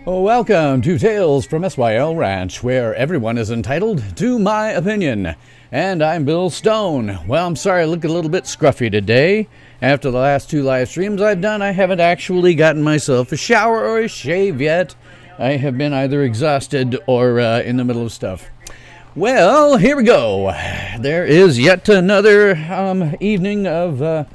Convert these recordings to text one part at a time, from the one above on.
Welcome to Tales from SYL Ranch, where everyone is entitled to my opinion. And I'm Bill Stone. Well, I'm sorry I look a little bit scruffy today. After the last two live streams I've done, I haven't actually gotten myself a shower or a shave yet. I have been either exhausted or in the middle of stuff. Well, here we go. There is yet another evening of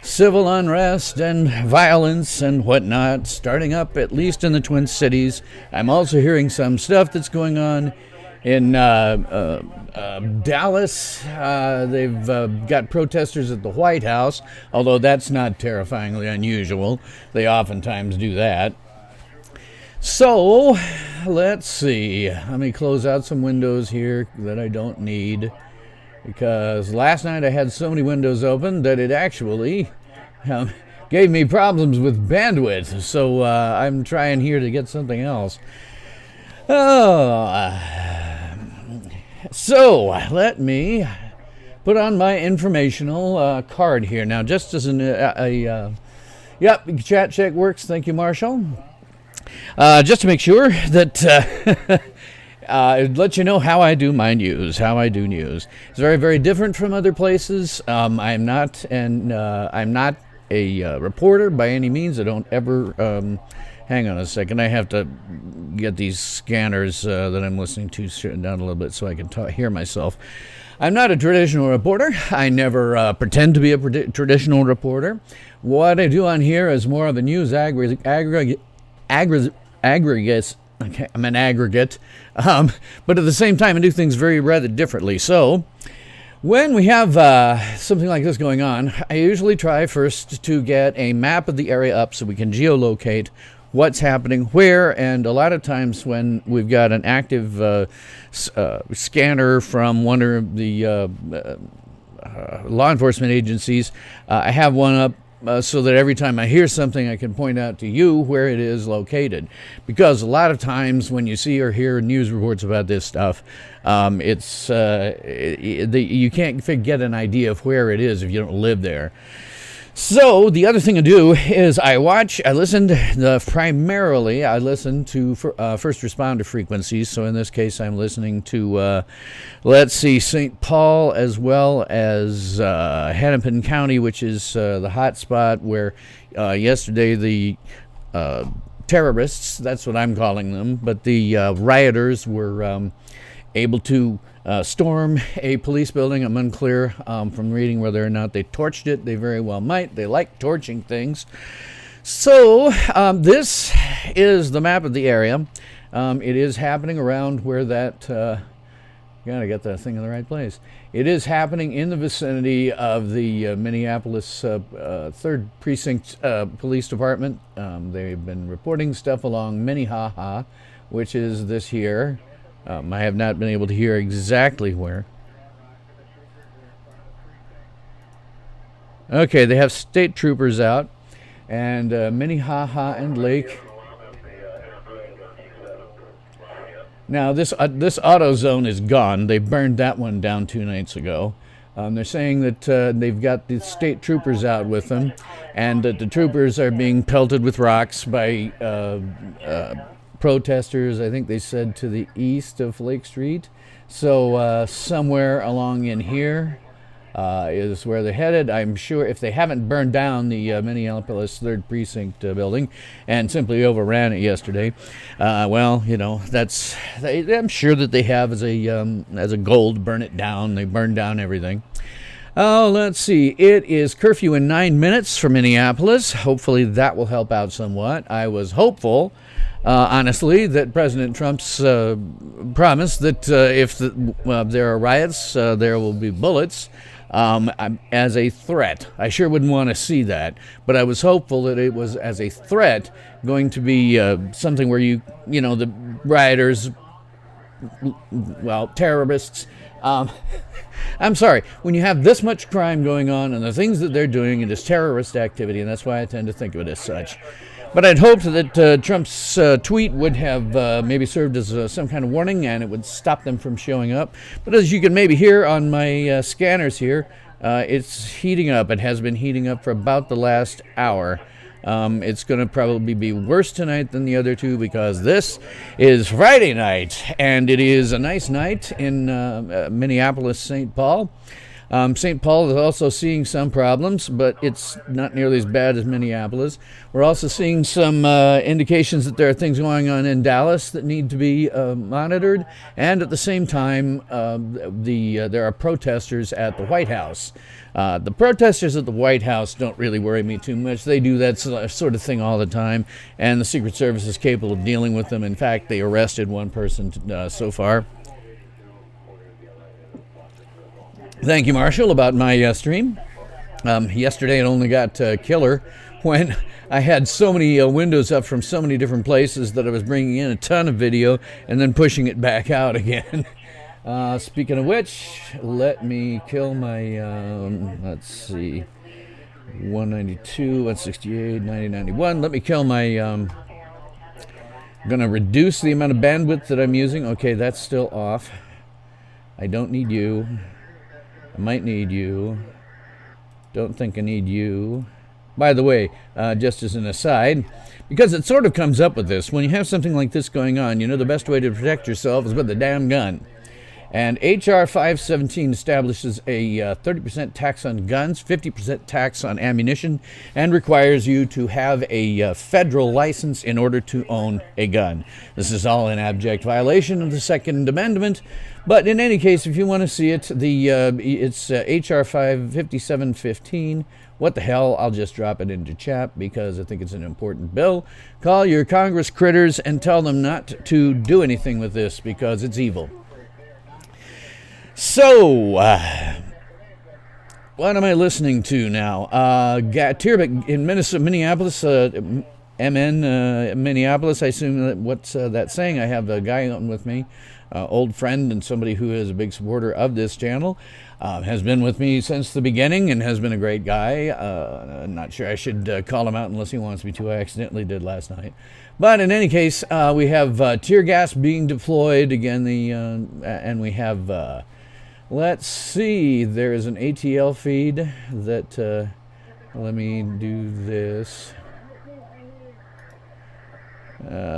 civil unrest and violence and whatnot, starting up at least in the Twin Cities. I'm also hearing some stuff that's going on in Dallas. They've got protesters at the White House, although that's not terrifyingly unusual. They oftentimes do that. So, let's see. Let me close out some windows here that I don't need, because last night I had so many windows open that it actually gave me problems with bandwidth. So I'm trying here to get something else. So let me put on my informational card here. Now, just as yep, chat check works. Thank you, Marshall. Just to make sure that let you know how I do my news, how I do news. It's very, very different from other places. I'm not a reporter by any means. I don't ever. Hang on a second. I have to get these scanners that I'm listening to straightened down a little bit so I can hear myself. I'm not a traditional reporter. I never pretend to be a traditional reporter. What I do on here is more of a news aggregates. Okay, I'm an aggregate, but at the same time, I do things rather differently. So, when we have something like this going on, I usually try first to get a map of the area up so we can geolocate what's happening where, and a lot of times when we've got an active scanner from one of the law enforcement agencies, I have one up so that every time I hear something, I can point out to you where it is located. Because a lot of times when you see or hear news reports about this stuff, you can't get an idea of where it is if you don't live there. So the other thing I do is I listen to first responder frequencies. So in this case, I'm listening to, let's see, St. Paul, as well as Hennepin County, which is the hot spot where yesterday the terrorists, that's what I'm calling them, but the rioters were able to storm a police building. I'm unclear from reading whether or not they torched it. They very well might. They like torching things. So this is the map of the area. It is happening around where that... gotta get that thing in the right place. It is happening in the vicinity of the Minneapolis 3rd Precinct Police Department. They've been reporting stuff along Minnehaha, which is this here. I have not been able to hear exactly where. Okay, they have state troopers out, and Minnehaha and Lake. Now this auto zone is gone. They burned that one down 2 nights ago. They're saying that they've got the state troopers out with them, and that the troopers are being pelted with rocks by protesters, I think they said, to the east of Lake Street. So somewhere along in here is where they're headed. I'm sure if they haven't burned down the Minneapolis 3rd Precinct building and simply overran it yesterday, well, you know, I'm sure that they have as a goal to burn it down. They burned down everything. Oh, let's see. It is curfew in 9 minutes for Minneapolis. Hopefully that will help out somewhat. I was hopeful, honestly, that President Trump's promise that if there are riots, there will be bullets as a threat. I sure wouldn't want to see that, but I was hopeful that it was as a threat going to be something where the rioters, well, terrorists, I'm sorry, when you have this much crime going on and the things that they're doing, it is terrorist activity, and that's why I tend to think of it as such. But I'd hoped that Trump's tweet would have maybe served as some kind of warning, and it would stop them from showing up. But as you can maybe hear on my scanners here, it's heating up. It has been heating up for about the last hour. It's going to probably be worse tonight than the other two because this is Friday night, and it is a nice night in Minneapolis, St. Paul. St. Paul is also seeing some problems, but it's not nearly as bad as Minneapolis. We're also seeing some indications that there are things going on in Dallas that need to be monitored, and at the same time, there are protesters at the White House. The protesters at the White House don't really worry me too much. They do that sort of thing all the time, and the Secret Service is capable of dealing with them. In fact, they arrested one person so far. Thank you, Marshall, about my stream. Yesterday it only got killer when I had so many windows up from so many different places that I was bringing in a ton of video and then pushing it back out again. Speaking of which, let me kill my, let's see, 192, 168, 90, 91. Let me kill my, I'm going to reduce the amount of bandwidth that I'm using. Okay, that's still off. I don't need you. I might need you. Don't think I need you. By the way, just as an aside, because it sort of comes up with this, when you have something like this going on, you know the best way to protect yourself is with a damn gun. And H.R. 517 establishes a 30% tax on guns, 50% tax on ammunition, and requires you to have a federal license in order to own a gun. This is all in abject violation of the Second Amendment. But in any case, if you want to see it, it's H.R. 55715. What the hell? I'll just drop it into chat because I think it's an important bill. Call your Congress critters and tell them not to do anything with this because it's evil. So, what am I listening to now? Tirbic in Minneapolis, Minneapolis, I assume what's that saying? I have a guy on with me, old friend and somebody who is a big supporter of this channel, has been with me since the beginning and has been a great guy. I'm not sure I should call him out unless he wants me to. I accidentally did last night. But in any case, we have tear gas being deployed again, and we have... let's see, there is an ATL feed that, let me do this.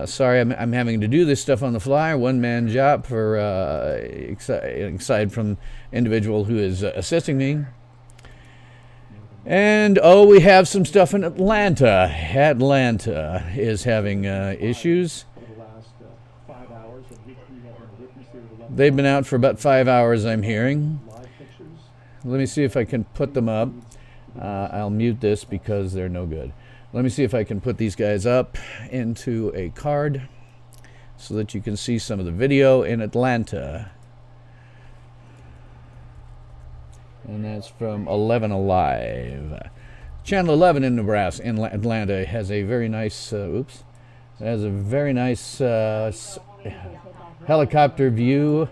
Sorry, I'm having to do this stuff on the fly, one-man job for, aside from individual who is assisting me. And, oh, we have some stuff in Atlanta. Atlanta is having issues. They've been out for about 5 hours, I'm hearing. Let me see if I can put them up. I'll mute this because they're no good. Let me see if I can put these guys up into a card so that you can see some of the video in Atlanta. And that's from 11 Alive. Channel 11 in Nebraska, in Atlanta, has a very nice, has a very nice helicopter view.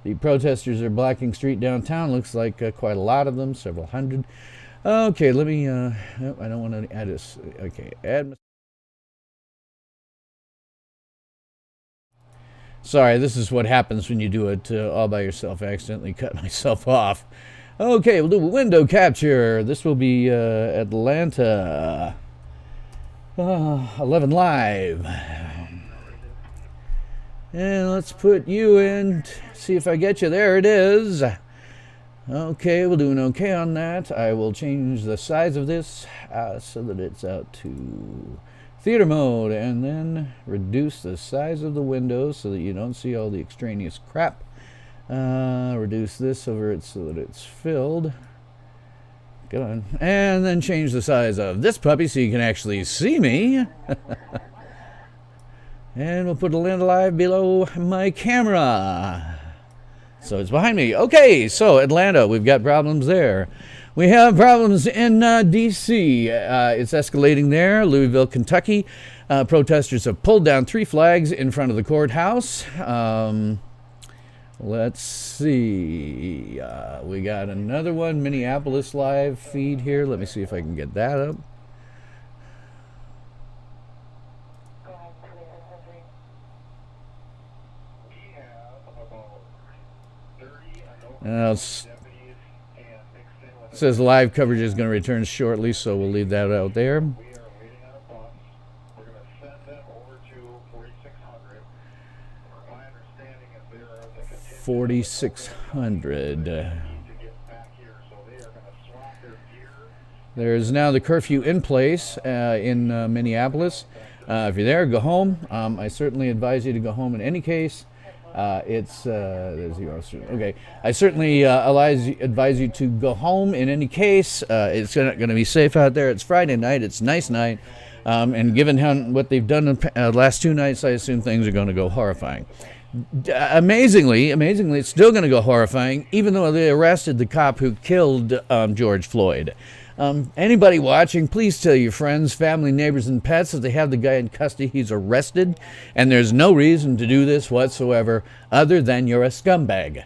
The protesters are blocking street downtown. Looks like quite a lot of them, several hundred. Okay, let me, nope, I don't want to add this. Okay, add. Sorry, this is what happens when you do it all by yourself. I accidentally cut myself off. Okay, we'll do a window capture. This will be Atlanta. 11 Live. And let's put you in, see if I get you. There it is. Okay, we'll do an okay on that. I will change the size of this so that it's out to theater mode, and then reduce the size of the window so that you don't see all the extraneous crap. Reduce this over it so that it's filled. Go on. And then change the size of this puppy so you can actually see me. And we'll put Atlanta Live below my camera. So it's behind me. Okay, so Atlanta, we've got problems there. We have problems in D.C. It's escalating there. Louisville, Kentucky. Protesters have pulled down 3 flags in front of the courthouse. Let's see. We got another one, Minneapolis Live feed here. Let me see if I can get that up. It says live coverage is going to return shortly, so we'll leave that out there. 4600. There's now the curfew in place in Minneapolis. If you're there, go home. I certainly advise you to go home in any case. Okay. I certainly advise you to go home in any case. It's going to be safe out there. It's Friday night. It's nice night. And given what they've done the last 2 nights, I assume things are going to go horrifying. Amazingly, it's still going to go horrifying, even though they arrested the cop who killed George Floyd. Anybody watching, please tell your friends, family, neighbors, and pets that they have the guy in custody. He's arrested, and there's no reason to do this whatsoever other than you're a scumbag.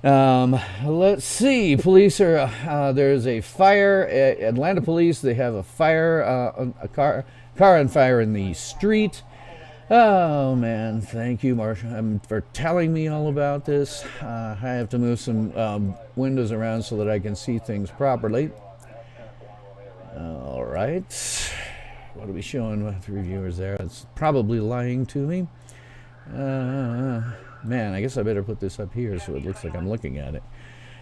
Let's see. Police are, there's a fire. Atlanta police, they have a fire, a car on fire in the street. Oh, man, thank you, Marcia, for telling me all about this. I have to move some windows around so that I can see things properly. All right. What are we showing with reviewers there? It's probably lying to me. Man, I guess I better put this up here so it looks like I'm looking at it.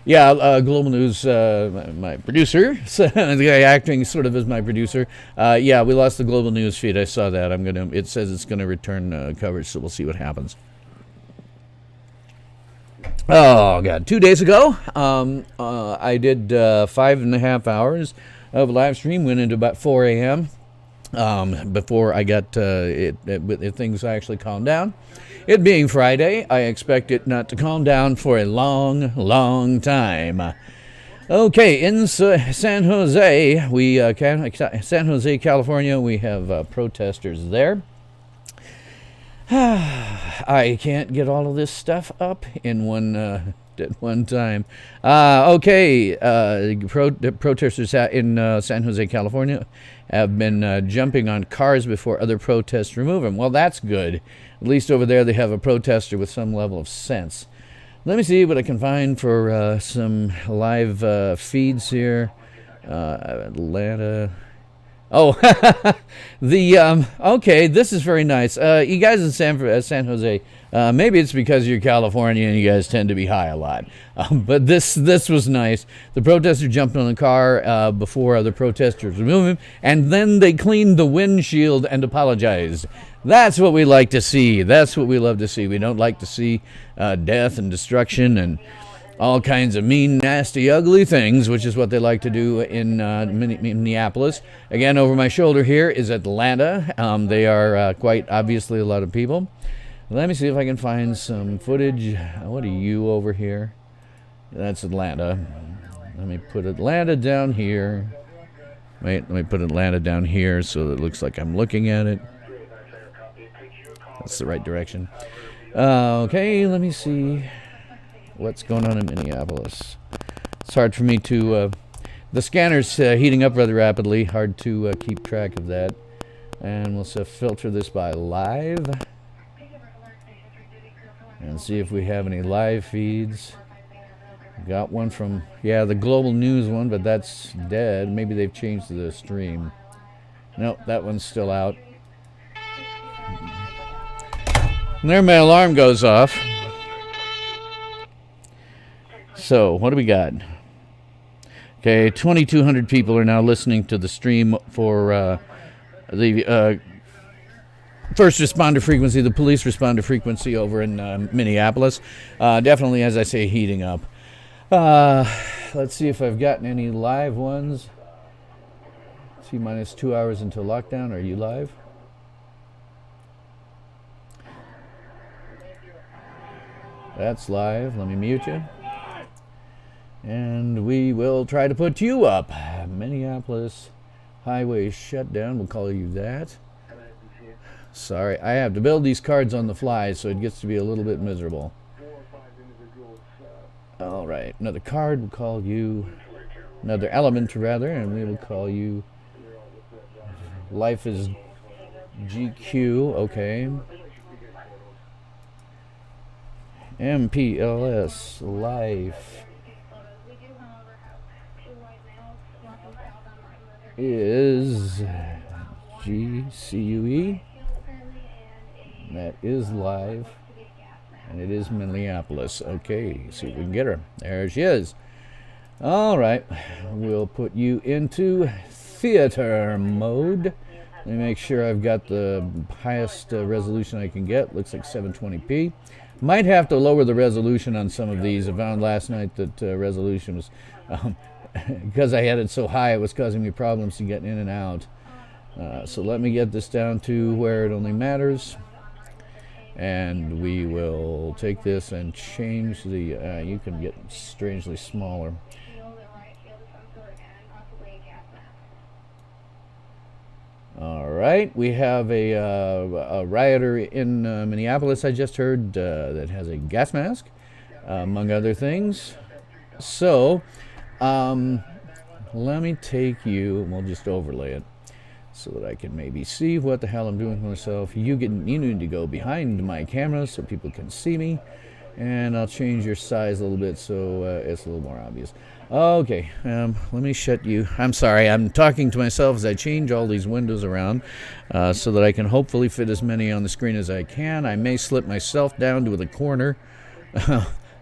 Yeah, Global News, my producer, the guy acting sort of as my producer. Yeah, we lost the Global News feed. I saw that. It says it's gonna return coverage, so we'll see what happens. Oh God! 2 days ago, I did 5.5 hours of live stream. Went into about 4 a.m. Before I got things actually calmed down. It being Friday, I expect it not to calm down for a long, long time. Okay, in San Jose, San Jose, California, we have protesters there. I can't get all of this stuff up in one time. The protesters in San Jose, California have been jumping on cars before other protests remove them. Well, that's good. At least over there they have a protester with some level of sense. Let me see what I can find for some live feeds here. Atlanta. Oh, okay, this is very nice. You guys in San Jose, maybe it's because you're California and you guys tend to be high a lot. But this was nice. The protester jumped on the car before other protesters removed him, and then they cleaned the windshield and apologized. That's what we like to see. That's what we love to see. We don't like to see death and destruction and all kinds of mean, nasty, ugly things, which is what they like to do in Minneapolis. Again, over my shoulder here is Atlanta. They are quite obviously a lot of people. Let me see if I can find some footage. What are you over here? That's Atlanta. Let me put Atlanta down here. Wait, let me put Atlanta down here so that it looks like I'm looking at it. That's the right direction. Okay, let me see what's going on in Minneapolis. It's hard for me to... the scanner's heating up rather rapidly. Hard to keep track of that. And we'll filter this by live. And see if we have any live feeds. Got one from... yeah, the Global News one, but that's dead. Maybe they've changed the stream. Nope, that one's still out. And there my alarm goes off. So, what do we got? Okay, 2,200 people are now listening to the stream for the first responder frequency, the police responder frequency over in Minneapolis. Definitely, as I say, heating up. Let's see if I've gotten any live ones. T-minus 2 hours until lockdown. Are you live? That's live. Let me mute you. And we will try to put you up. Minneapolis highway shutdown. We'll call you that. Sorry, I have to build these cards on the fly, so it gets to be a little bit miserable. All right, another card. We'll call you another element, rather, and we will call you Life is GQ. Okay. MPLS Life is GCUE. That is live. And it is Minneapolis. Okay, see if we can get her. There she is. All right, we'll put you into theater mode. Let me make sure I've got the highest resolution I can get. Looks like 720p. Might have to lower the resolution on some of these. I found last night that resolution was, because I had it so high, it was causing me problems to get in and out. So let me get this down to where it only matters. And we will take this and change the, you can get strangely smaller. All right, we have a rioter in Minneapolis, I just heard, that has a gas mask, among other things. So, let me take you, and we'll just overlay it so that I can maybe see what the hell I'm doing with myself. You need to go behind my camera so people can see me. And I'll change your size a little bit so it's a little more obvious. Okay, let me shut you. I'm sorry, I'm talking to myself as I change all these windows around so that I can hopefully fit as many on the screen as I can. I may slip myself down to the corner.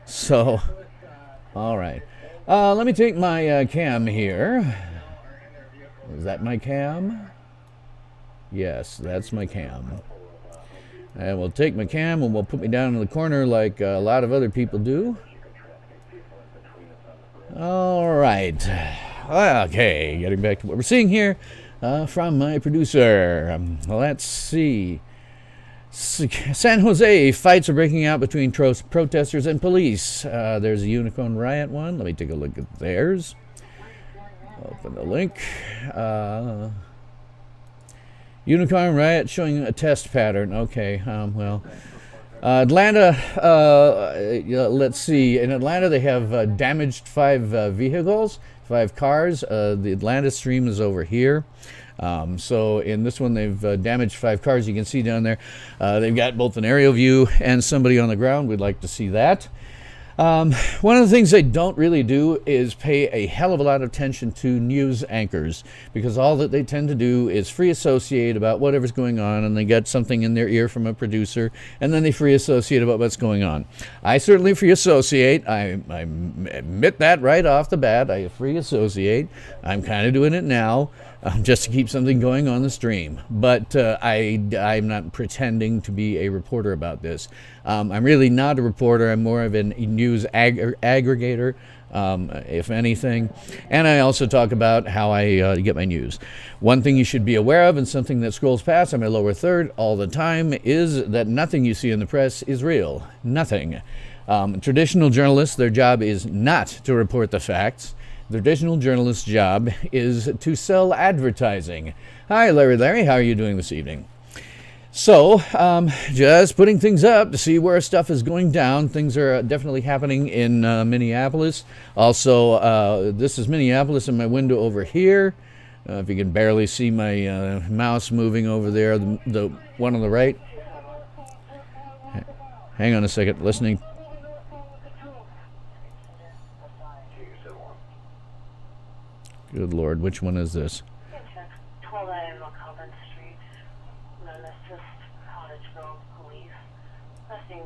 So, all right. Let me take my cam here. Is that my cam? Yes, that's my cam. And we'll take my cam and we'll put me down in the corner like a lot of other people do. All right. Okay, getting back to what we're seeing here from my producer. Let's see. San Jose, fights are breaking out between protesters and police. There's a unicorn riot one. Let me take a look at theirs. Open the link. Unicorn riot showing a test pattern. Okay, well, Atlanta, let's see. In Atlanta, they have damaged 5 vehicles, 5 cars. The Atlanta stream is over here. So in this one, they've damaged 5 cars. You can see down there, they've got both an aerial view and somebody on the ground. We'd like to see that. One of the things they don't really do is pay a hell of a lot of attention to news anchors, because all that they tend to do is free associate about whatever's going on, and they get something in their ear from a producer, and then they free associate about what's going on. I certainly free associate. I admit that right off the bat. I free associate. I'm kind of doing it now. Just to keep something going on the stream. But I'm not pretending to be a reporter about this. I'm really not a reporter. I'm more of a news aggregator, if anything. And I also talk about how I get my news. One thing you should be aware of, and something that scrolls past on my lower third all the time, is that nothing you see in the press is real. Nothing. Traditional journalists, their job is not to report the facts. The traditional journalist's job is to sell advertising. Hi, Larry. How are you doing this evening? So, just putting things up to see where stuff is going down. Things are definitely happening in Minneapolis. Also, this is Minneapolis in my window over here. If you can barely see my mouse moving over there, the one on the right. Hang on a second, listening. Good Lord, which one is this? 12 Coburn Street, assist Cottage Grove Police. Requesting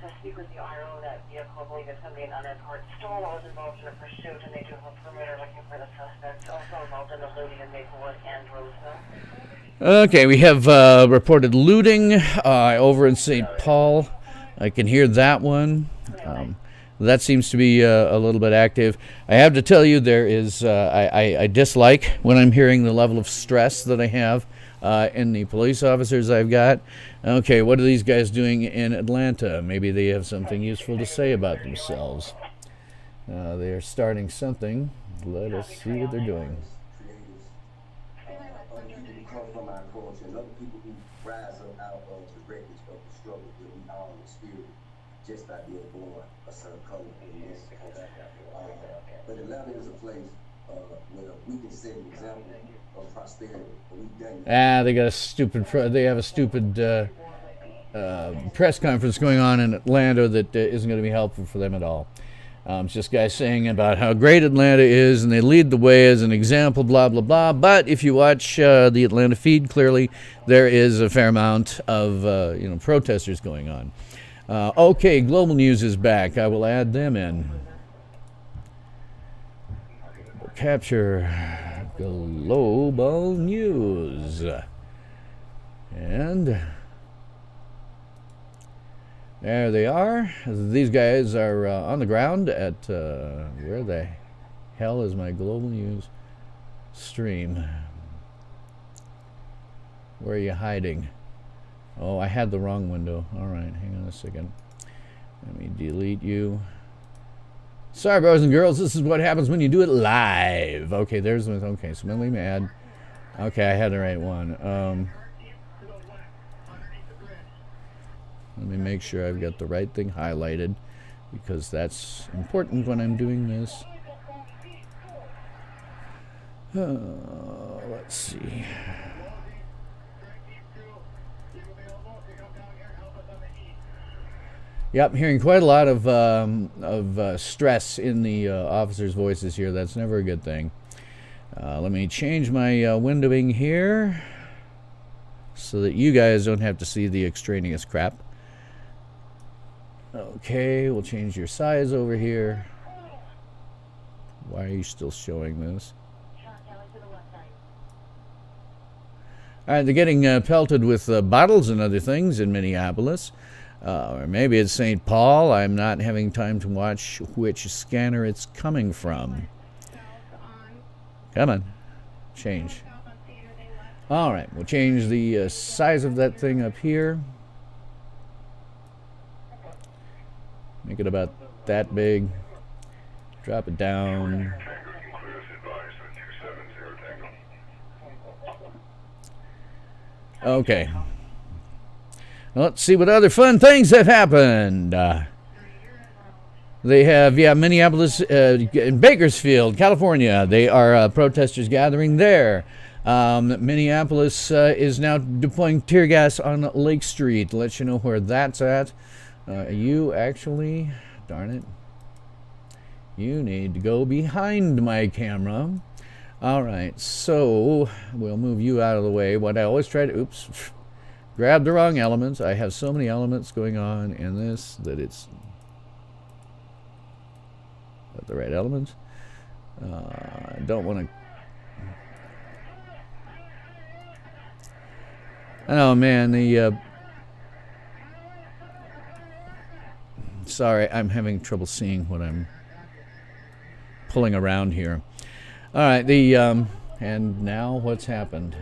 to speak with the owner of that vehicle. I believe it's going to be an unreported stolen. I was involved in a pursuit, and they do have a perimeter looking for the suspects. Also involved in the looting in Maplewood and Roseville. Okay, we have reported looting over in St. Paul. I can hear that one. That seems to be a little bit active. I have to tell you, there is I dislike when I'm hearing the level of stress that I have in the police officers I've got. Okay, what are these guys doing in Atlanta? Maybe they have something useful to say about themselves. They are starting something. Let us see what they're doing. Just by being born a certain color in this. But Atlanta is a place where we can set an example of prosperity. They got a stupid. They have a stupid press conference going on in Atlanta that isn't going to be helpful for them at all. It's just guys saying about how great Atlanta is, and they lead the way as an example, blah, blah, blah. But if you watch the Atlanta feed, clearly there is a fair amount of protesters going on. Okay, Global News is back. I will add them in. Capture Global News. And there they are. These guys are on the ground at, where the hell is my Global News stream? Where are you hiding? Oh, I had the wrong window. All right, hang on a second. Let me delete you. Sorry, boys and girls, this is what happens when you do it live. Okay, there's one. Okay, so let me add. Okay, I had the right one. Let me make sure I've got the right thing highlighted, because that's important when I'm doing this. Let's see. Yep, I'm hearing quite a lot of stress in the officers' voices here. That's never a good thing. Let me change my windowing here so that you guys don't have to see the extraneous crap. Okay, we'll change your size over here. Why are you still showing this? All right, they're getting pelted with bottles and other things in Minneapolis. Or maybe it's St. Paul. I'm not having time to watch which scanner it's coming from. Come on. Change. All right, we'll change the size of that thing up here. Make it about that big. Drop it down. Okay. Let's see what other fun things have happened. They have, Minneapolis, in Bakersfield, California. They are protesters gathering there. Minneapolis is now deploying tear gas on Lake Street. Let you know where that's at. You actually, darn it, you need to go behind my camera. All right, so we'll move you out of the way. What I always try to, oops. Grab the wrong elements. I have so many elements going on in this that it's not the right elements. I don't want to. Oh man, sorry, I'm having trouble seeing what I'm pulling around here. All right, and now what's happened?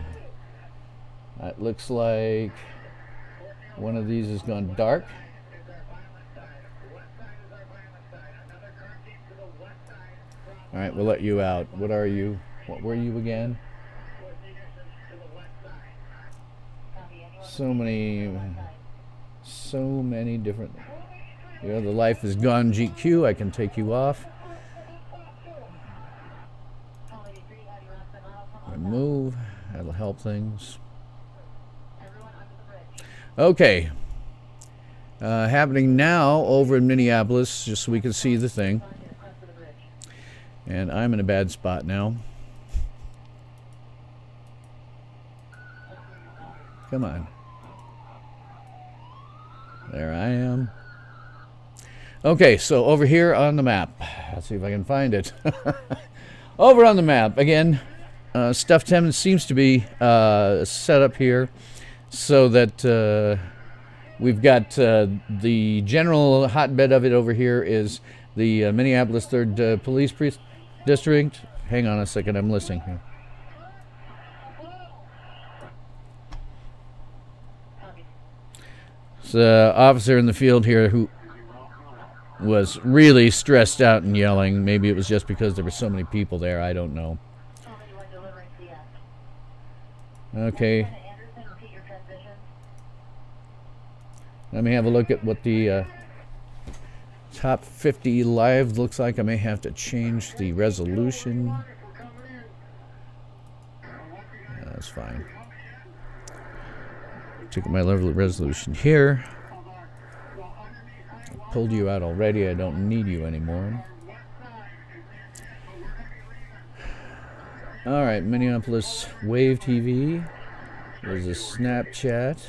It looks like one of these has gone dark. All right, we'll let you out. What are you? What were you again? So many different. The life is gone GQ. I can take you off. Remove. That'll help things. Okay, happening now over in Minneapolis, just so we can see the thing. And I'm in a bad spot now. Come on. There I am. Okay, so over here on the map. Let's see if I can find it. Over on the map, again, stuff seems to be set up here. So that we've got the general hotbed of it over here is the Minneapolis 3rd Police District. Hang on a second, I'm listening here. It's an officer in the field here who was really stressed out and yelling. Maybe it was just because there were so many people there, I don't know. Okay. Let me have a look at what the top 50 live looks like. I may have to change the resolution. That's fine. Took my level of resolution here. I pulled you out already. I don't need you anymore. All right, Minneapolis Wave TV. There's a Snapchat.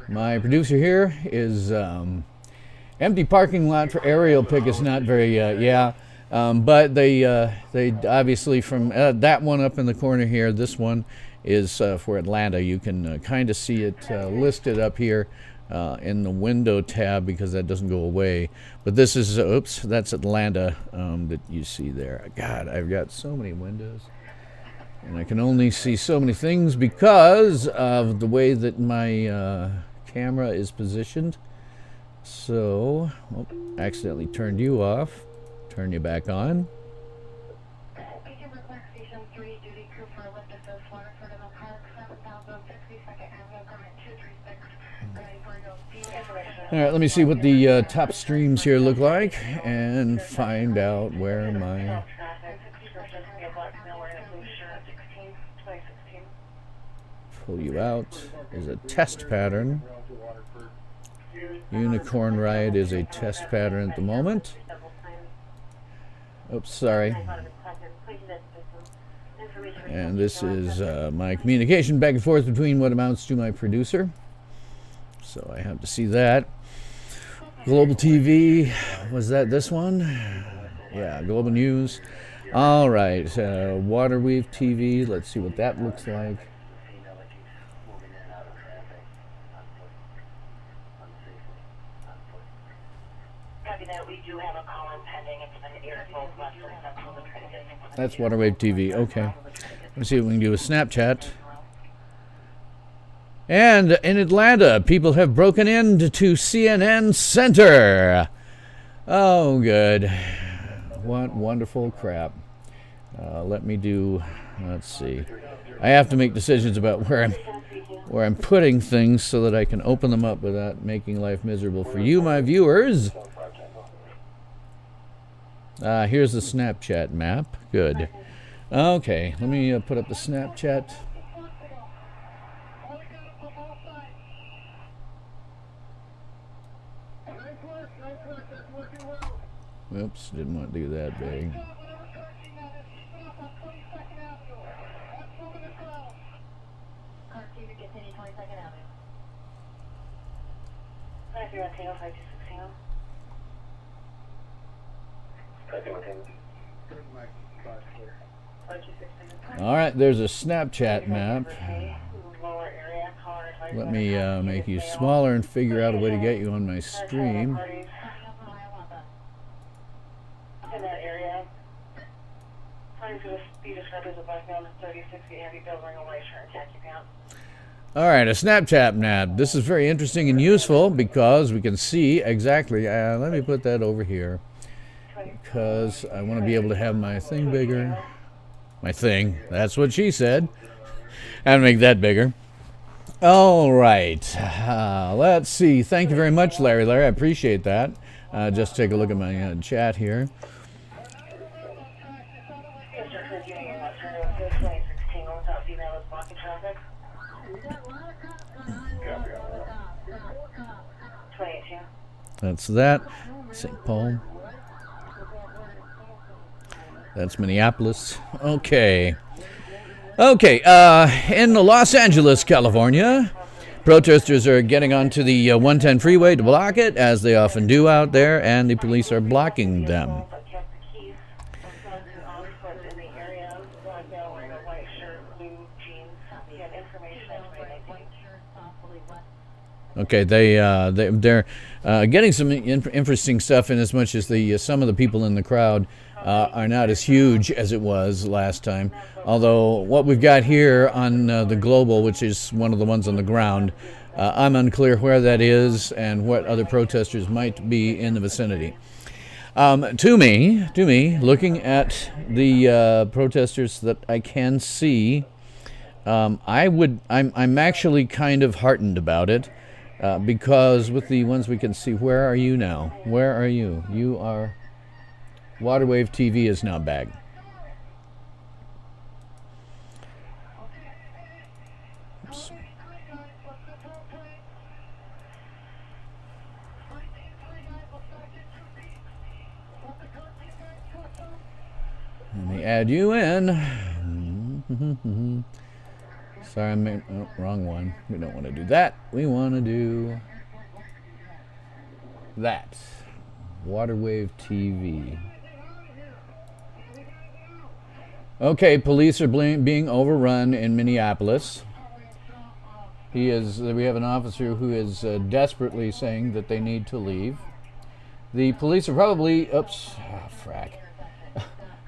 My producer here is empty parking lot for aerial pic is not very but they obviously from that one up in the corner here. This one is for Atlanta. You can kind of see it listed up here in the window tab because that doesn't go away. But this is that's Atlanta that you see there. God, I've got so many windows. And I can only see so many things because of the way that my camera is positioned. So, accidentally turned you off. Turn you back on. All right, let me see what the top streams here look like and find out where my... Pull you out is a test pattern. Unicorn Riot is a test pattern at the moment. Oops, sorry. And this is my communication back and forth between what amounts to my producer. So I have to see that. Global TV, was that this one? Yeah, Global News. All right, Waterweave TV, let's see what that looks like. That's Waterwave TV. Okay. Let's see what we can do with Snapchat. And in Atlanta, people have broken into CNN Center. Oh, good. What wonderful crap. Let's see. I have to make decisions about where I'm putting things so that I can open them up without making life miserable for you, my viewers. Here's the Snapchat map. Good. Okay, let me put up the Snapchat. Oops, didn't want to do that big. All right, there's a Snapchat map. Let me make you smaller and figure out a way to get you on my stream. In that area, all right, a Snapchat map. This is very interesting and useful because we can see exactly. Let me put that over here because I want to be able to have my thing bigger. My thing. That's what she said. And make that bigger. All right. Let's see. Thank you very much, Larry. I appreciate that. Just take a look at my chat here. That's that. St. Paul. That's Minneapolis. Okay. In Los Angeles, California, protesters are getting onto the 110 freeway to block it, as they often do out there, and the police are blocking them. Okay, they're getting some interesting stuff in as much as some of the people in the crowd are not as huge as it was last time. Although what we've got here on the Global, which is one of the ones on the ground, I'm unclear where that is and what other protesters might be in the vicinity. To me, looking at the protesters that I can see, I'm actually kind of heartened about it. Because with the ones we can see, where are you now? Where are you? You are... Waterwave TV is now back. Oops. Let me add you in. Sorry, oh, wrong one. We don't want to do that. We want to do that. Waterwave TV. Okay, police are being overrun in Minneapolis. We have an officer who is desperately saying that they need to leave. The police are probably,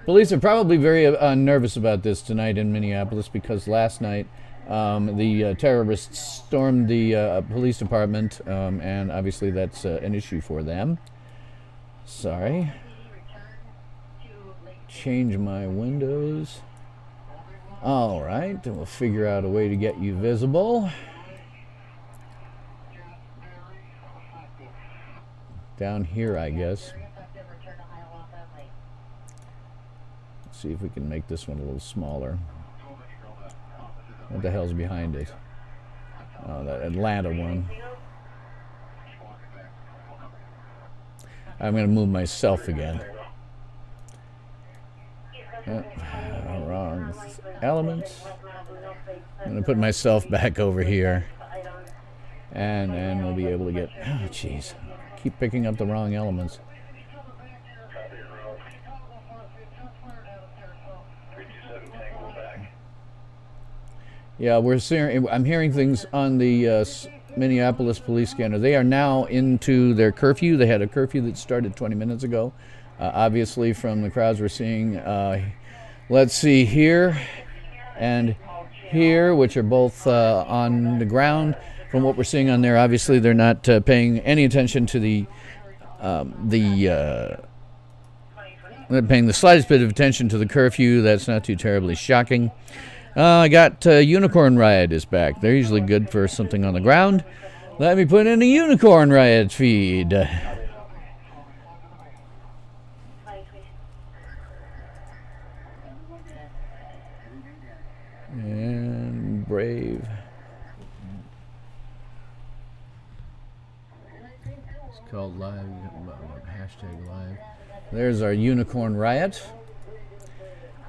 Police are probably very nervous about this tonight in Minneapolis because last night the terrorists stormed the police department, and obviously that's an issue for them. Sorry. Change my windows. All right, we'll figure out a way to get you visible. Down here, I guess. Let's see if we can make this one a little smaller. What the hell's behind it? Oh, that Atlanta one. I'm going to move myself again. Wrong elements. I'm going to put myself back over here. And we'll be able to get... Oh, jeez. Keep picking up the wrong elements. Yeah, I'm hearing things on the Minneapolis police scanner. They are now into their curfew. They had a curfew that started 20 minutes ago. Obviously, from the crowds we're seeing, let's see, here and here, which are both on the ground. From what we're seeing on there, obviously they're not paying any attention to not paying the slightest bit of attention to the curfew. That's not too terribly shocking. I got Unicorn Riot is back. They're usually good for something on the ground. Let me put in a Unicorn Riot feed. And Brave. It's called live, hashtag live. There's our Unicorn Riot.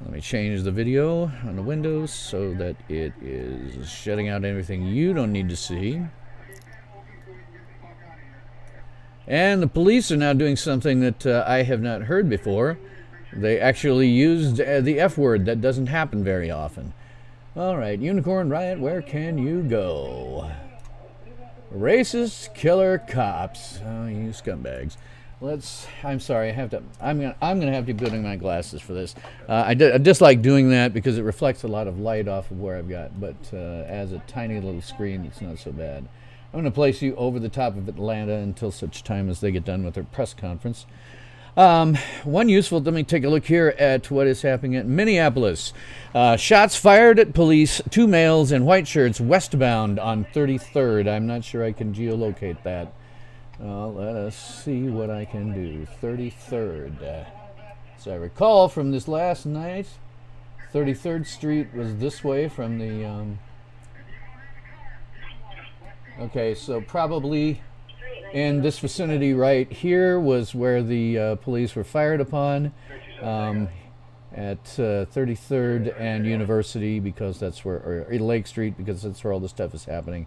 Let me change the video on the windows so that it is shutting out everything you don't need to see. And the police are now doing something that I have not heard before. They actually used the F word. That doesn't happen very often. All right, Unicorn Riot, where can you go? Racist killer cops. Oh, you scumbags. I'm sorry. I'm gonna have to be putting my glasses for this. I dislike doing that because it reflects a lot of light off of where I've got. But as a tiny little screen, it's not so bad. I'm gonna place you over the top of Atlanta until such time as they get done with their press conference. Let me take a look here at what is happening at Minneapolis. Shots fired at police, 2 males in white shirts westbound on 33rd. I'm not sure I can geolocate that. Let us see what I can do. 33rd. So I recall from this last night, 33rd Street was this way from the... Okay, so probably in this vicinity right here was where the police were fired upon at 33rd and University, because that's where, or Lake Street, because that's where all this stuff is happening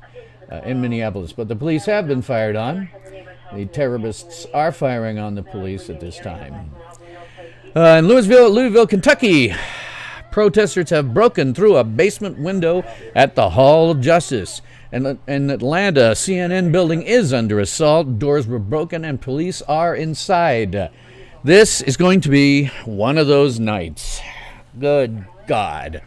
in Minneapolis. But the police have been fired on. The terrorists are firing on the police at this time. In Louisville, Kentucky, protesters have broken through a basement window at the Hall of Justice. And in Atlanta, a CNN building is under assault. Doors were broken and police are inside. This is going to be one of those nights. Good God.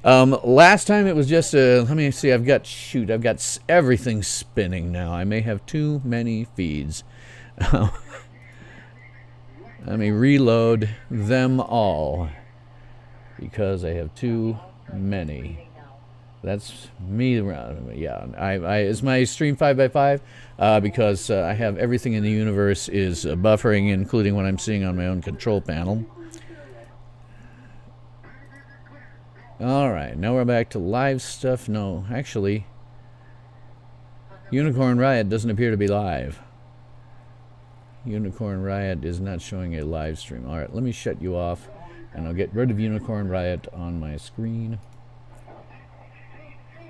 Last time it was just let me see, I've got everything spinning now. I may have too many feeds. Let me reload them all because I have too many. That's me around. Yeah, is my stream 5x5 because I have everything in the universe is buffering, including what I'm seeing on my own control panel. All right, now we're back to live stuff. No, actually, Unicorn Riot doesn't appear to be live. Unicorn Riot is not showing a live stream. All right, let me shut you off, and I'll get rid of Unicorn Riot on my screen.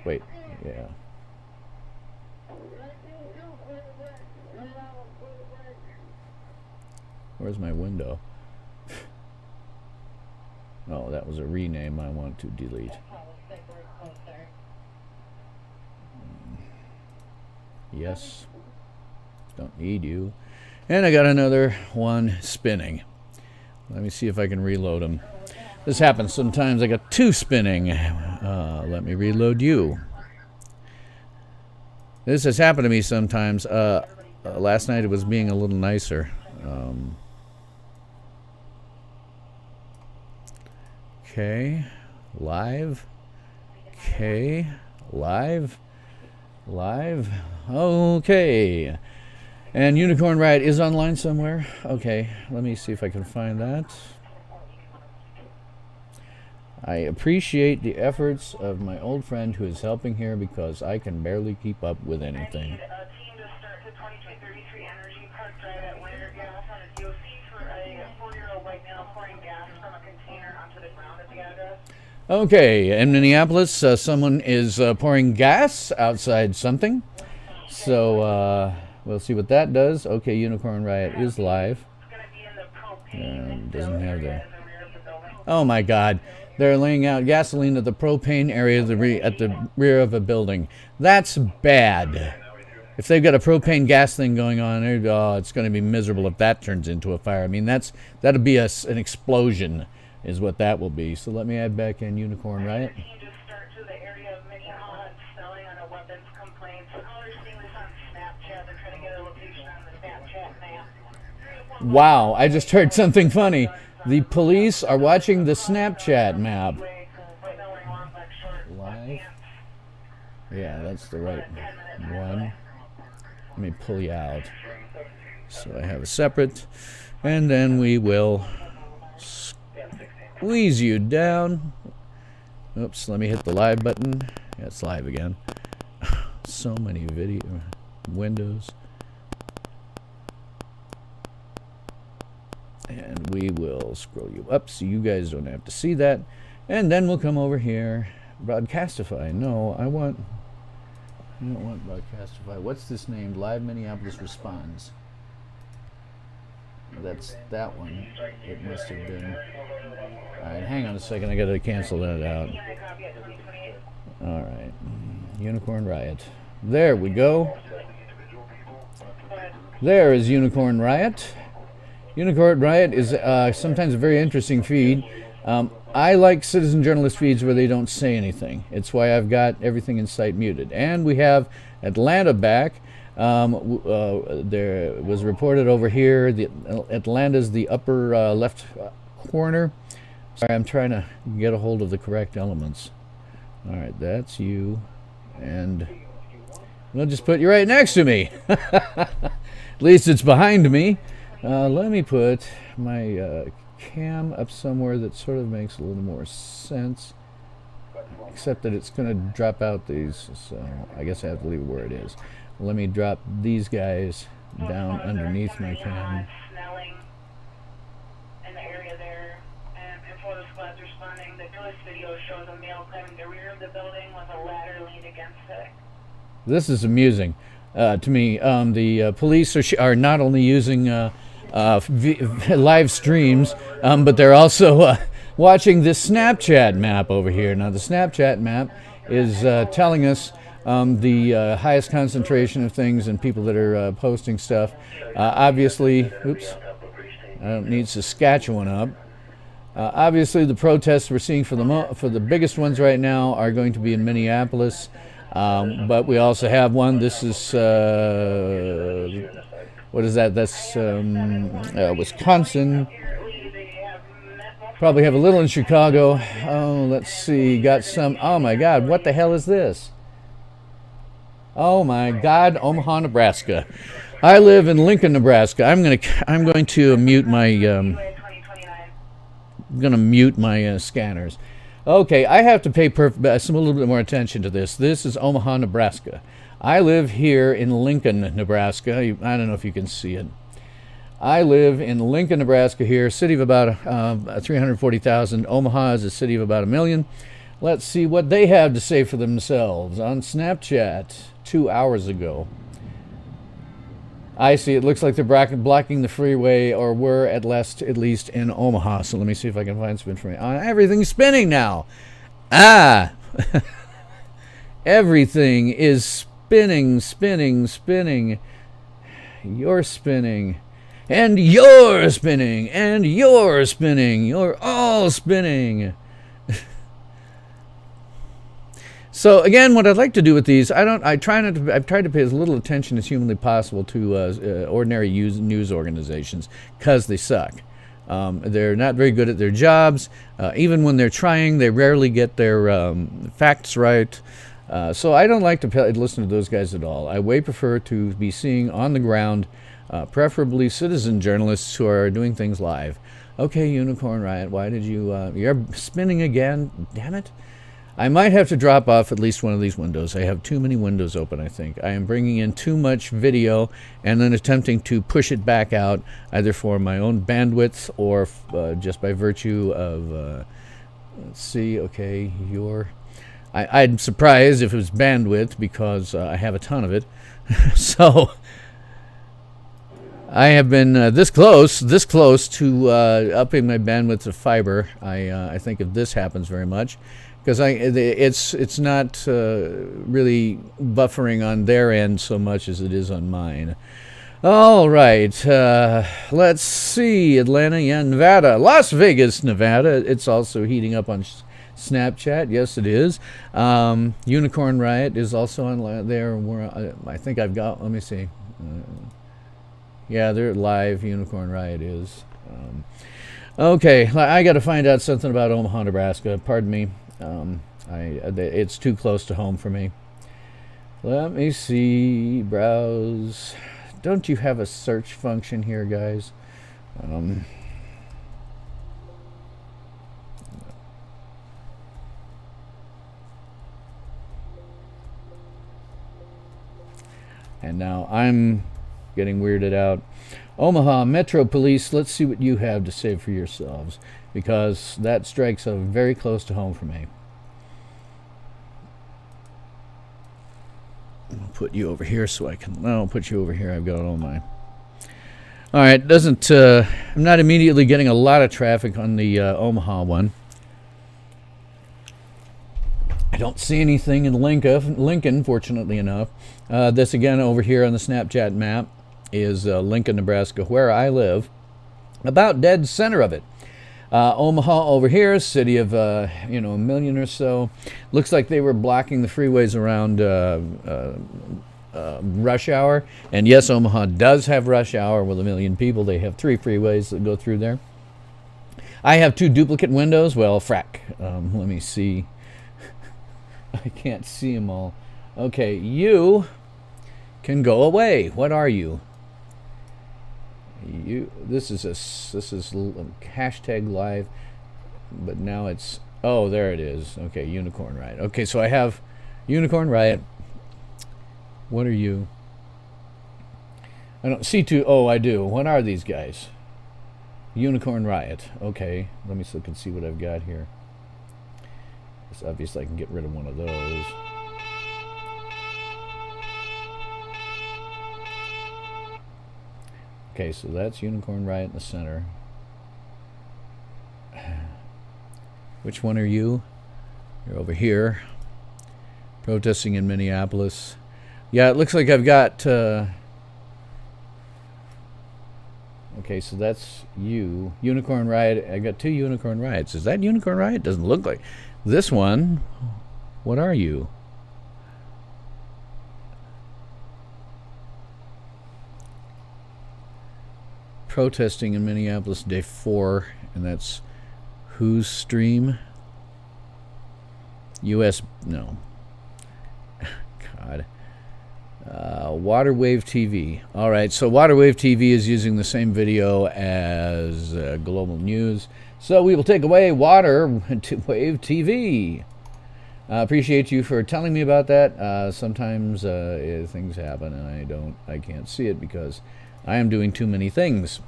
Wait, yeah. Where's my window? Oh, that was a rename I want to delete. Yes. Don't need you. And I got another one spinning. Let me see if I can reload them. This happens sometimes. I got two spinning. Let me reload you. This has happened to me sometimes. Last night it was being a little nicer. Okay. Live. Okay. Live. Live. Okay. And Unicorn Riot is online somewhere. Okay, let me see if I can find that. I appreciate the efforts of my old friend who is helping here because I can barely keep up with anything. I need a team to start to 2233 Energy Park Drive at Winter Gas on a DOC for a 4-year-old white male pouring gas from a container onto the ground at the address. Okay, in Minneapolis, someone is pouring gas outside something. So, we'll see what that does. Okay, Unicorn Riot is live. It's going to be in the propane Doesn't have area that. in the rear of the building. Oh my God. They're laying out gasoline at the propane area at the rear of a building. That's bad. If they've got a propane gas thing going on, it's going to be miserable if that turns into a fire. I mean, that'll be an explosion is what that will be. So let me add back in Unicorn Riot. Team to start to the area of Minneapolis selling on a weapons complaint. So callers seeing this on Snapchat. They're trying to get a location on the Snapchat map. Wow, I just heard something funny. The police are watching the Snapchat map. Live. Yeah, that's the right one. Let me pull you out. So I have a separate. And then we will squeeze you down. Oops, let me hit the live button. Yeah, it's live again. So many video windows. And we will scroll you up so you guys don't have to see that. And then we'll come over here. Broadcastify. No, I don't want Broadcastify. What's this named? Live Minneapolis Responds. That's that one. It must have been. Alright, hang on a second. I gotta cancel that out. Alright. Unicorn Riot. There we go. There is Unicorn Riot. Unicorn Riot is sometimes a very interesting feed. I like citizen journalist feeds where they don't say anything. It's why I've got everything in sight muted. And we have Atlanta back. There was reported over here. Atlanta's the upper left corner. Sorry, I'm trying to get a hold of the correct elements. All right, that's you. And we'll just put you right next to me. At least it's behind me. Let me put my cam up somewhere that sort of makes a little more sense, except that it's going to drop out these, so I guess I have to leave it where it is. Let me drop these guys down underneath my cam. Snelling in the area there, and photo squads responding. The newest video shows a male climbing the rear of the building with a ladder leaned against it. This is amusing to me. The police are not only using live streams, but they're also watching this Snapchat map over here. Now, the Snapchat map is telling us the highest concentration of things and people that are posting stuff. Obviously, oops, I don't need Saskatchewan up. Obviously, the protests we're seeing for the biggest ones right now are going to be in Minneapolis, but we also have one. This is what is that? That's Wisconsin. Probably have a little in Chicago. Oh, let's see. Got some. Oh my God! What the hell is this? Oh my God! Omaha, Nebraska. I live in Lincoln, Nebraska. I'm going to mute my scanners. Okay, I have to pay a little bit more attention to this. This is Omaha, Nebraska. I live here in Lincoln, Nebraska. I don't know if you can see it. I live in Lincoln, Nebraska here, city of about 340,000. Omaha is a city of about 1 million. Let's see what they have to say for themselves on Snapchat 2 hours ago. I see. It looks like they're blocking the freeway, or were at least in Omaha. So let me see if I can find some information. Everything's spinning now. Everything is spinning, spinning, spinning. You're spinning. And you're spinning. And you're spinning. You're all spinning. So again, what I'd like to do with these, I've tried to pay as little attention as humanly possible to ordinary news organizations, because they suck. They're not very good at their jobs. Even when they're trying, they rarely get their facts right. So I don't like to listen to those guys at all. I way prefer to be seeing on the ground, preferably citizen journalists who are doing things live. Okay, Unicorn Riot, why did you're spinning again? Damn it. I might have to drop off at least one of these windows. I have too many windows open, I think. I am bringing in too much video and then attempting to push it back out, either for my own bandwidth or just by virtue of, let's see, okay, I'm surprised if it was bandwidth, because I have a ton of it. So I have been this close to upping my bandwidth of fiber. I think if this happens very much, because it's not really buffering on their end so much as it is on mine. All right, let's see. Atlanta, yeah, Nevada, Las Vegas, Nevada. It's also heating up on Snapchat. Yes, it is. Unicorn Riot is also on there. I think I've got. Let me see. Yeah, they're live. Unicorn Riot is. Okay, I got to find out something about Omaha, Nebraska. Pardon me. It's too close to home for me. Let me see. Browse. Don't you have a search function here, guys? And now I'm getting weirded out. Omaha Metro Police, let's see what you have to say for yourselves, because that strikes very close to home for me. I'll put you over here so I can. No, I'll put you over here. I've got all mine. All right, I'm not immediately getting a lot of traffic on the Omaha one. I don't see anything in Lincoln, fortunately enough. This again over here on the Snapchat map is Lincoln, Nebraska, where I live, about dead center of it. Omaha over here, city of a million or so. Looks like they were blocking the freeways around rush hour. And yes, Omaha does have rush hour with 1 million people. They have 3 freeways that go through there. I have 2 duplicate windows. Well, frack. Let me see. I can't see them all. Okay, you can go away. What are you? This is hashtag live, but now it's, oh, there it is. Okay, Unicorn Riot. Okay, so I have Unicorn Riot. What are you? I don't see two. Oh, I do. What are these guys? Unicorn Riot. Okay, let me look and see what I've got here. It's obvious I can get rid of one of those. Okay, so that's Unicorn Riot in the center. Which one are you? You're over here. Protesting in Minneapolis. Yeah, it looks like I've got... okay, so that's you. Unicorn Riot. I got 2 Unicorn Riots. Is that Unicorn Riot? Doesn't look like... This one, what are you? Protesting in Minneapolis, day 4, and that's whose stream? U.S. No. God. Waterwave TV. All right, so Waterwave TV is using the same video as Global News. So we will take away Waterwave TV. Appreciate you for telling me about that. Sometimes things happen and I can't see it because I am doing too many things.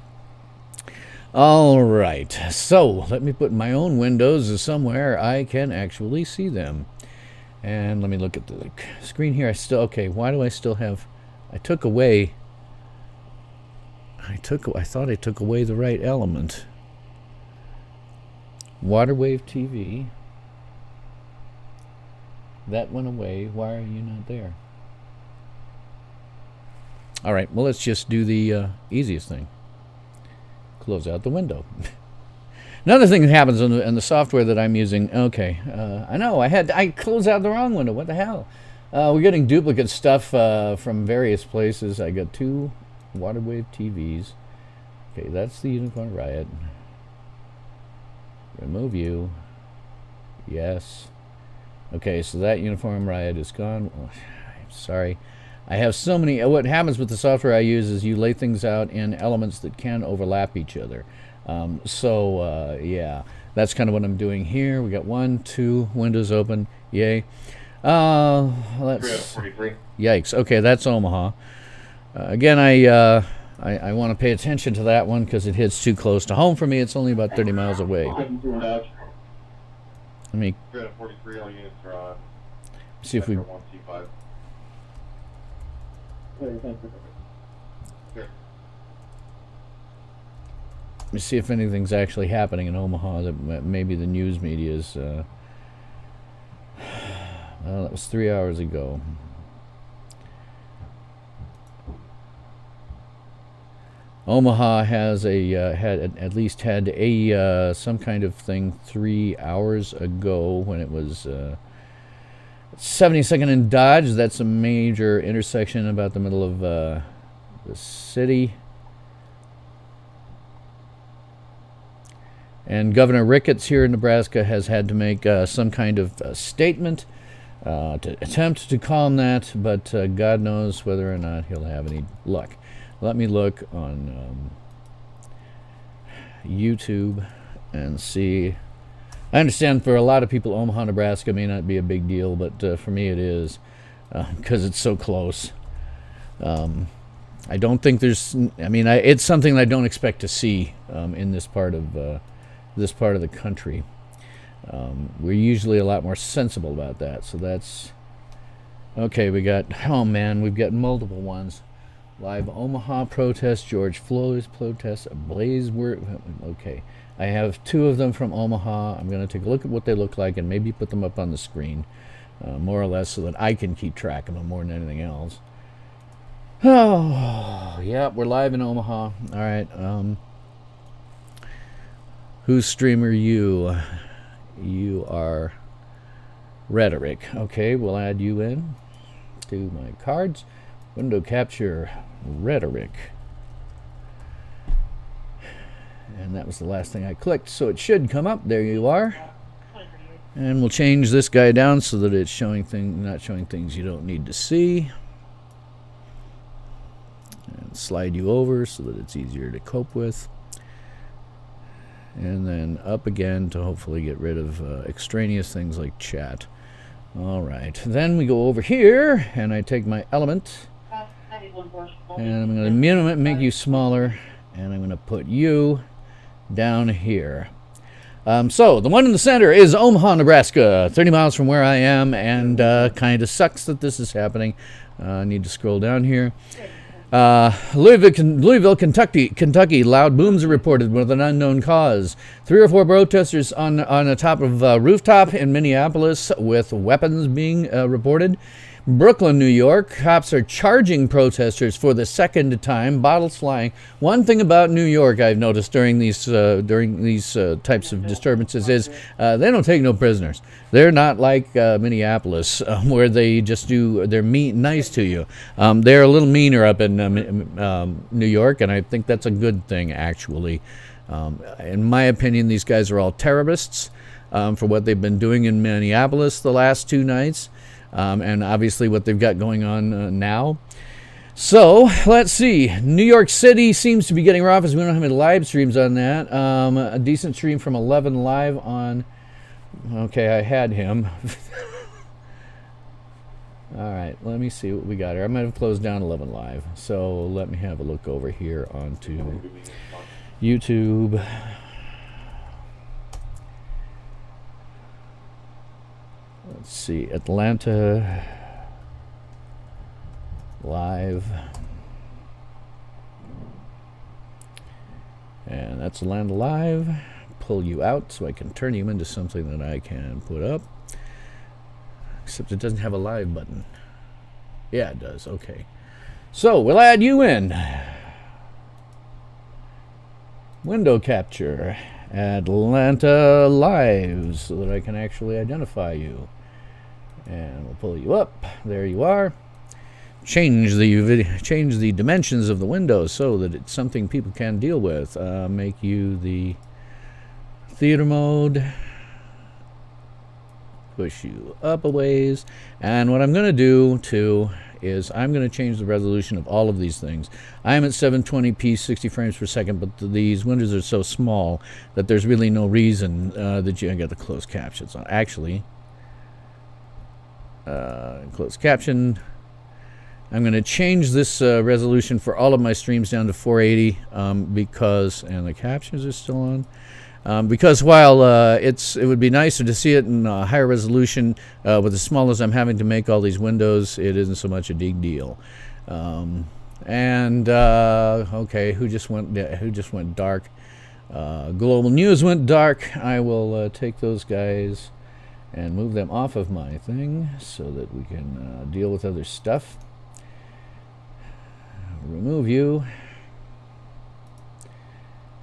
All right, so let me put my own windows somewhere I can actually see them. And let me look at the screen here. Okay, why do I still have, I thought I took away the right element. Waterwave TV. That went away. Why are you not there? All right, well, let's just do the easiest thing. Close out the window. Another thing that happens in the software that I'm using, okay, I know, I closed out the wrong window. What the hell? We're getting duplicate stuff from various places. I got 2 Waterwave TVs. Okay, that's the Unicorn Riot. Remove you. Yes. Okay, so that Uniform Riot is gone. Oh, I'm sorry. I have so many. What happens with the software I use is you lay things out in elements that can overlap each other. Yeah, that's kind of what I'm doing here. We got 1, 2 windows open. Yay. Let's. 43. Yikes. Okay, that's Omaha. Again, I want to pay attention to that one because it hits too close to home for me. It's only about 30 miles away. Let me 43, all units are on. see if we. 1C5. Sure. Let me see if anything's actually happening in Omaha that maybe the news media is. Well, that was 3 hours ago. Omaha has at least had a some kind of thing 3 hours ago when it was 72nd and Dodge. That's a major intersection about the middle of the city. And Governor Ricketts here in Nebraska has had to make some kind of statement to attempt to calm that, but God knows whether or not he'll have any luck. Let me look on YouTube and see. I understand for a lot of people, Omaha, Nebraska may not be a big deal, but for me it is because it's so close. I don't think there's. I mean, it's something I don't expect to see in this part of the country. We're usually a lot more sensible about that. So that's okay. We've got multiple ones. Live Omaha protest, George Floyd's protest, Blaze were okay. I have 2 of them from Omaha. I'm going to take a look at what they look like and maybe put them up on the screen, more or less, so that I can keep track of them more than anything else. Oh, yeah, we're live in Omaha. All right. Who's streamer you? You are Rhetoric. Okay, we'll add you in to my cards. Window capture Rhetoric. And that was the last thing I clicked, so it should come up. There you are. And we'll change this guy down so that it's not showing things you don't need to see. And slide you over so that it's easier to cope with. And then up again to hopefully get rid of extraneous things like chat. All right. Then we go over here, and I take my element. And I'm going to make you smaller, and I'm going to put you down here. So the one in the center is Omaha, Nebraska, 30 miles from where I am, and kind of sucks that this is happening. I need to scroll down here. Louisville, Kentucky, loud booms are reported with an unknown cause. 3 or 4 protesters on the top of a rooftop in Minneapolis with weapons being reported. Brooklyn, New York, cops are charging protesters for the second time, bottles flying. One thing about New York I've noticed during these types of disturbances is they don't take no prisoners. They're not like Minneapolis, where they just they're nice to you. They're a little meaner up in New York, and I think that's a good thing, actually. In my opinion, these guys are all terrorists for what they've been doing in Minneapolis the last 2 nights. And obviously what they've got going on now. So, let's see. New York City seems to be getting rough as we don't have any live streams on that. A decent stream from 11 Live on... Okay, I had him. All right, let me see what we got here. I might have closed down 11 Live. So, let me have a look over here onto YouTube. Let's see, Atlanta live. And that's Atlanta live. Pull you out so I can turn you into something that I can put up. Except it doesn't have a live button. Yeah, it does. Okay. So we'll add you in. Window capture. Atlanta live so that I can actually identify you. And we'll pull you up. There you are. Change the dimensions of the window so that it's something people can deal with. Make you the theater mode. Push you up a ways. And what I'm going to do too is I'm going to change the resolution of all of these things. I'm at 720p 60 frames per second, but these windows are so small that there's really no reason that you get the closed captions on. Actually, closed caption, I'm going to change this resolution for all of my streams down to 480 because, and the captions are still on, because while it would be nicer to see it in higher resolution, with as small as I'm having to make all these windows, it isn't so much a big deal. Okay, who just went dark? Global News went dark. I will take those guys and move them off of my thing so that we can deal with other stuff. Remove you.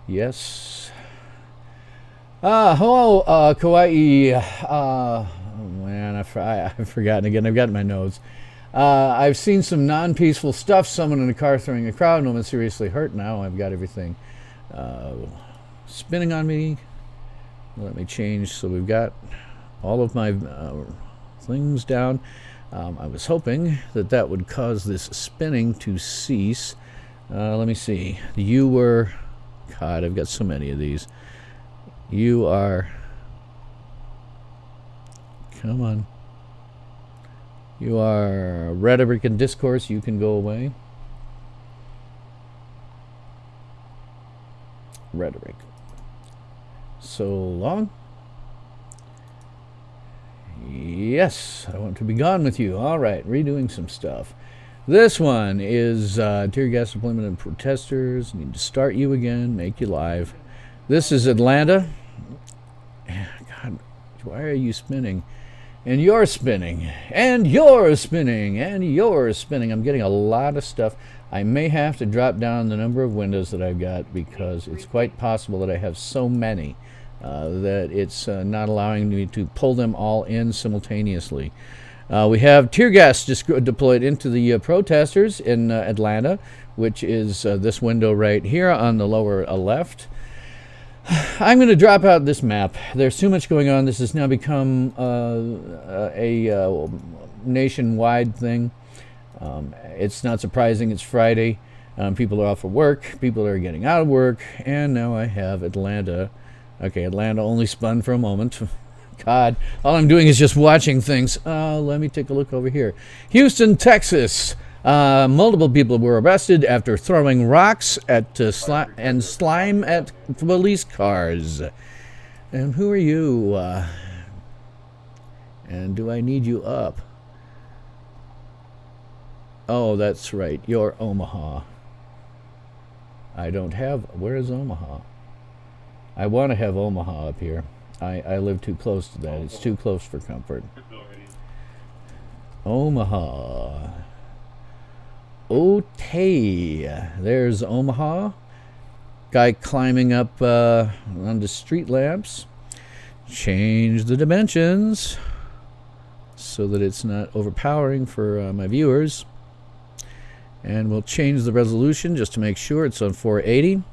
Yes. Hello, Kauai. Oh man, I've forgotten again. I've got it in my notes. I've seen some non-peaceful stuff. Someone in a car throwing a crowd. No one seriously hurt now. I've got everything spinning on me. Let me change so we've got all of my things down. I was hoping that that would cause this spinning to cease. Let me see. You were... God, I've got so many of these. You are... Come on. You are rhetoric and discourse. You can go away. Rhetoric. So long. Yes, I want to be gone with you. All right, redoing some stuff. This one is tear gas deployment and protesters. Need to start you again, make you live. This is Atlanta. God, why are you spinning? And you're spinning. And you're spinning. And you're spinning. I'm getting a lot of stuff. I may have to drop down the number of windows that I've got because it's quite possible that I have so many that it's not allowing me to pull them all in simultaneously. We have tear gas deployed into the protesters in Atlanta, which is this window right here on the lower left. I'm going to drop out this map. There's too much going on. This has now become a nationwide thing. It's not surprising. It's Friday. People are off for work. People are getting out of work. And now I have Atlanta. Okay, Atlanta only spun for a moment. God, all I'm doing is just watching things. Let me take a look over here. Houston, Texas. Multiple people were arrested after throwing rocks at slime at police cars. And who are you? And do I need you up? Oh, that's right. You're Omaha. I don't have... Where is Omaha? I want to have Omaha up here. I live too close to that. It's too close for comfort. Omaha. Okay. There's Omaha. Guy climbing up onto street lamps. Change the dimensions so that it's not overpowering for my viewers. And we'll change the resolution just to make sure it's on 480.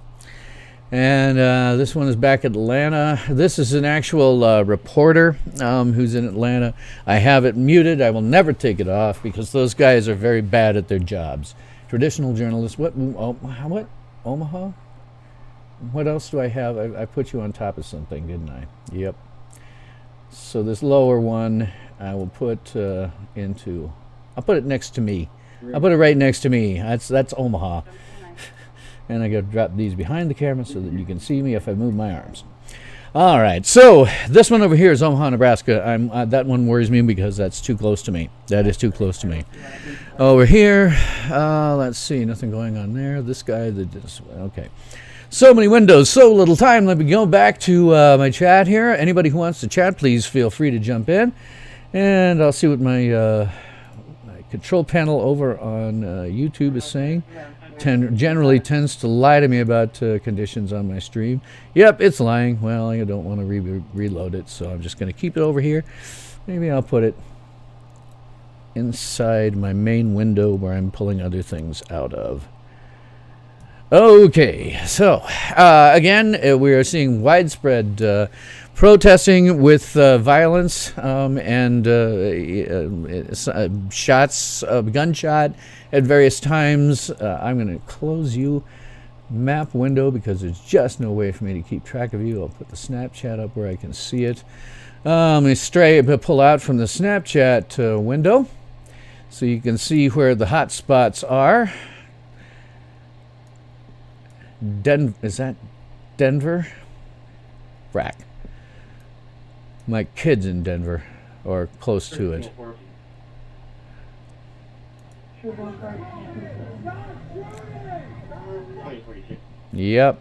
And this one is back at Atlanta. This is an actual reporter who's in Atlanta. I have it muted. I will never take it off because those guys are very bad at their jobs. Traditional journalists. What? Omaha? What else do I have? I put you on top of something, didn't I? Yep. So this lower one I will put I'll put it next to me. I'll put it right next to me. That's Omaha. And I got to drop these behind the camera so that you can see me if I move my arms. All right, so this one over here is Omaha, Nebraska. That one worries me because that's too close to me. That is too close to me. Over here, let's see, nothing going on there. This guy, okay. So many windows, so little time. Let me go back to my chat here. Anybody who wants to chat, please feel free to jump in. And I'll see what my control panel over on YouTube is saying. Generally tends to lie to me about conditions on my stream. Yep, it's lying. Well, I don't want to reload it, so I'm just going to keep it over here. Maybe I'll put it inside my main window where I'm pulling other things out of. Okay, so again, we are seeing widespread protesting with violence and shots, gunshot at various times. I'm going to close you map window because there's just no way for me to keep track of you. I'll put the Snapchat up where I can see it. Let me pull out from the Snapchat window so you can see where the hot spots are. Is that Denver? Frack. My kid's in Denver, or close to it. Yep.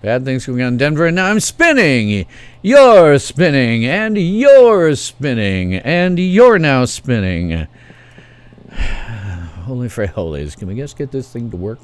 Bad things going on in Denver, and now I'm spinning. You're spinning, and you're spinning, and you're now spinning. Holy friholies. Can we just get this thing to work?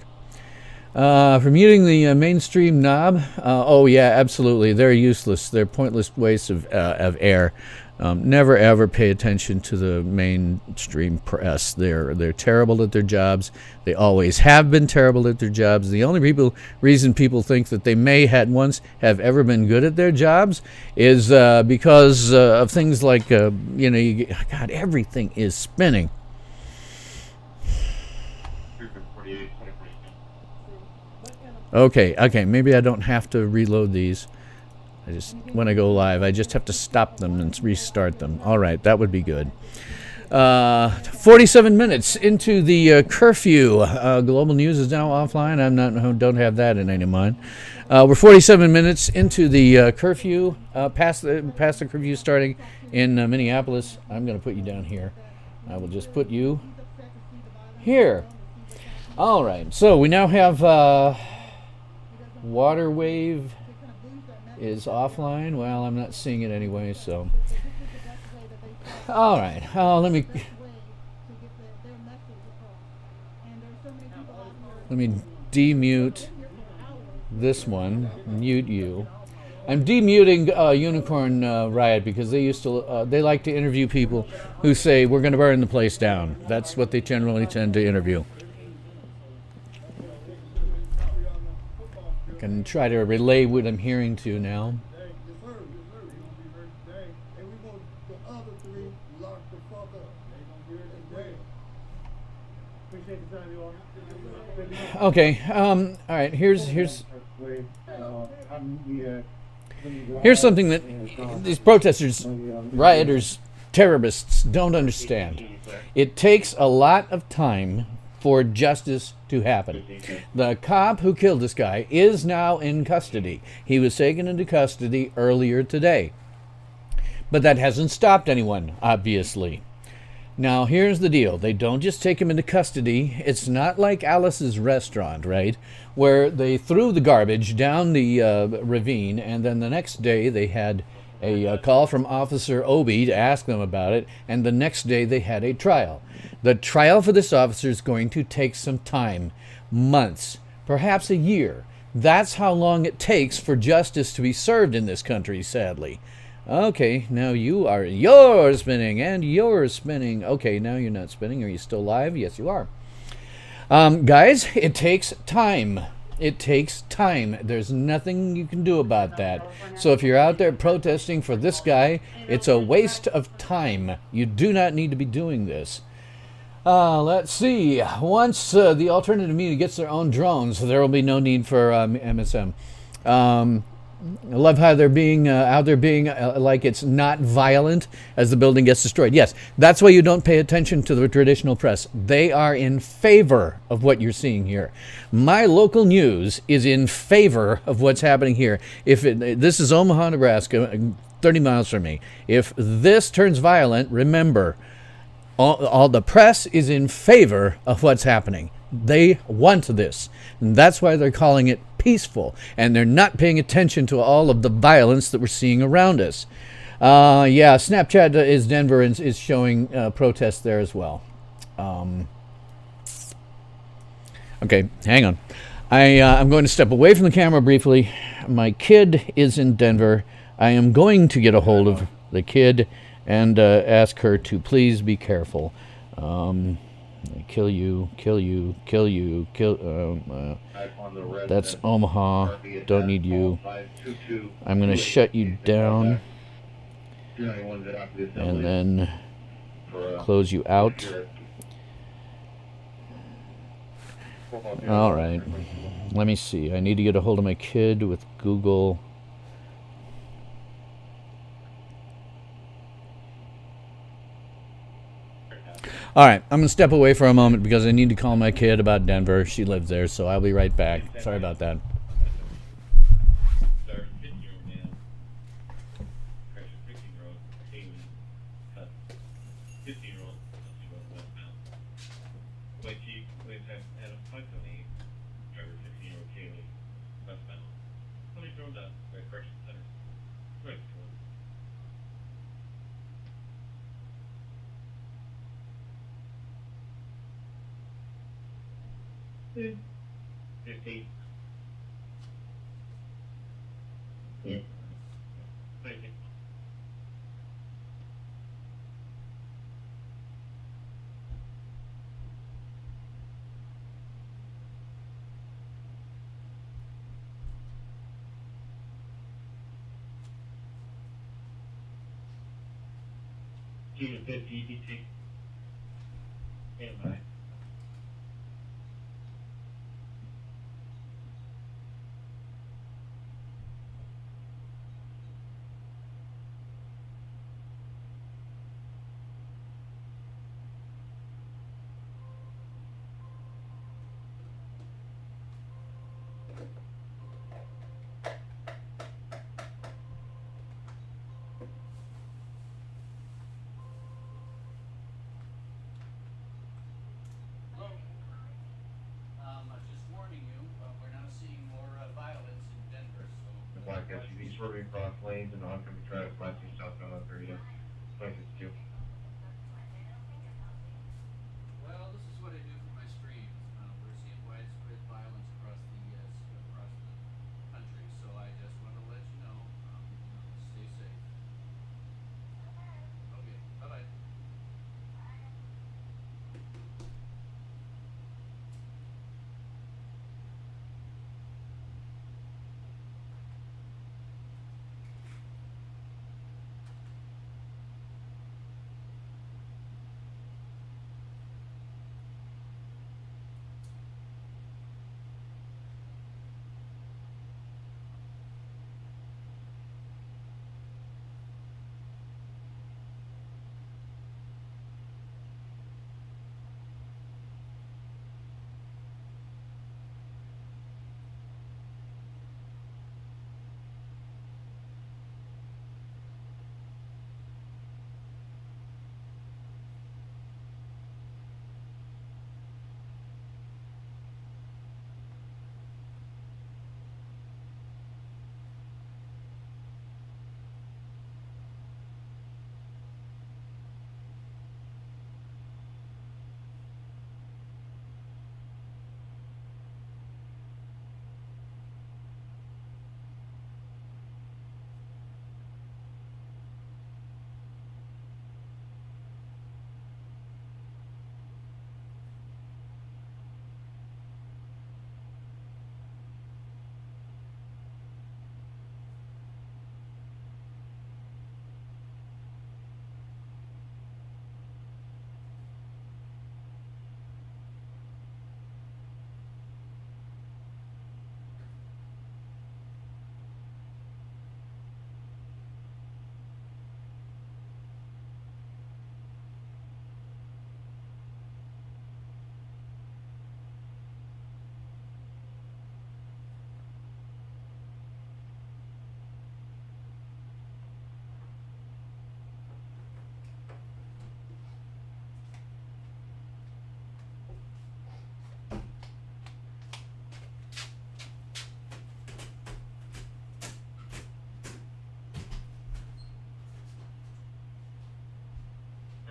For muting the mainstream knob, oh yeah, absolutely. They're useless. They're pointless wastes of air. Never ever pay attention to the mainstream press. They're terrible at their jobs. They always have been terrible at their jobs. The only reason people think that they may once have ever been good at their jobs is because of things like God, everything is spinning. Okay, maybe I don't have to reload these. When I go live, I just have to stop them and restart them. All right, that would be good. 47 minutes into the curfew. Global news is now offline. Don't have that in any of mine. We're 47 minutes into the curfew, past the curfew starting in Minneapolis. I'm going to put you down here. I will just put you here. All right, so we now have... Water wave is offline. Well, I'm not seeing it anyway, so. All right. Let me demute this one. Mute you. I'm demuting Unicorn Riot because they like to interview people who say we're going to burn the place down. That's what they generally tend to interview. Can try to relay what I'm hearing to now. Okay. All right. Here's something that these protesters, rioters, terrorists don't understand. It takes a lot of time for justice to happen. The cop who killed this guy is now in custody. He was taken into custody earlier today. But that hasn't stopped anyone, obviously. Now, here's the deal. They don't just take him into custody. It's not like Alice's Restaurant, right? Where they threw the garbage down the ravine, and then the next day they had a call from Officer Obi to ask them about it, and the next day they had a trial. The trial for this officer is going to take some time, months, perhaps a year. That's how long it takes for justice to be served in this country, sadly. Okay, now you're spinning, and you're spinning. Okay, now you're not spinning. Are you still live? Yes, you are. Guys, it takes time. It takes time. There's nothing you can do about that. So if you're out there protesting for this guy, it's a waste of time. You do not need to be doing this. Let's see. Once the alternative media gets their own drones, there will be no need for MSM. I love how they're being out there being like it's not violent as the building gets destroyed. Yes, that's why you don't pay attention to the traditional press. They are in favor of what you're seeing here. My local news is in favor of what's happening here. This is Omaha, Nebraska, 30 miles from me. If this turns violent, remember, all the press is in favor of what's happening. They want this. And that's why they're calling it peaceful. And they're not paying attention to all of the violence that we're seeing around us. Yeah, Snapchat is Denver and is showing protests there as well. Okay, hang on. I'm going to step away from the camera briefly. My kid is in Denver. I am going to get a hold of the kid and ask her to please be careful. Kill you. That's Omaha. Don't need you. I'm going to shut you down and then close you out. All right. Let me see. I need to get a hold of my kid with Google. All right, I'm going to step away for a moment because I need to call my kid about Denver. She lives there, so I'll be right back. Sorry about that. $15. Yeah. Thank you. Unit 50 EDT. And black SUV swerving across lanes and oncoming traffic flashing southbound on 30. 2062. Well, this is what I do for my streams. We're seeing widespread violence across the country, so I just want to let you know, stay safe. Okay, bye-bye.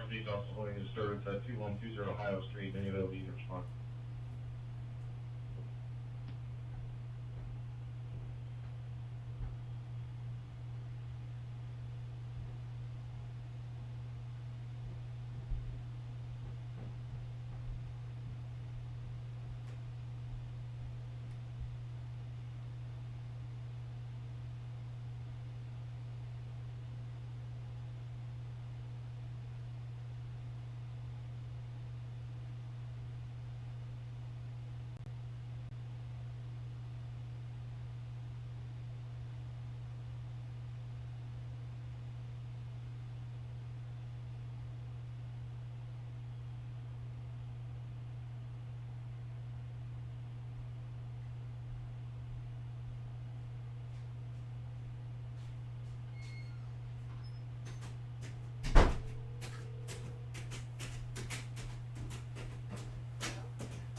Northeast also holding a disturbance at 2120 Ohio Street. Any available to respond?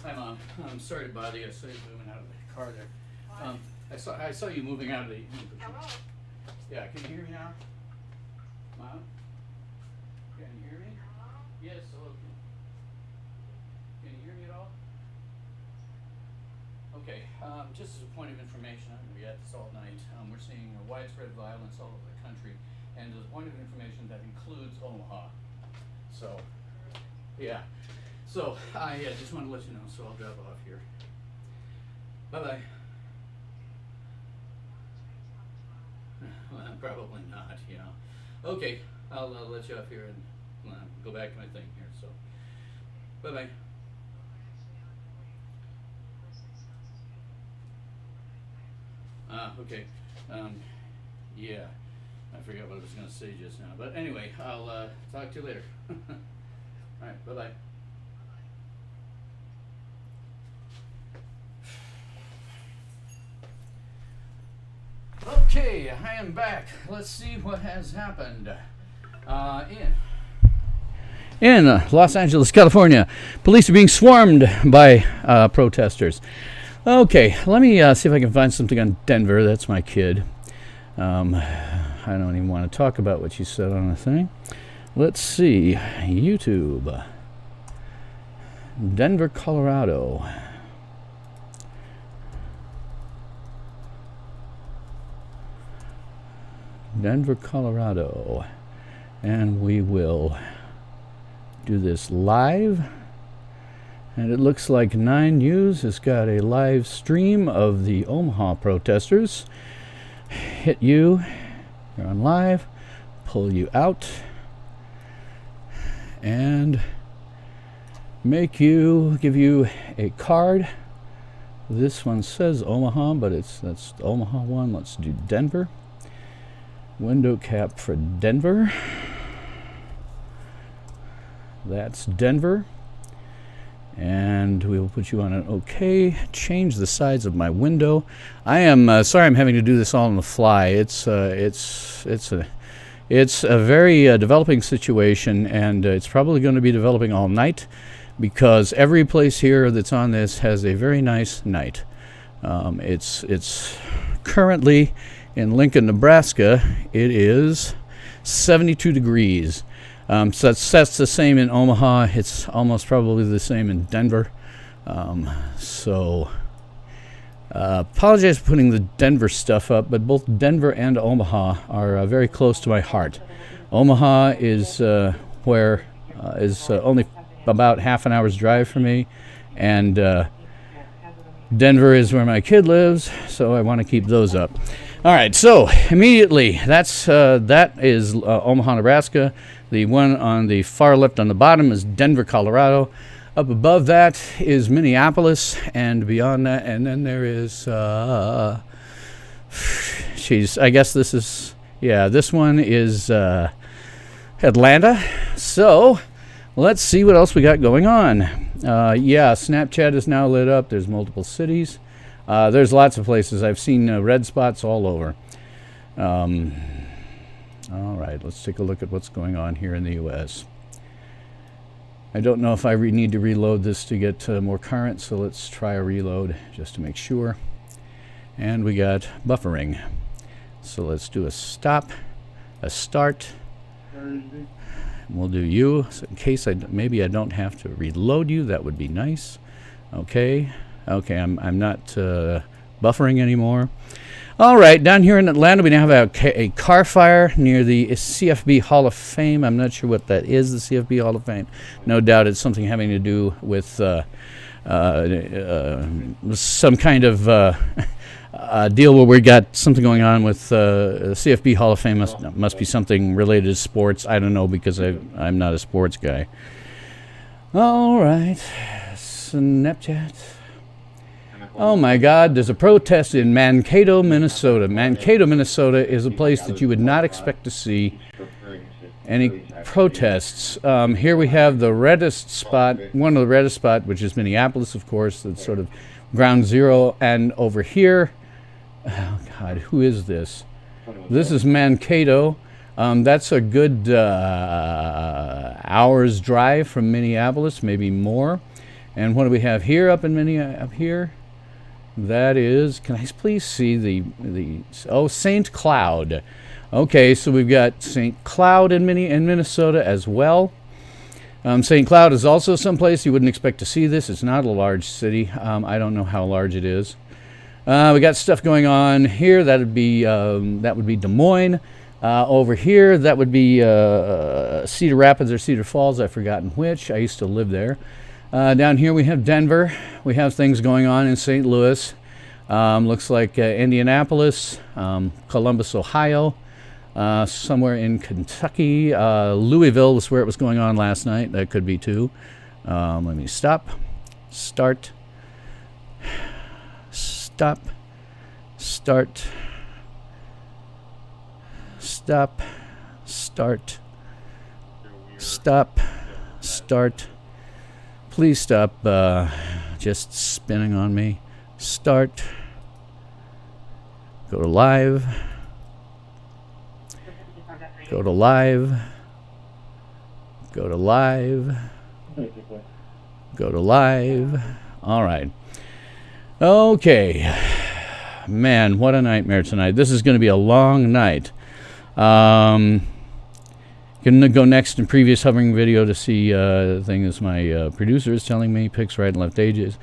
Hi, Mom. I'm sorry to bother you. I saw you moving out of the car there. I saw you moving out of the. Hello? Yeah, can you hear me now? Mom? Can you hear me? Yes, hello. Can you hear me at all? Okay, just as a point of information, I'm going to be at this all night. We're seeing widespread violence all over the country, and as a point of information, that includes Omaha. So, yeah. So, I just want to let you know, so I'll drop off here. Bye-bye. Well, probably not, you know. Okay, I'll let you off here and go back to my thing here, so. Bye-bye. Okay. Yeah, I forgot what I was going to say just now. But anyway, I'll talk to you later. All right, bye-bye. Okay, I am back. Let's see what has happened. In Los Angeles, California, police are being swarmed by protesters. Okay, let me see if I can find something on Denver. That's my kid. I don't even want to talk about what she said on the thing. Let's see. YouTube. Denver, Colorado. Denver, Colorado. And we will do this live. And it looks like 9 News has got a live stream of the Omaha protesters. Hit you. You're on live. Pull you out. And give you a card. This one says Omaha, but that's the Omaha one. Let's do Denver. Window cap for Denver. That's Denver. And we will put you on an OK. Change the size of my window. I am sorry I'm having to do this all on the fly. It's a very developing situation, and it's probably going to be developing all night because every place here that's on this has a very nice night. It's currently in Lincoln, Nebraska. It is 72 degrees. So that's the same in Omaha. It's almost probably the same in Denver. Apologize for putting the Denver stuff up, but both Denver and Omaha are very close to my heart. Omaha is only about half an hour's drive from me, and Denver is where my kid lives, so I want to keep those up. All right, so immediately that is Omaha, Nebraska. The one on the far left on the bottom is Denver, Colorado. Up above that is Minneapolis, and beyond that, and then there is, I guess this one is Atlanta. So let's see what else we got going on. Snapchat is now lit up. There's multiple cities. There's lots of places. I've seen red spots all over. All right, let's take a look at what's going on here in the U.S. I don't know if I need to reload this to get more current, so let's try a reload just to make sure. And we got buffering. So let's do a stop, a start. We'll do you, so in case maybe I don't have to reload you. That would be nice. Okay. Okay, I'm not buffering anymore. All right, down here in Atlanta, we now have a car fire near the CFB Hall of Fame. I'm not sure what that is, the CFB Hall of Fame. No doubt it's something having to do with some kind of deal where we got something going on with the CFB Hall of Fame. Must be something related to sports. I don't know, because I'm not a sports guy. All right, Snapchat. Oh my God, there's a protest in Mankato, Minnesota. Mankato, Minnesota is a place that you would not expect to see any protests. Here we have the reddest spot, one of the reddest spot, which is Minneapolis, of course. That's sort of ground zero. And over here, oh God, who is this? This is Mankato. That's a good hour's drive from Minneapolis, maybe more. And what do we have here up here? That is, can I please see oh, St. Cloud. Okay, so we've got St. Cloud in Minnesota as well. St. Cloud is also someplace you wouldn't expect to see this. It's not a large city. I don't know how large it is. We got stuff going on here. That would be Des Moines. Over here, that would be Cedar Rapids or Cedar Falls. I've forgotten which. I used to live there. Down here we have Denver. We have things going on in St. Louis. Looks like Indianapolis, Columbus, Ohio, somewhere in Kentucky. Louisville was where it was going on last night. That could be too. Let me stop, start, stop, start, stop, start, stop, start. Please stop just spinning on me. Start. Go to live. Go to live. Go to live. Go to live. All right. Okay. Man, what a nightmare tonight. This is going to be a long night. Going to go next in previous hovering video to see the thing as my producer is telling me, picks right and left ages.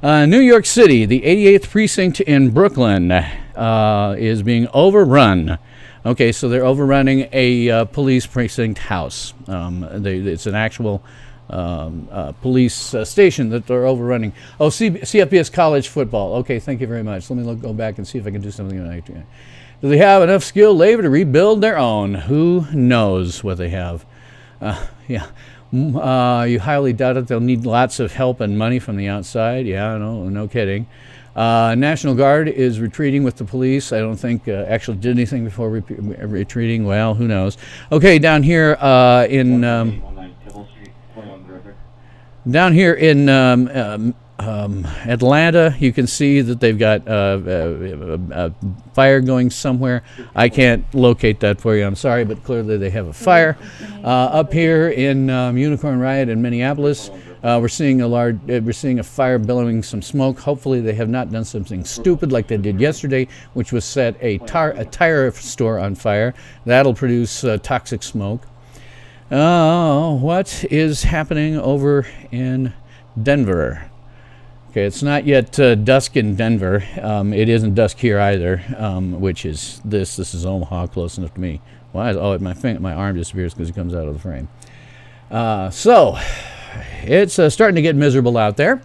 New York City, the 88th precinct in Brooklyn is being overrun. Okay, so they're overrunning a police precinct house. It's an actual police station that they're overrunning. Oh, CFBS college football. Okay, thank you very much. Let me go back and see if I can do something tonight. Do they have enough skilled labor to rebuild their own? Who knows what they have? Yeah. You highly doubt it. They'll need lots of help and money from the outside. Yeah, no kidding. National Guard is retreating with the police. I don't think actually did anything before retreating. Well, who knows? Okay, down here in Atlanta, you can see that they've got a fire going somewhere. I can't locate that for you, I'm sorry, but clearly they have a fire. Up here in Unicorn Riot in Minneapolis, we're seeing a fire billowing some smoke. Hopefully they have not done something stupid like they did yesterday, which was set a tire store on fire. That'll produce toxic smoke. What is happening over in Denver? Okay, it's not yet dusk in Denver. It isn't dusk here either, which is this. This is Omaha, close enough to me. Why? Oh, my arm disappears because it comes out of the frame. So, it's starting to get miserable out there.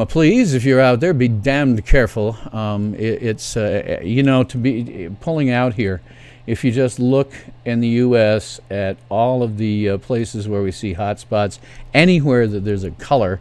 Please, if you're out there, be damned careful. To be pulling out here, if you just look in the U.S. at all of the places where we see hot spots, anywhere that there's a color,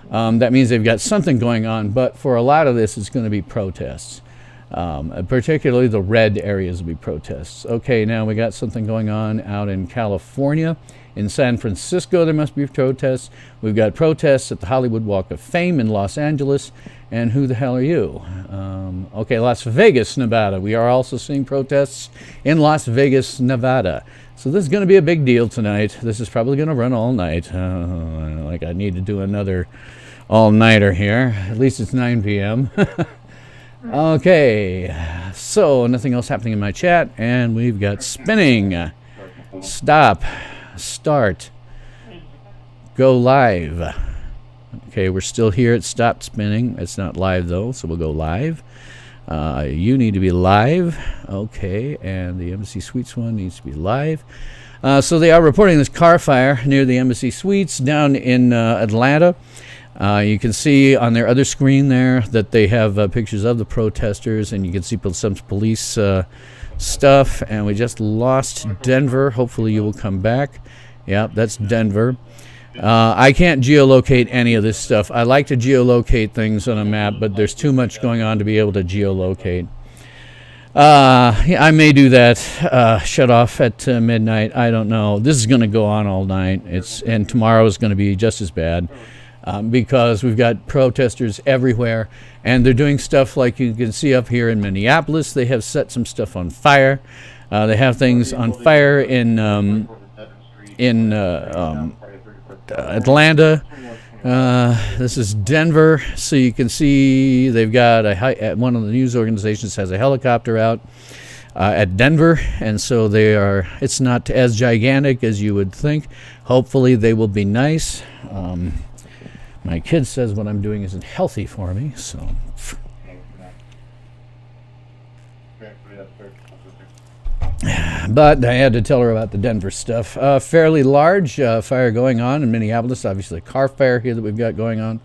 that means they've got something going on, but for a lot of this, it's going to be protests. Particularly the red areas will be protests. Okay, now we got something going on out in California. In San Francisco, there must be protests. We've got protests at the Hollywood Walk of Fame in Los Angeles. And who the hell are you? Okay, Las Vegas, Nevada. We are also seeing protests in Las Vegas, Nevada. So this is going to be a big deal tonight. This is probably going to run all night. Like I need to do another all-nighter here. At least it's 9 p.m. Okay, so nothing else happening in my chat, and we've got spinning. Stop. start. Go live. Okay, we're still here. It stopped spinning. It's not live though, so we'll go live. You need to be live. Okay, and the Embassy Suites one needs to be live. So they are reporting this car fire near the Embassy Suites down in Atlanta. You can see on their other screen there that they have pictures of the protesters, and you can see some police stuff. And we just lost Denver. Hopefully you will come back. Yeah, that's Denver. I can't geolocate any of this stuff. I like to geolocate things on a map, but there's too much going on to be able to geolocate. Yeah, I may do that. Shut off at midnight. I don't know. This is going to go on all night. And tomorrow is going to be just as bad because we've got protesters everywhere, and they're doing stuff like you can see up here in Minneapolis. They have set some stuff on fire. They have things on fire in Atlanta. This is Denver, so you can see they've got one of the news organizations has a helicopter out at Denver, and so it's not as gigantic as you would think. Hopefully they will be nice. My kid says what I'm doing isn't healthy for me, so but I had to tell her about the Denver stuff. Fairly large fire going on in Minneapolis. Obviously a car fire here that we've got going on.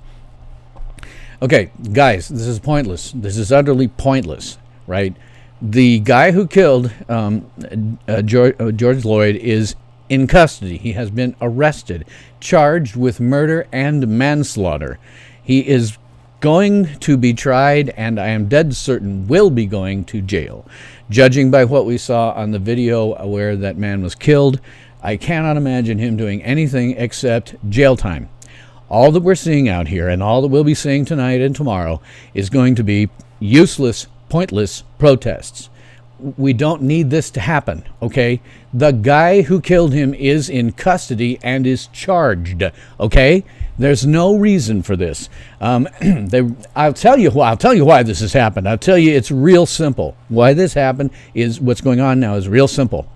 Okay, guys, this is pointless. This is utterly pointless, right? The guy who killed George Floyd is in custody. He has been arrested, charged with murder and manslaughter. He is going to be tried, and I am dead certain will be going to jail. Judging by what we saw on the video where that man was killed, I cannot imagine him doing anything except jail time. All that we're seeing out here, and all that we'll be seeing tonight and tomorrow, is going to be useless, pointless protests. We don't need this to happen, okay? The guy who killed him is in custody and is charged, okay? There's no reason for this. I'll tell you why this has happened. I'll tell you it's real simple. Why this happened is what's going on now is real simple.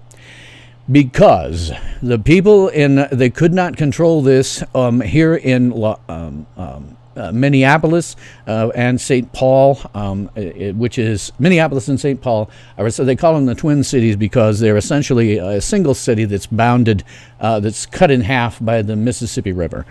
Because the people they could not control this here in Minneapolis and St. Paul, which is Minneapolis and St. Paul. So they call them the Twin Cities because they're essentially a single city that's bounded, that's cut in half by the Mississippi River.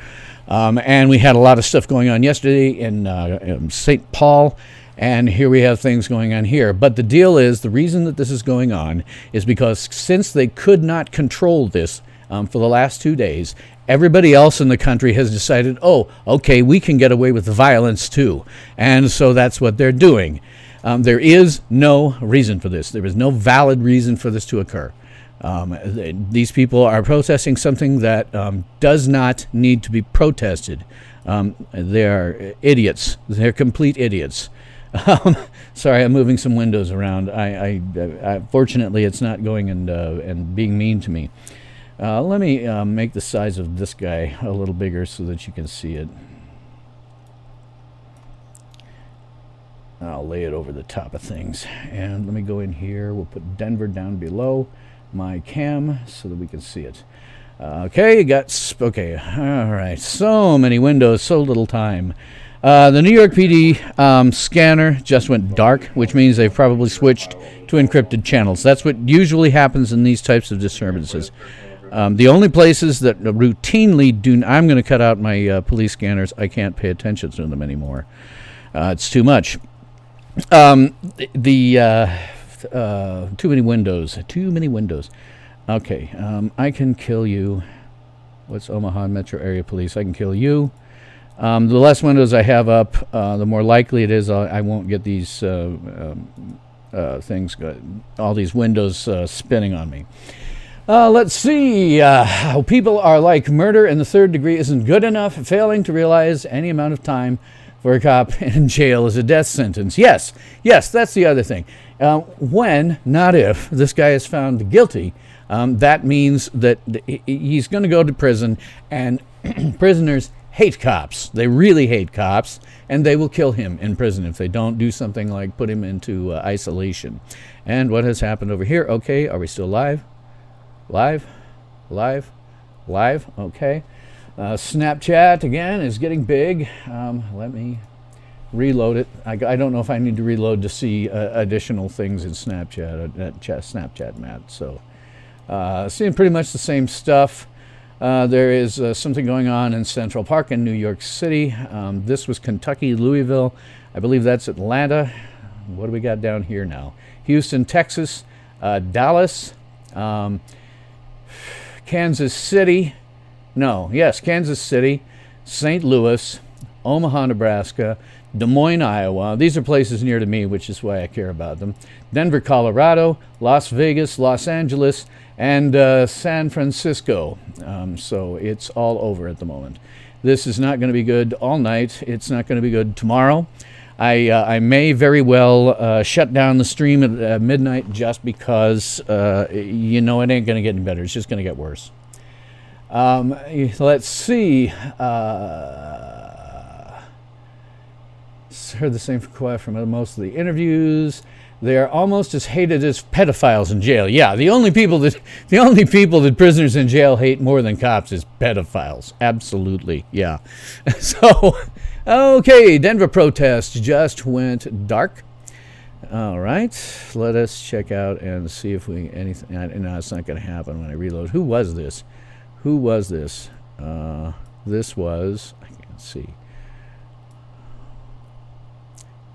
And we had a lot of stuff going on yesterday in St. Paul, and here we have things going on here. But the deal is, the reason that this is going on is because since they could not control this for the last 2 days, everybody else in the country has decided, oh, okay, we can get away with the violence too. And so that's what they're doing. There is no reason for this. There is no valid reason for this to occur. These people are protesting something that does not need to be protested. They are idiots. They're complete idiots. Sorry, I'm moving some windows around. I fortunately, it's not going and being mean to me. Let me make the size of this guy a little bigger so that you can see it. I'll lay it over the top of things. And let me go in here. We'll put Denver down below my cam so that we can see it. Okay, okay, all right. So many windows, so little time. The New York PD scanner just went dark, which means they've probably switched to encrypted channels. That's what usually happens in these types of disturbances. The only places that routinely I'm going to cut out my police scanners. I can't pay attention to them anymore. It's too much. Too many windows. Too many windows. Okay, I can kill you. What's Omaha Metro Area Police? I can kill you. The less windows I have up, the more likely it is I won't get these things, all these windows spinning on me. Let's see. How people are like murder in the third degree isn't good enough. Failing to realize any amount of time for a cop in jail is a death sentence. Yes, that's the other thing. When, not if, this guy is found guilty, that means that he's going to go to prison, and prisoners hate cops. They really hate cops, and they will kill him in prison if they don't do something like put him into isolation. And what has happened over here? Okay, are we still live? Live? Live? Okay. Snapchat, again, is getting big. Let me reload it. I don't know if I need to reload to see additional things in Snapchat, Snapchat, Matt. So, seeing pretty much the same stuff. There is something going on in Central Park in New York City. This was Kentucky, Louisville. I believe that's Atlanta. What do we got down here now? Houston, Texas, Dallas, Kansas City. Kansas City, St. Louis, Omaha, Nebraska, Des Moines, Iowa. These are places near to me, which is why I care about them. Denver, Colorado, Las Vegas, Los Angeles, and San Francisco. So it's all over at the moment. This is not going to be good all night. It's not going to be good tomorrow. I may very well shut down the stream at midnight just because, it ain't going to get any better. It's just going to get worse. Let's see. Heard the same from most of the interviews. They are almost as hated as pedophiles in jail. Yeah, the only people that prisoners in jail hate more than cops is pedophiles. Absolutely, yeah. So, okay, Denver protest just went dark. All right, let us check out and see if we anything. No, it's not going to happen when I reload. Who was this? This was, I can't see,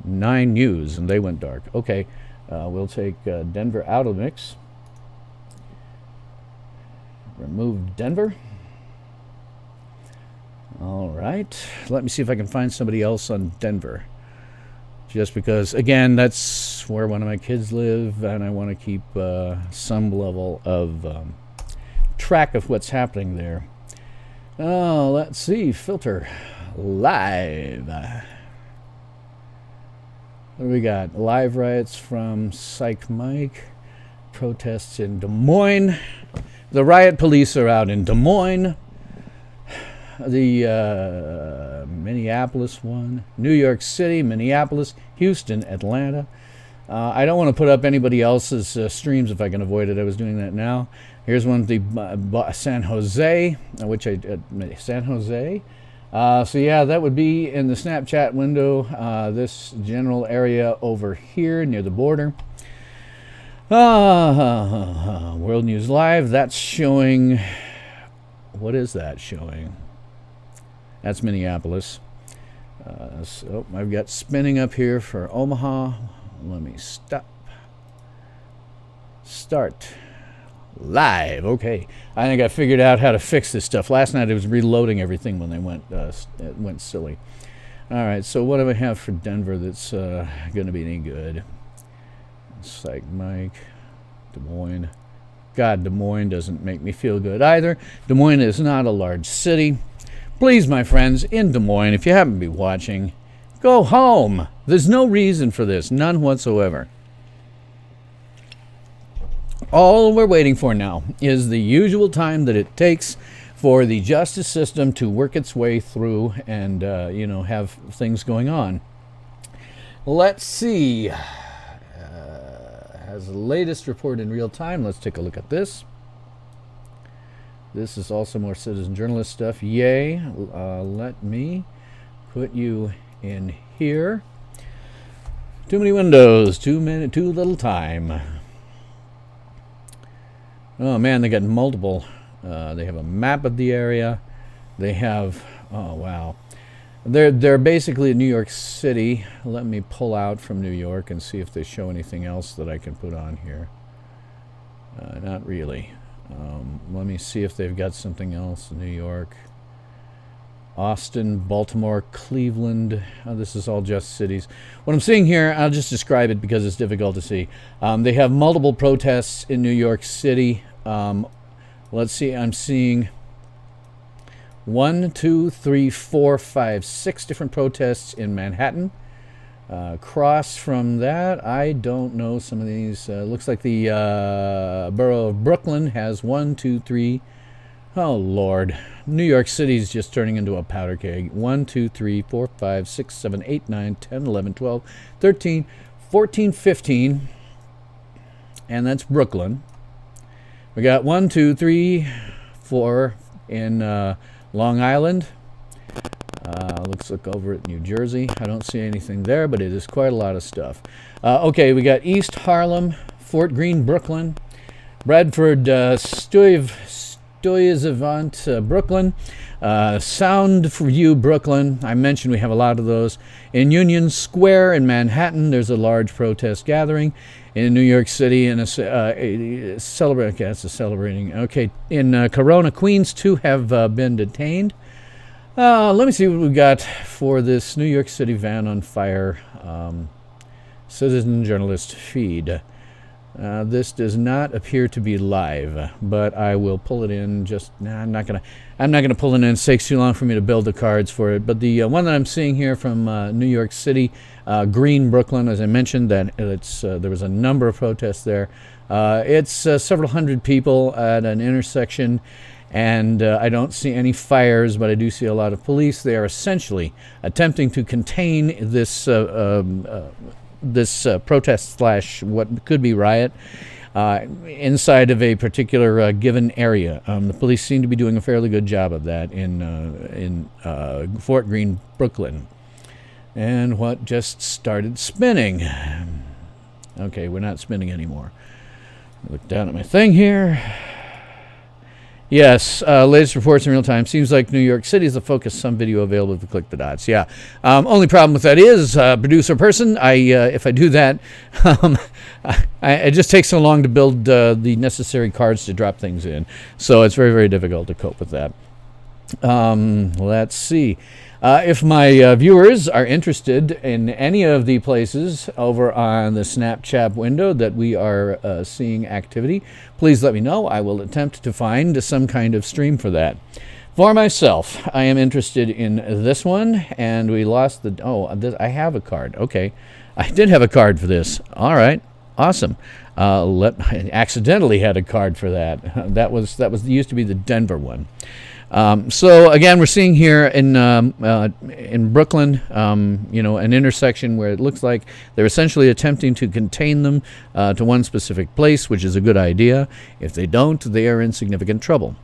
9 News, and they went dark. Okay, we'll take Denver out of the mix. Remove Denver. All right, let me see if I can find somebody else on Denver. Just because, again, that's where one of my kids live, and I want to keep some level of track of what's happening there. Oh, let's see. Filter. Live. What do we got? Live riots from Psych Mike. Protests in Des Moines. The riot police are out in Des Moines. The Minneapolis one. New York City, Minneapolis, Houston, Atlanta. I don't want to put up anybody else's streams if I can avoid it. I was doing that now. Here's one of the San Jose, San Jose. So yeah, that would be in the Snapchat window, this general area over here near the border. World News Live, that's showing, what is that showing? That's Minneapolis. So I've got spinning up here for Omaha. Let me stop. Start. Live. Okay. I think I figured out how to fix this stuff. Last night I was reloading everything when they it went silly. All right. So what do I have for Denver that's going to be any good? Psych Mike. Des Moines. God, Des Moines doesn't make me feel good either. Des Moines is not a large city. Please, my friends, in Des Moines, if you happen to be watching, go home. There's no reason for this. None whatsoever. All we're waiting for now is the usual time that it takes for the justice system to work its way through and, have things going on. Let's see. Has the latest report in real time. Let's take a look at this. This is also more citizen journalist stuff. Yay. Let me put you in here. Too many windows. Too little time. Oh man, they got multiple. They have a map of the area. They have, oh wow. They're basically in New York City. Let me pull out from New York and see if they show anything else that I can put on here. Not really. Let me see if they've got something else in New York. Austin, Baltimore, Cleveland. This is all just cities. What I'm seeing here, I'll just describe it because it's difficult to see. They have multiple protests in New York City. Let's see, I'm seeing 1, 2, 3, 4, 5, 6 different protests in Manhattan. Across from that, I don't know some of these. Looks like the borough of Brooklyn has 1, 2, 3. Oh, Lord. New York City is just turning into a powder keg. 1, 2, 3, 4, 5, 6, 7, 8, 9, 10, 11, 12, 13, 14, 15. And that's Brooklyn. We got 1, 2, 3, 4, in Long Island. Let's look over at New Jersey. I don't see anything there, but it is quite a lot of stuff. Okay, we got East Harlem, Fort Greene, Brooklyn, Bradford, Stuyvesant, Brooklyn, Soundview, Brooklyn. I mentioned we have a lot of those. In Union Square in Manhattan, there's a large protest gathering. In New York City, in celebrating. Okay, in Corona, Queens, 2 have been detained. Let me see what we got for this New York City van on fire citizen journalist feed. This does not appear to be live, but I will pull it in. I'm not gonna pull it in. It takes too long for me to build the cards for it. But the one that I'm seeing here from New York City, Green, Brooklyn, as I mentioned, that there was a number of protests there. It's several hundred people at an intersection. And I don't see any fires, but I do see a lot of police. They are essentially attempting to contain this protest / what could be riot inside of a particular given area. The police seem to be doing a fairly good job of that in Fort Greene, Brooklyn. And what just started spinning? Okay, we're not spinning anymore. Look down at my thing here. Yes, latest reports in real time. Seems like New York City is the focus. Some video available if you click the dots. Yeah. Only problem with that is, producer person, if I do that, it just takes so long to build the necessary cards to drop things in. So it's very, very difficult to cope with that. Let's see. If my viewers are interested in any of the places over on the Snapchat window that we are seeing activity, please let me know. I will attempt to find some kind of stream for that. For myself, I am interested in this one, and we lost the... I have a card. Okay. I did have a card for this. All right. Awesome. I accidentally had a card for that. That used to be the Denver one. So again, we're seeing here in Brooklyn, an intersection where it looks like they're essentially attempting to contain them to one specific place, which is a good idea. If they don't, they are in significant trouble.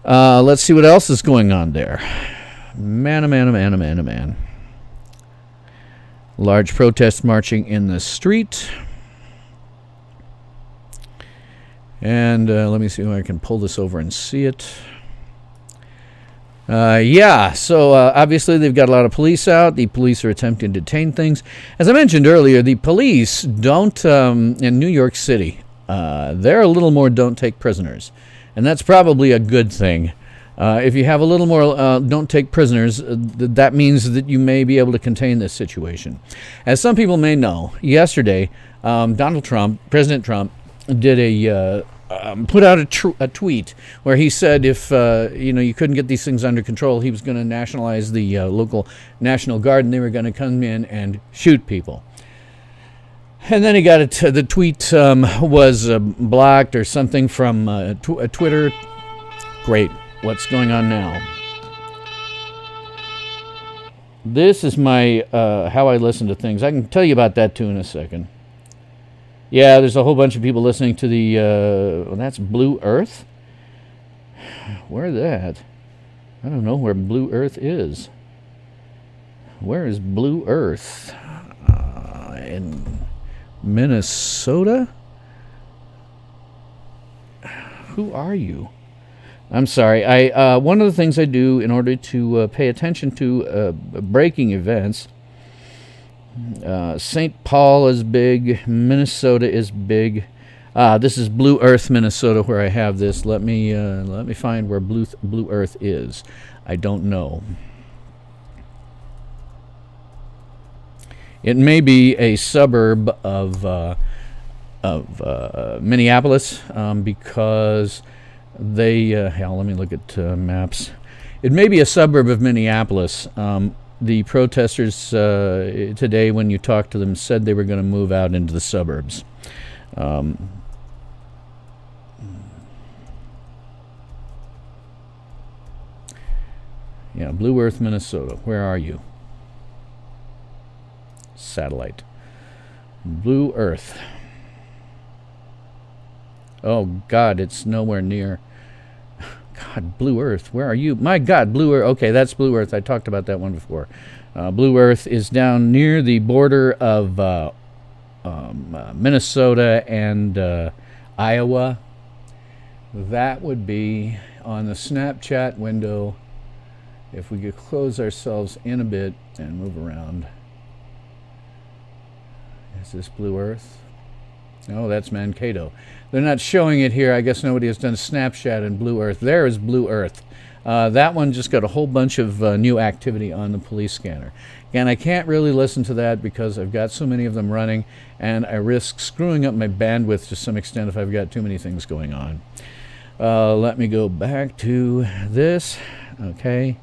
Let's see what else is going on there. Man. Large protest marching in the street. And let me see if I can pull this over and see it. So obviously they've got a lot of police out. The police are attempting to detain things. As I mentioned earlier, the police don't, in New York City, they're a little more don't take prisoners. And that's probably a good thing. If you have a little more don't take prisoners, that means that you may be able to contain this situation. As some people may know, yesterday, President Trump, did put out a tweet where he said if you couldn't get these things under control, he was going to nationalize the local National Guard, and they were going to come in and shoot people. And then he got it. The tweet was blocked or something from Twitter. Great. What's going on now? This is my how I listen to things. I can tell you about that too in a second. Yeah, there's a whole bunch of people listening to the, that's Blue Earth? Where's that? I don't know where Blue Earth is. Where is Blue Earth? In Minnesota? Who are you? I'm sorry. One of the things I do in order to pay attention to breaking events, St. Paul is big. Minnesota is big. This is Blue Earth, Minnesota, where I have this. Let me find where Blue Earth is. I don't know. It may be a suburb of Minneapolis because they. Hell, let me look at maps. It may be a suburb of Minneapolis. The protesters today, when you talked to them, said they were going to move out into the suburbs. Yeah, Blue Earth, Minnesota. Where are you? Satellite. Blue Earth. Oh, God, it's nowhere near. God, God, Blue Earth, where are you? My God, Blue Earth. Okay, that's Blue Earth. I talked about that one before. Blue Earth is down near the border of Minnesota and Iowa. That would be on the Snapchat window. If we could close ourselves in a bit and move around. Is this Blue Earth? Oh, that's Mankato. They're not showing it here. I guess nobody has done Snapchat in Blue Earth. There is Blue Earth. That one just got a whole bunch of new activity on the police scanner. Again, I can't really listen to that because I've got so many of them running, and I risk screwing up my bandwidth to some extent if I've got too many things going on. Let me go back to this. Okay.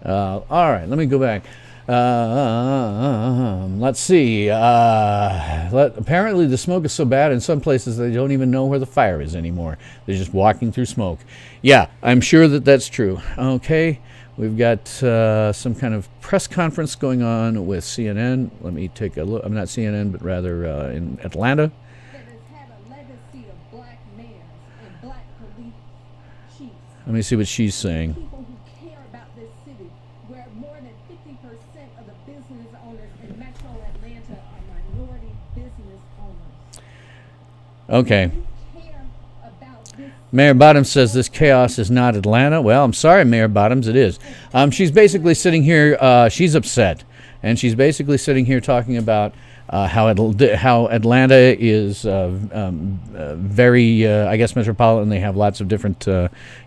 All right, let me go back. Let's see. Apparently the smoke is so bad in some places they don't even know where the fire is anymore. They're just walking through smoke. Yeah, I'm sure that that's true. Okay, we've got some kind of press conference going on with CNN. Let me take a look. I'm not CNN, but rather in Atlanta. That has had a legacy of black mayors and black police chiefs. Let me see what she's saying. People who care about this city, where more than 50% of the business owners in Metro Atlanta are minority business owners. Okay. You care about this. Mayor Bottoms says this chaos is not Atlanta. Well, I'm sorry, Mayor Bottoms, it is. She's basically sitting here, she's upset. And she's basically sitting here talking about how Atlanta is very, I guess, metropolitan. They have lots of different,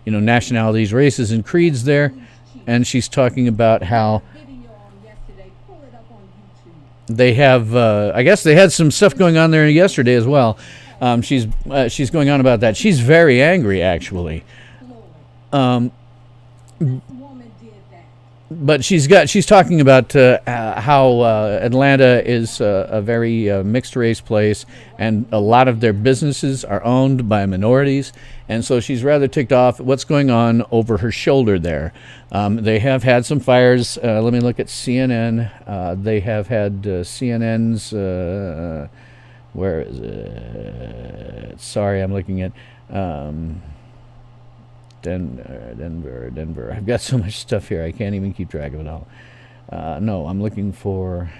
nationalities, races, and creeds there. And she's talking about how Video on yesterday. Pull it up on YouTube. they have, I guess they had some stuff going on there yesterday as well. She's going on about that. She's very angry, actually. Lord, this woman did that. But she's talking about how Atlanta is a very mixed race place, and a lot of their businesses are owned by minorities, and so she's rather ticked off at what's going on over her shoulder there. They have had some fires. Let me look at CNN. They have had CNN's. Where is it? Sorry, I'm looking at. Denver. I've got so much stuff here, I can't even keep track of it all. No, I'm looking for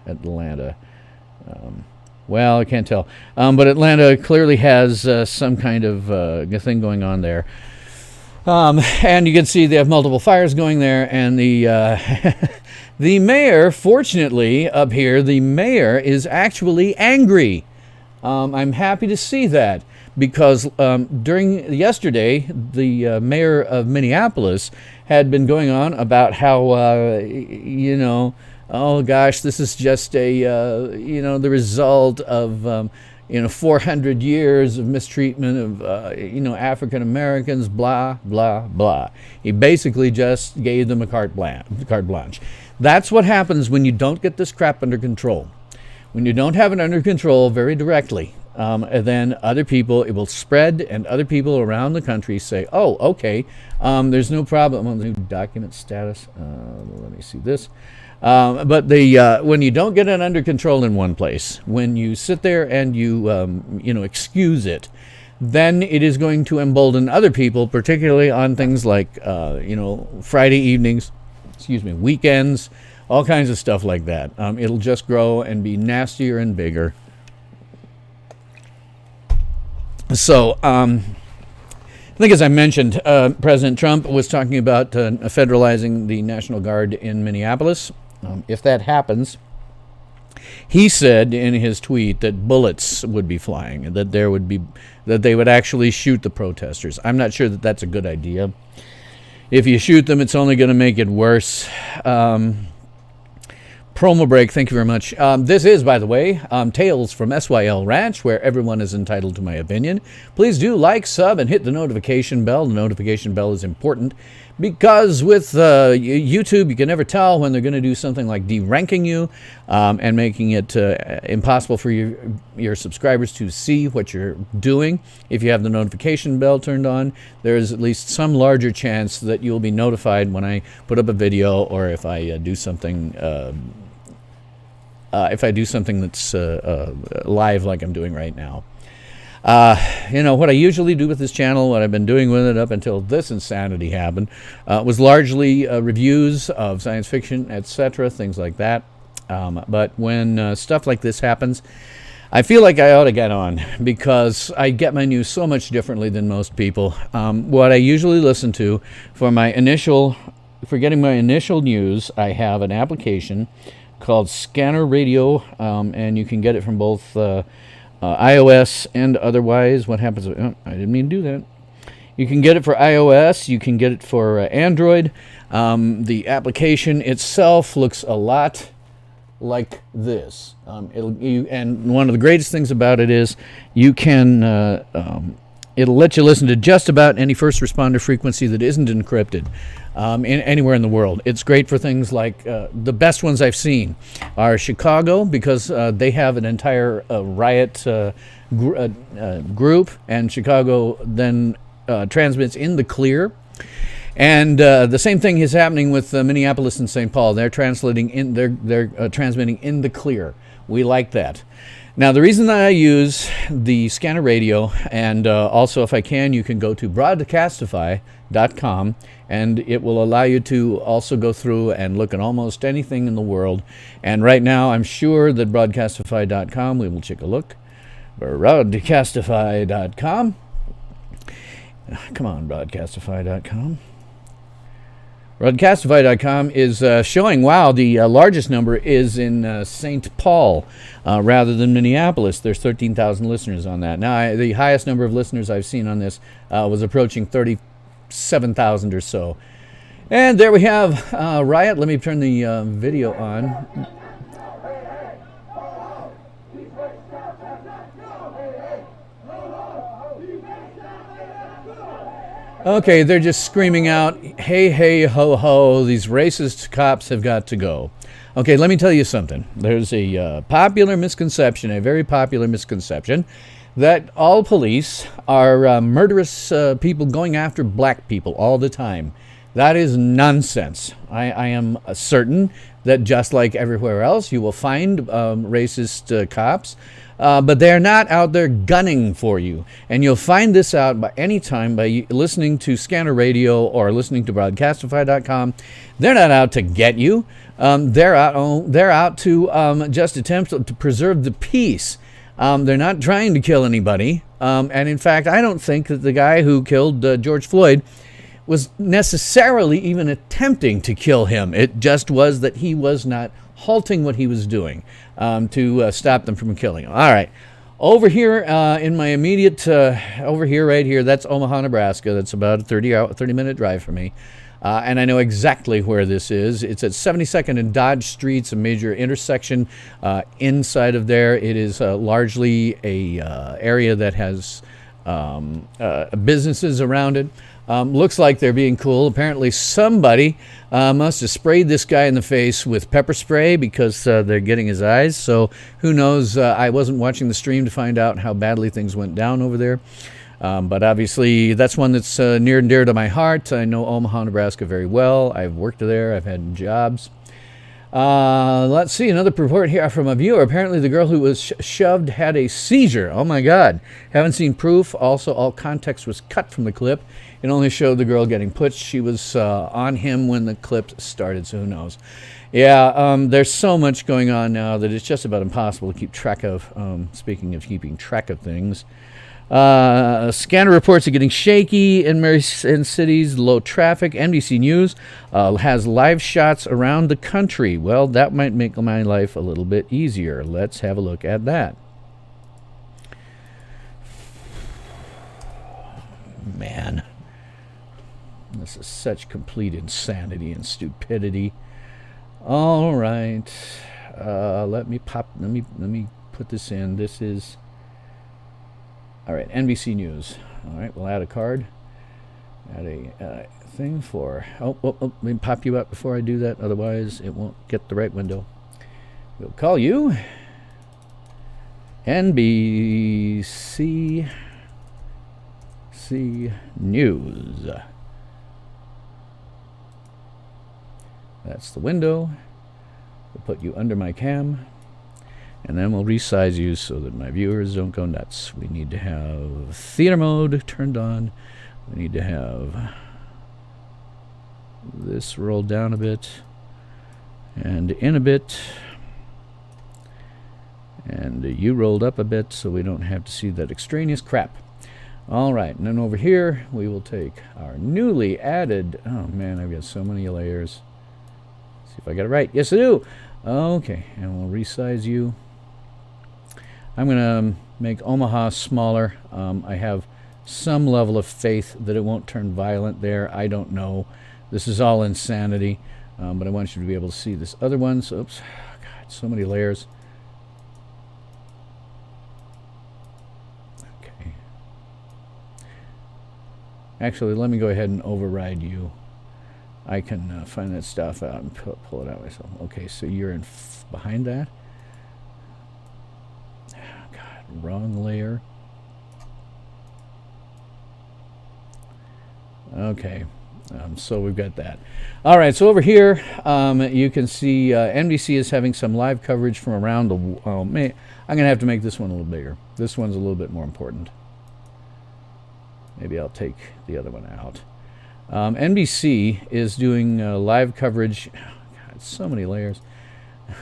Atlanta. Well, I can't tell. But Atlanta clearly has some kind of thing going on there. And you can see they have multiple fires going there, and the the mayor, fortunately, up here, the mayor is actually angry. I'm happy to see that. Because during yesterday, the mayor of Minneapolis had been going on about how, oh gosh, this is just a, the result of, 400 years of mistreatment of, African Americans, blah, blah, blah. He basically just gave them a carte blanche. That's what happens when you don't get this crap under control. When you don't have it under control very directly. And then other people, it will spread, and other people around the country say, oh, okay, there's no problem on the new document status. Let me see this. But when you don't get it under control in one place, when you sit there and you excuse it, then it is going to embolden other people, particularly on things like, Friday evenings, weekends, all kinds of stuff like that. It'll just grow and be nastier and bigger. So, I think as I mentioned, President Trump was talking about federalizing the National Guard in Minneapolis. If that happens, he said in his tweet that bullets would be flying, that they would actually shoot the protesters. I'm not sure that that's a good idea. If you shoot them, it's only going to make it worse. Promo break, thank you very much. This is, by the way, Tales from SYL Ranch, where everyone is entitled to my opinion. Please do like, sub, and hit the notification bell. The notification bell is important because with YouTube, you can never tell when they're going to do something like de-ranking you and making it impossible for your subscribers to see what you're doing. If you have the notification bell turned on, there is at least some larger chance that you'll be notified when I put up a video or if I do something that's live like I'm doing right now. What I usually do with this channel, what I've been doing with it up until this insanity happened, was largely reviews of science fiction, etc., things like that. But when stuff like this happens, I feel like I ought to get on, because I get my news so much differently than most people. What I usually listen to for getting my initial news, I have an application called Scanner Radio, and you can get it from both iOS and otherwise. What happens? Oh, I didn't mean to do that. You can get it for iOS. You can get it for Android. The application itself looks a lot like this. And one of the greatest things about it is you can it'll let you listen to just about any first responder frequency that isn't encrypted anywhere in the world. It's great for things like the best ones I've seen are Chicago, because they have an entire riot group, and Chicago then transmits in the clear. And the same thing is happening with Minneapolis and St. Paul. They're transmitting in the clear. We like that. Now, the reason that I use the Scanner Radio, and also if I can, you can go to broadcastify.com, and it will allow you to also go through and look at almost anything in the world. And right now, I'm sure that broadcastify.com, we will take a look. Broadcastify.com. Come on, broadcastify.com. Broadcastify.com is showing, wow, the largest number is in St. Paul rather than Minneapolis. There's 13,000 listeners on that. Now, the highest number of listeners I've seen on this was approaching 37,000 or so. And there we have Riot. Let me turn the video on. Okay, they're just screaming out, hey, hey, ho, ho, these racist cops have got to go. Okay, let me tell you something. There's a popular misconception, a very popular misconception, that all police are murderous people going after black people all the time. That is nonsense. I am certain that just like everywhere else, you will find racist cops, but they're not out there gunning for you. And you'll find this out by any time by listening to Scanner Radio or listening to Broadcastify.com. They're not out to get you. They're out to just attempt to preserve the peace. They're not trying to kill anybody. And in fact, I don't think that the guy who killed George Floyd was necessarily even attempting to kill him. It just was that he was not halting what he was doing to stop them from killing him. All right. Over here in my immediate, over here, right here, that's Omaha, Nebraska. That's about a 30-minute drive for me. And I know exactly where this is. It's at 72nd and Dodge Streets, a major intersection. Inside of there, it is largely a area that has businesses around it. Looks like they're being cool. Apparently somebody must have sprayed this guy in the face with pepper spray because they're getting his eyes. So who knows? I wasn't watching the stream to find out how badly things went down over there. But obviously that's one that's near and dear to my heart. I know Omaha, Nebraska very well. I've worked there. I've had jobs. Let's see, another report here from a viewer. Apparently the girl who was shoved had a seizure. Oh my God. Haven't seen proof. Also, all context was cut from the clip. It only showed the girl getting pushed. She was on him when the clip started, so who knows. Yeah, there's so much going on now that it's just about impossible to keep track of. Speaking of keeping track of things. Scanner reports are getting shaky in cities, low traffic. NBC News has live shots around the country. Well, that might make my life a little bit easier. Let's have a look at that. Man, this is such complete insanity and stupidity. All right, let me put this in. This is. All right, NBC News. All right, we'll add a card. Add a thing for... Oh, let me pop you up before I do that. Otherwise, it won't get the right window. We'll call you NBC News. That's the window. We'll put you under my cam. And then we'll resize you so that my viewers don't go nuts. We need to have theater mode turned on. We need to have this rolled down a bit and in a bit. And you rolled up a bit so we don't have to see that extraneous crap. All right, and then over here we will take our newly added, oh man, I've got so many layers. See if I got it right. Yes, I do. Okay, and we'll resize you. I'm going to make Omaha smaller. I have some level of faith that it won't turn violent there. I don't know. This is all insanity, but I want you to be able to see this other one. So, oops, God, so many layers. Okay. Actually, let me go ahead and override you. I can find that stuff out and pull it out myself. Okay, so you're in behind that. God, wrong layer. Okay, so we've got that. All right, so over here, you can see NBC is having some live coverage from around the. Oh man, I'm gonna have to make this one a little bigger. This one's a little bit more important. Maybe I'll take the other one out. NBC is doing live coverage. God, so many layers.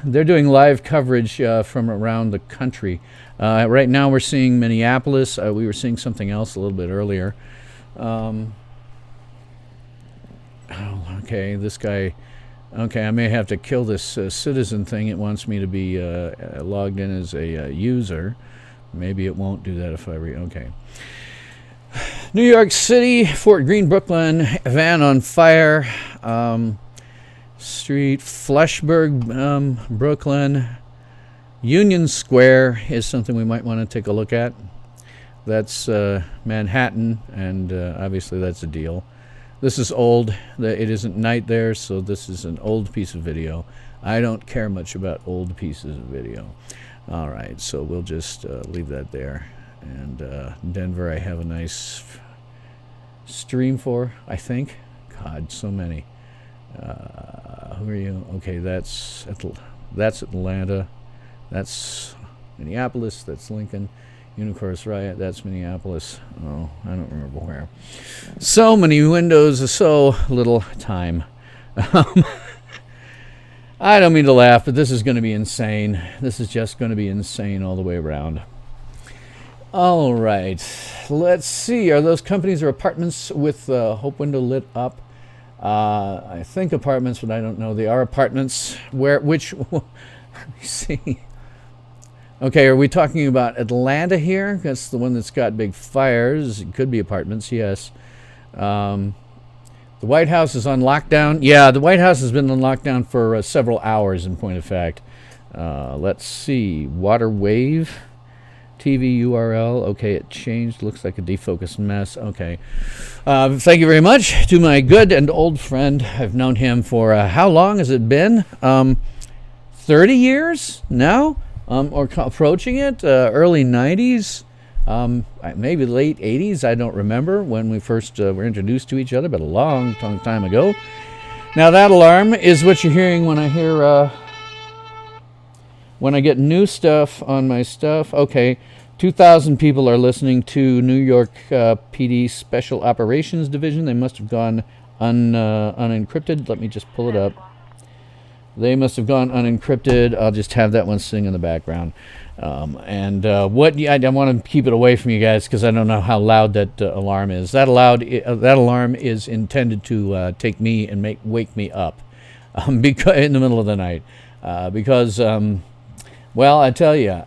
They're doing live coverage from around the country. Right now we're seeing Minneapolis. We were seeing something else a little bit earlier. Oh, okay, this guy. Okay, I may have to kill this citizen thing. It wants me to be logged in as a user. Maybe it won't do that if I okay. New York City, Fort Greene, Brooklyn, van on fire. Street, Fleshburg, Brooklyn. Union Square is something we might want to take a look at. That's Manhattan, and obviously that's a deal. This is old. It isn't night there, so this is an old piece of video. I don't care much about old pieces of video. All right, so we'll just leave that there. And Denver, I have a nice stream for, I think. God, so many. Who are you? Okay, that's Atlanta. That's Minneapolis. That's Lincoln. Unicorns Riot. That's Minneapolis. Oh, I don't remember where. So many windows, so little time. I don't mean to laugh, but this is going to be insane. This is just going to be insane all the way around. All right, let's see. Are those companies or apartments with Hope window lit up? I think apartments, but I don't know. They are apartments. Which? Let me see. Okay, are we talking about Atlanta here? That's the one that's got big fires. It could be apartments, yes. The White House is on lockdown. Yeah, the White House has been on lockdown for several hours, in point of fact. Let's see. Water Wave. TV URL. Okay, it changed. Looks like a defocused mess. Okay. Thank you very much to my good and old friend. I've known him for how long has it been? 30 years now? Or approaching it? Early 90s? Maybe late 80s? I don't remember when we first were introduced to each other, but a long time ago. Now that alarm is what you're hearing when I hear when I get new stuff on my stuff. Okay, 2,000 people are listening to New York PD Special Operations Division. They must have gone unencrypted. Let me just pull it up. They must have gone unencrypted. I'll just have that one sing in the background. I want to keep it away from you guys because I don't know how loud that alarm is. That alarm is intended to take me and wake me up because in the middle of the night. Well, I tell you,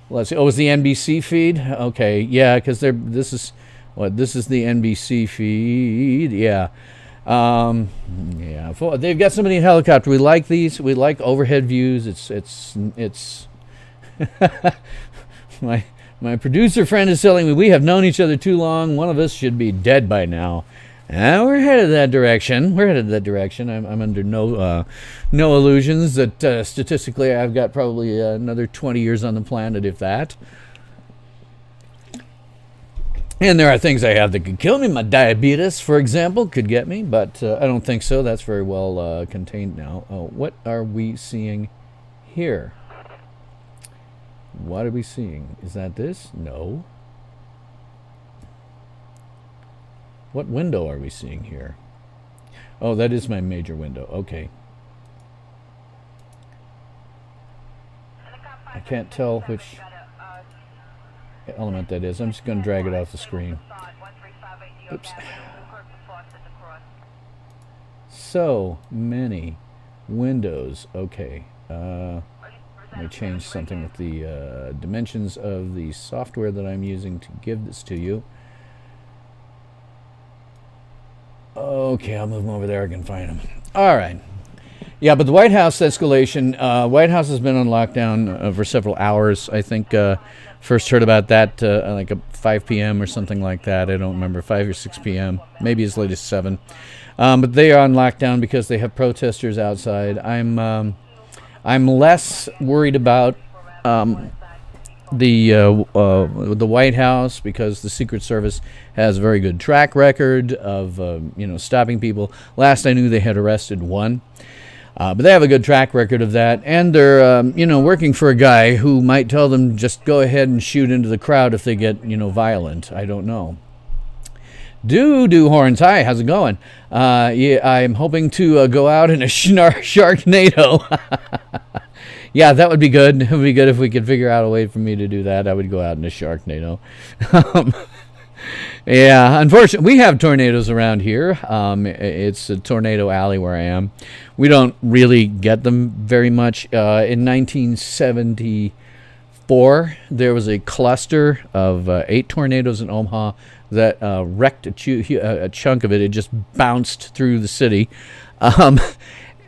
let's see. Oh, it was the NBC feed? Okay, yeah, because this is the NBC feed. Yeah, yeah. They've got somebody in a helicopter. We like these. We like overhead views. It's. my producer friend is telling me we have known each other too long. One of us should be dead by now. We're headed that direction. I'm under no illusions that statistically I've got probably another 20 years on the planet, if that. And there are things I have that could kill me. My diabetes, for example, could get me, but I don't think so. That's very well contained now. Oh, what are we seeing here? What are we seeing? Is that this? No. What window are we seeing here? Oh, that is my major window. Okay. I can't tell which element that is. I'm just going to drag it off the screen. Oops. So many windows. Okay. Let me change something with the dimensions of the software that I'm using to give this to you. Okay, I'll move them over there. I can find them. All right. Yeah, but the White House escalation, White House has been on lockdown for several hours. I think first heard about that like 5 p.m. or something like that. I don't remember, 5 or 6 p.m., maybe as late as 7. But they are on lockdown because they have protesters outside. I'm less worried about the White House because the Secret Service has a very good track record of stopping people. Last I knew, they had arrested one. But they have a good track record of that, and they're, working for a guy who might tell them just go ahead and shoot into the crowd if they get, violent. I don't know. Do Horns, hi, how's it going? Yeah, I'm hoping to go out in a Sharknado. Yeah, that would be good. It would be good if we could figure out a way for me to do that. I would go out in a Sharknado. Yeah, unfortunately, we have tornadoes around here. It's a tornado alley where I am. We don't really get them very much. In 1974, there was a cluster of 8 tornadoes in Omaha that wrecked a chunk of it. It just bounced through the city.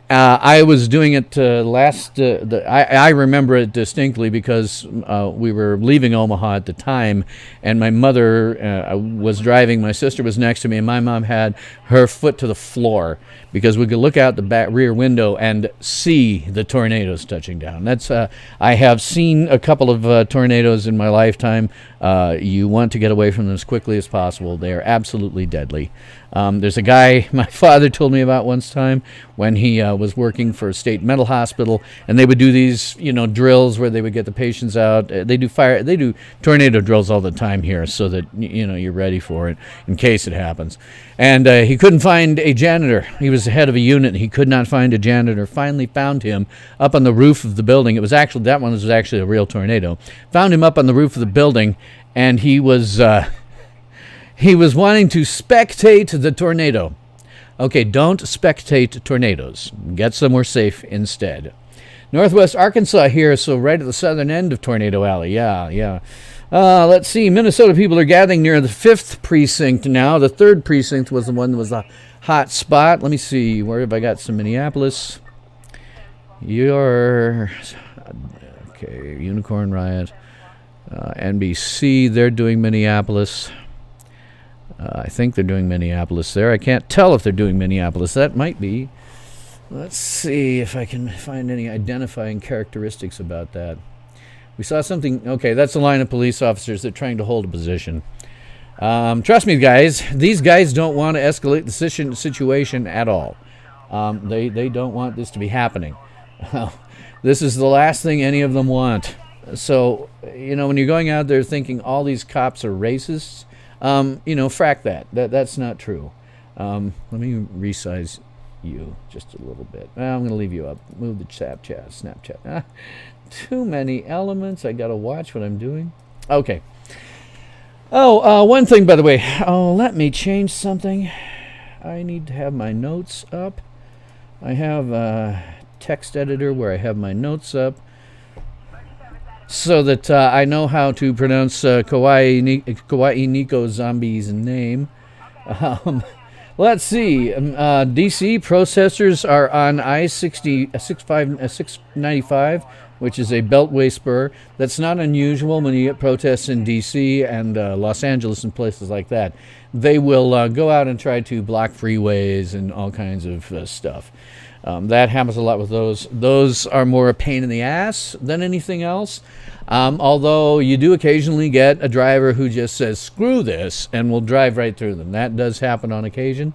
I was doing it I remember it distinctly because we were leaving Omaha at the time, and my mother was driving. My sister was next to me, and my mom had her foot to the floor because we could look out the back rear window and see the tornadoes touching down. That's I have seen a couple of tornadoes in my lifetime. You want to get away from them as quickly as possible. They are absolutely deadly. There's a guy my father told me about once time when he was working for a state mental hospital, and they would do these, drills where they would get the patients out. They do tornado drills all the time here, so that you're ready for it in case it happens. And he couldn't find a janitor. He was the head of a unit, and he could not find a janitor. Finally found him up on the roof of the building. That one was actually a real tornado. Found him up on the roof of the building, and he was wanting to spectate the tornado. Okay, don't spectate tornadoes. Get somewhere safe instead. Northwest Arkansas here, so right at the southern end of Tornado Alley. Yeah. Let's see. Minnesota people are gathering near the 5th precinct now. The 3rd precinct was the one that was a hot spot. Let me see. Where have I got some Minneapolis? Okay, Unicorn Riot. NBC, they're doing Minneapolis. I think they're doing Minneapolis there. I can't tell if they're doing Minneapolis. That might be. Let's see if I can find any identifying characteristics about that. We saw something. Okay, that's a line of police officers that are trying to hold a position. Trust me, guys. These guys don't want to escalate the situation at all. They don't want this to be happening. This is the last thing any of them want. So, when you're going out there thinking all these cops are racists, frack that. That's not true. Let me resize you just a little bit. I'm going to leave you up. Move the Snapchat. Too many elements. I got to watch what I'm doing. Okay. Oh, one thing, by the way. Oh, let me change something. I need to have my notes up. I have a text editor where I have my notes up so that I know how to pronounce Kawaii Nico Zombie's name. Let's see. DC protesters are on I-695, which is a beltway spur. That's not unusual when you get protests in DC and Los Angeles and places like that. They will go out and try to block freeways and all kinds of stuff. That happens a lot with those. Those are more a pain in the ass than anything else. Although you do occasionally get a driver who just says, screw this, and will drive right through them. That does happen on occasion.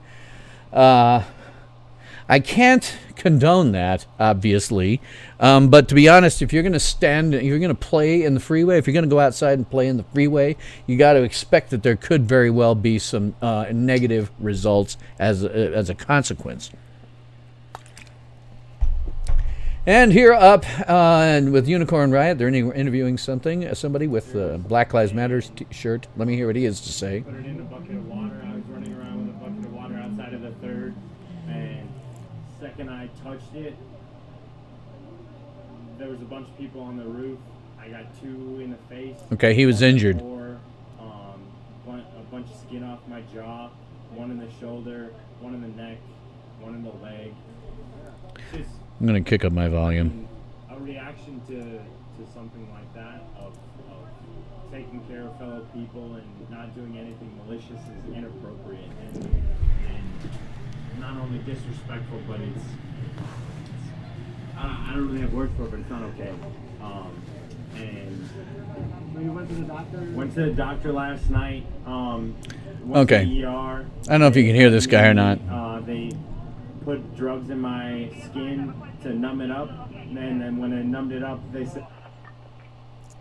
I can't condone that, obviously. But to be honest, if you're going to play in the freeway, if you're going to go outside and play in the freeway, you got to expect that there could very well be some negative results as a consequence. And here up and with Unicorn Riot, they're interviewing somebody with Black Lives Matter shirt. Let me hear what he has to say. Put it in a bucket of water. I was running around with a bucket of water outside of the third, and second I touched it, there was a bunch of people on the roof. I got 2 in the face. Okay, he was injured. A bunch of skin off my jaw, 1 in the shoulder, 1 in the neck, 1 in the leg. Just I'm going to kick up my volume. a reaction to something like that of taking care of fellow people and not doing anything malicious is inappropriate and not only disrespectful, but it's I don't really have words for it, but it's not okay. And You went to the doctor? went to the doctor last night. Went Okay. to the ER. I don't know if you can hear this guy or not. They put drugs in my skin to numb it up, and then when I numbed it up, they said.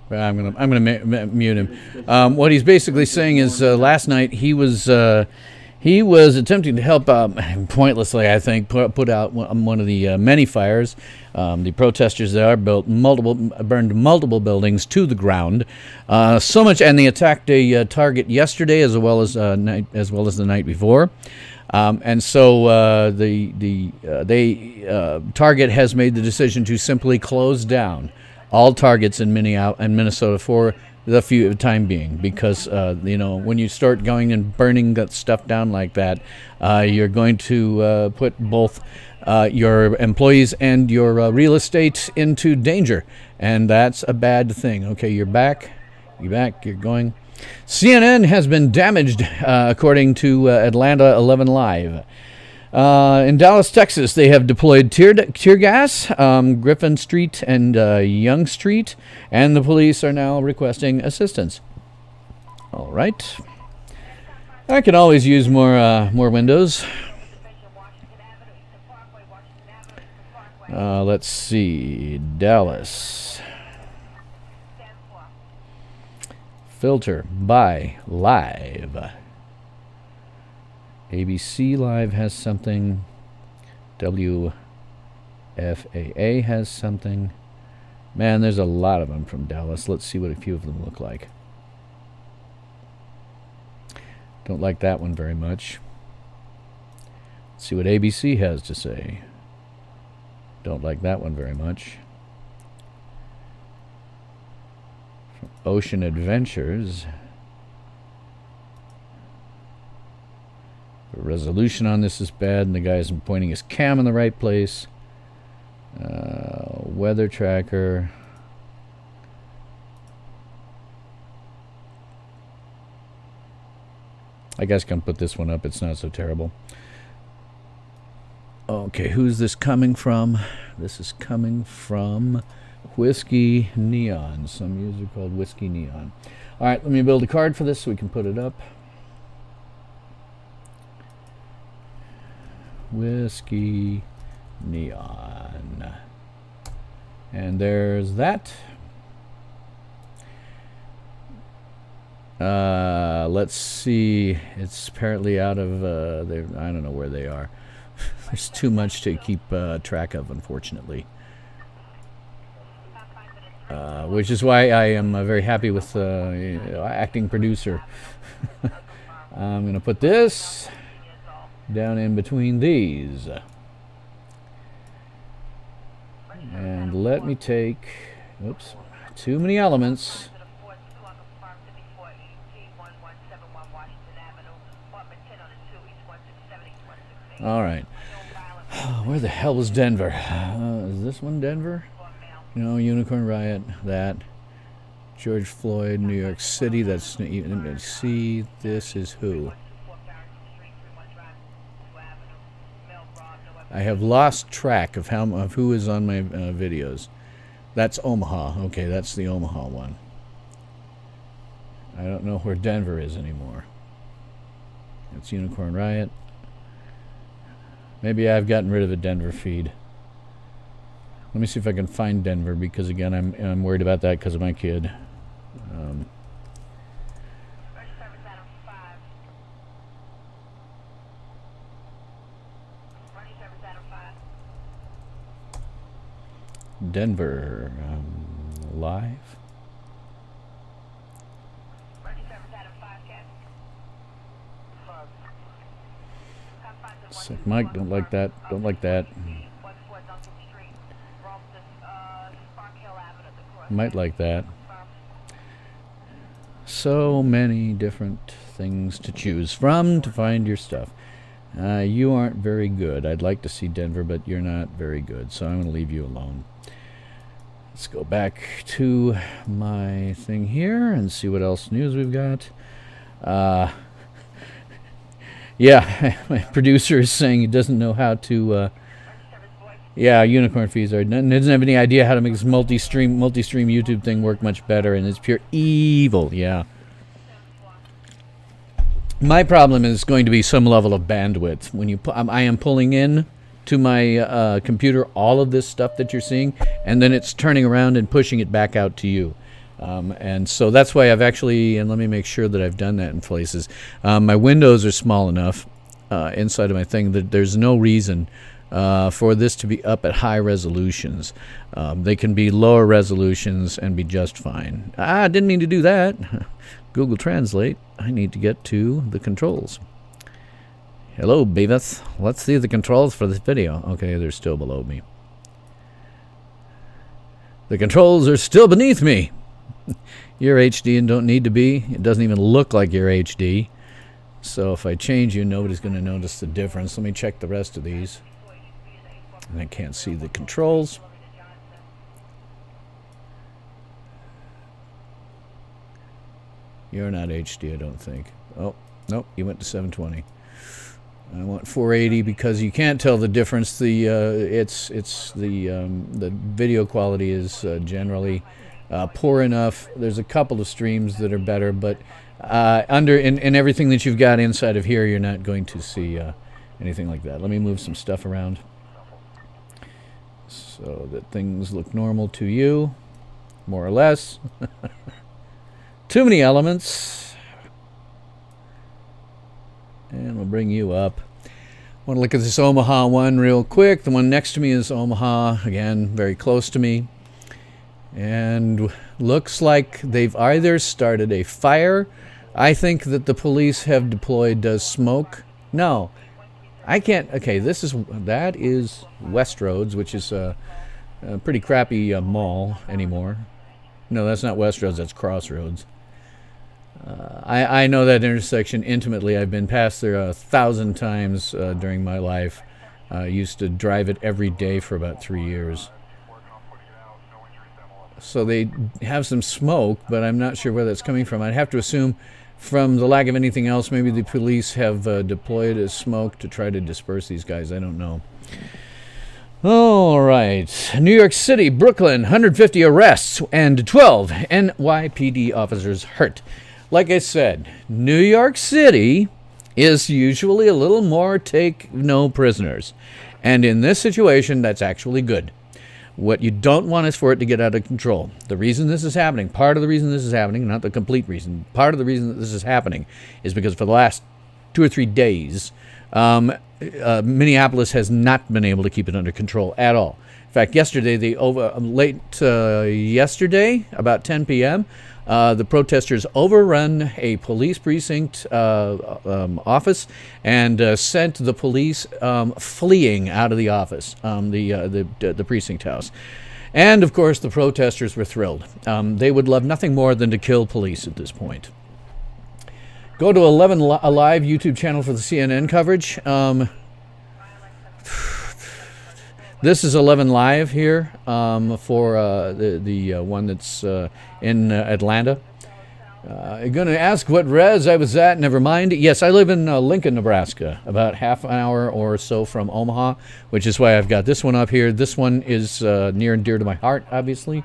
I'm gonna mute him. What he's basically saying is last night he was attempting to help pointlessly, I think, put out one of the many fires. The protesters there burned multiple buildings to the ground. So much, and they attacked a Target yesterday as well as the night before. And so Target has made the decision to simply close down all Targets in Minnesota for the time being, because when you start going and burning that stuff down like that, you're going to put both your employees and your real estate into danger, and that's a bad thing. Okay, you're back, you're going. CNN has been damaged, according to Atlanta 11 Live. In Dallas, Texas, they have deployed tear gas, Griffin Street and Young Street, and the police are now requesting assistance. All right. I can always use more windows. Let's see. Dallas. Filter by Live. ABC Live has something. WFAA has something. Man, there's a lot of them from Dallas. Let's see what a few of them look like. Don't like that one very much. Let's see what ABC has to say. Don't like that one very much. From Ocean Adventures. The resolution on this is bad, and the guy isn't pointing his cam in the right place. Weather tracker. I guess I can put this one up. It's not so terrible. Okay, who's this coming from? This is coming from Whiskey Neon. Some user called Whiskey Neon. All right, let me build a card for this so we can put it up. Whiskey Neon. And there's that. Let's see. It's apparently out of I don't know where they are. There's too much to keep track of, unfortunately. Which is why I am very happy with acting producer. I'm going to put this down in between these. And let me take, oops, too many elements. All right. Where the hell was Denver? Is this one Denver? No, Unicorn Riot, that. George Floyd, New York City, that's, let's see, this is who? I have lost track of who is on my videos. That's Omaha. Okay, that's the Omaha one. I don't know where Denver is anymore. It's Unicorn Riot. Maybe I've gotten rid of the Denver feed. Let me see if I can find Denver, because again, I'm worried about that because of my kid. Denver live. So Mike, don't like that. Don't like that. Might like that. So many different things to choose from to find your stuff. You aren't very good. I'd like to see Denver, but you're not very good, so I'm going to leave you alone. Let's go back to my thing here and see what else news we've got. Yeah, my producer is saying he doesn't know how to... yeah, unicorn fees are... Doesn't have any idea how to make this multi-stream YouTube thing work much better, and it's pure evil, yeah. My problem is going to be some level of bandwidth. When you, I am pulling in to my computer all of this stuff that you're seeing, and then it's turning around and pushing it back out to you. And so that's why I've actually, and let me make sure that I've done that in places. My windows are small enough inside of my thing that there's no reason for this to be up at high resolutions. They can be lower resolutions and be just fine. I didn't mean to do that. Google Translate. I need to get to the controls. Hello, Beavis. Let's see the controls for this video. Okay, they're still below me. The controls are still beneath me. You're HD and don't need to be. It doesn't even look like you're HD. So if I change you, nobody's going to notice the difference. Let me check the rest of these. And I can't see the controls. You're not HD, I don't think. Oh, nope, you went to 720. I want 480 because you can't tell the difference. The the video quality is generally poor enough. There's a couple of streams that are better, but in everything that you've got inside of here, you're not going to see anything like that. Let me move some stuff around so that things look normal to you, more or less. Too many elements. And we'll bring you up. I want to look at this Omaha one real quick. The one next to me is Omaha, again, very close to me. And looks like they've either started a fire. I think that the police have deployed smoke. No, I can't. Okay, that is Westroads, which is a pretty crappy mall anymore. No, that's not Westroads, that's Crossroads. I know that intersection intimately. I've been past there 1,000 times during my life. I used to drive it every day for about 3 years. So they have some smoke, but I'm not sure where that's coming from. I'd have to assume from the lack of anything else, maybe the police have deployed a smoke to try to disperse these guys. I don't know. All right. New York City, Brooklyn, 150 arrests and 12 NYPD officers hurt. Like I said, New York City is usually a little more take no prisoners. And in this situation, that's actually good. What you don't want is for it to get out of control. The reason this is happening, part of the reason this is happening, not the complete reason, part of the reason that this is happening is because for the last 2 or 3 days, Minneapolis has not been able to keep it under control at all. In fact, yesterday, yesterday, about 10 p.m., the protesters overrun a police precinct office and sent the police fleeing out of the office, the precinct house. And, of course, the protesters were thrilled. They would love nothing more than to kill police at this point. Go to 11 Alive YouTube channel for the CNN coverage. This is 11 Live here for the one that's in Atlanta. I'm going to ask what res I was at. Never mind. Yes, I live in Lincoln, Nebraska, about half an hour or so from Omaha, which is why I've got this one up here. This one is near and dear to my heart, obviously.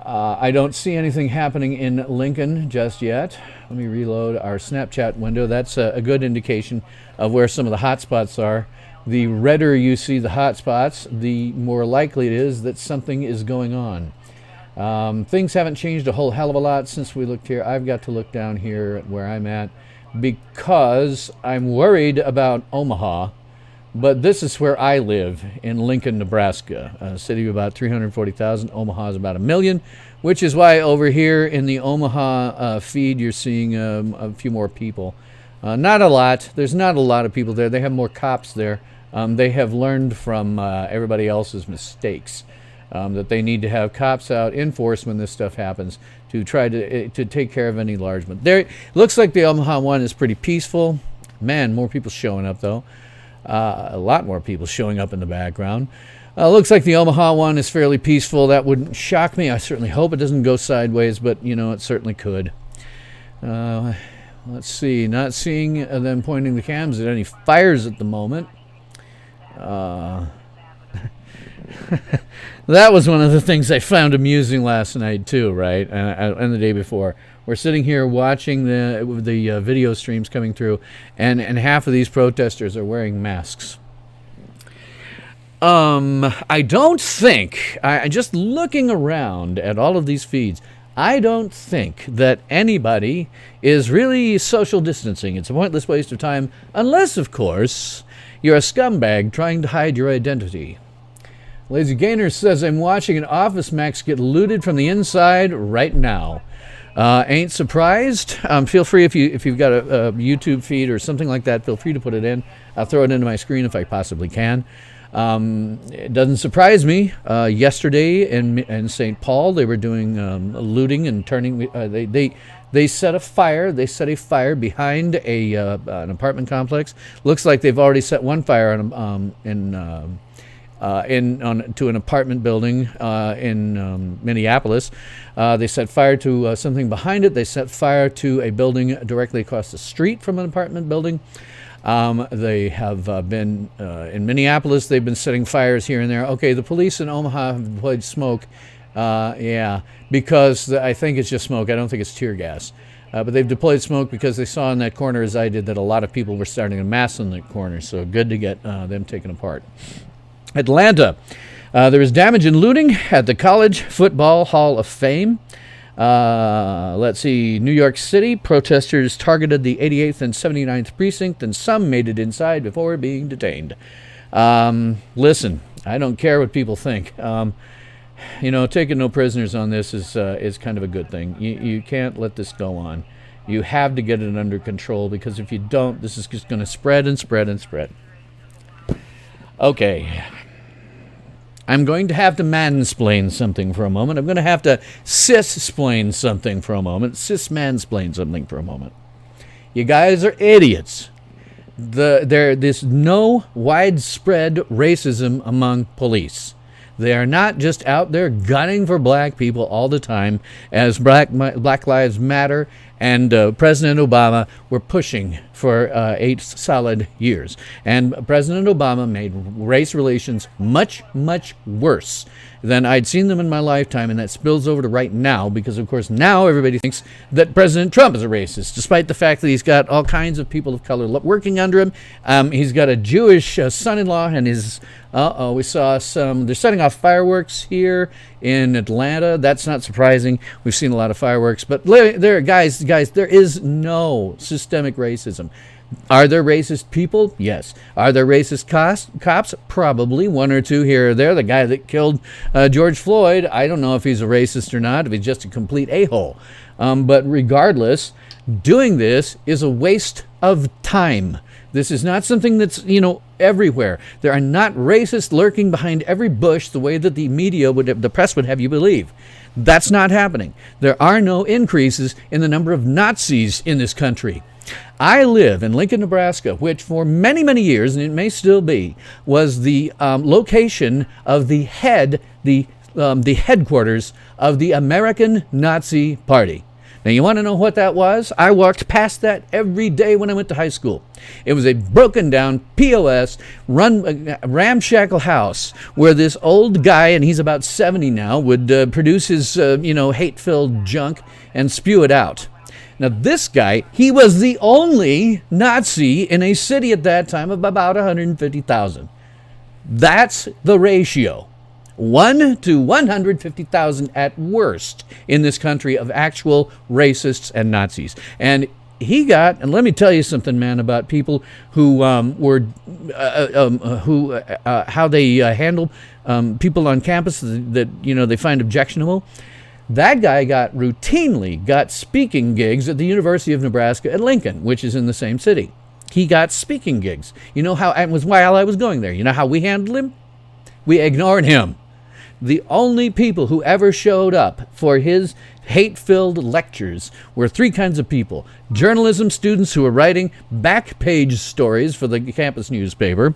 I don't see anything happening in Lincoln just yet. Let me reload our Snapchat window. That's a good indication of where some of the hot spots are. the redder you see the hot spots, the more likely it is that something is going on. Things haven't changed a whole hell of a lot since we looked here. I've got to look down here at where I'm at because I'm worried about Omaha, but this is where I live in Lincoln, Nebraska, a city of about 340,000. Omaha is about 1 million, which is why over here in the Omaha feed you're seeing a few more people. Not a lot. There's not a lot of people there. They have more cops there. They have learned from everybody else's mistakes. That they need to have cops out in force when this stuff happens to try to take care of any enlargement. There, looks like the Omaha one is pretty peaceful. Man, more people showing up though. A lot more people showing up in the background. Looks like the Omaha one is fairly peaceful. That wouldn't shock me. I certainly hope it doesn't go sideways, but you know, it certainly could. Let's see. Not seeing them pointing the cams at any fires at the moment. That was one of the things I found amusing last night too, right? And the day before. We're sitting here watching the video streams coming through, and half of these protesters are wearing masks. I don't think, just looking around at all of these feeds, I don't think that anybody is really social distancing. It's a pointless waste of time, unless, of course, you're a scumbag trying to hide your identity. Lazy Gainer says, I'm watching an Office Max get looted from the inside right now. Ain't surprised. Feel free, if you've got a YouTube feed or something like that, feel free to put it in. I'll throw it into my screen if I possibly can. It doesn't surprise me. Yesterday in St. Paul, they were doing looting and turning. They set a fire. They set a fire behind an apartment complex. Looks like they've already set one fire on to an apartment building in Minneapolis. They set fire to something behind it. They set fire to a building directly across the street from an apartment building. They have been in Minneapolis. They've been setting fires here and there. Okay, the police in Omaha have deployed smoke. Yeah, because I think it's just smoke. I don't think it's tear gas. But they've deployed smoke because they saw in that corner, as I did, that a lot of people were starting to mass in that corner. So good to get them taken apart. Atlanta. There is damage and looting at the College Football Hall of Fame. Let's see. New York City. Protesters targeted the 88th and 79th precinct, and some made it inside before being detained. Listen, I don't care what people think. Taking no prisoners on this is kind of a good thing. You can't let this go on. You have to get it under control, because if you don't, this is just going to spread and spread and spread. Okay. I'm going to have to mansplain something for a moment. I'm going to have to cis-splain something for a moment. Cis-mansplain something for a moment. You guys are idiots. There's no widespread racism among police. They are not just out there gunning for black people all the time, as Black Lives Matter and President Obama were pushing for 8 solid years. And President Obama made race relations much, much worse than I'd seen them in my lifetime, and that spills over to right now, because of course now everybody thinks that President Trump is a racist, despite the fact that he's got all kinds of people of color working under him. He's got a Jewish son-in-law, and his we saw they're setting off fireworks here in Atlanta. That's not surprising. We've seen a lot of fireworks, but guys, there is no systemic racism. Are there racist people? Yes. Are there racist cops? Probably one or two here or there. The guy that killed George Floyd, I don't know if he's a racist or not, if he's just a complete a-hole. But regardless, doing this is a waste of time. This is not something that's, everywhere. There are not racists lurking behind every bush the way that the media the press would have you believe. That's not happening. There are no increases in the number of Nazis in this country. I live in Lincoln, Nebraska, which for many, many years, and it may still be, was the location of the headquarters of the American Nazi Party. Now, you want to know what that was? I walked past that every day when I went to high school. It was a broken down POS, ramshackle house where this old guy, and he's about 70 now, would produce his, hate-filled junk and spew it out. Now, this guy, he was the only Nazi in a city at that time of about 150,000. That's the ratio. 1 to 150,000 at worst in this country of actual racists and Nazis. And he got, and let me tell you something, man, about people who how they handle people on campus that they find objectionable. That guy routinely got speaking gigs at the University of Nebraska at Lincoln, which is in the same city. He got speaking gigs. You know how, it was while I was going there, you know how we handled him? We ignored him. The only people who ever showed up for his hate-filled lectures were 3 kinds of people. Journalism students who were writing back-page stories for the campus newspaper,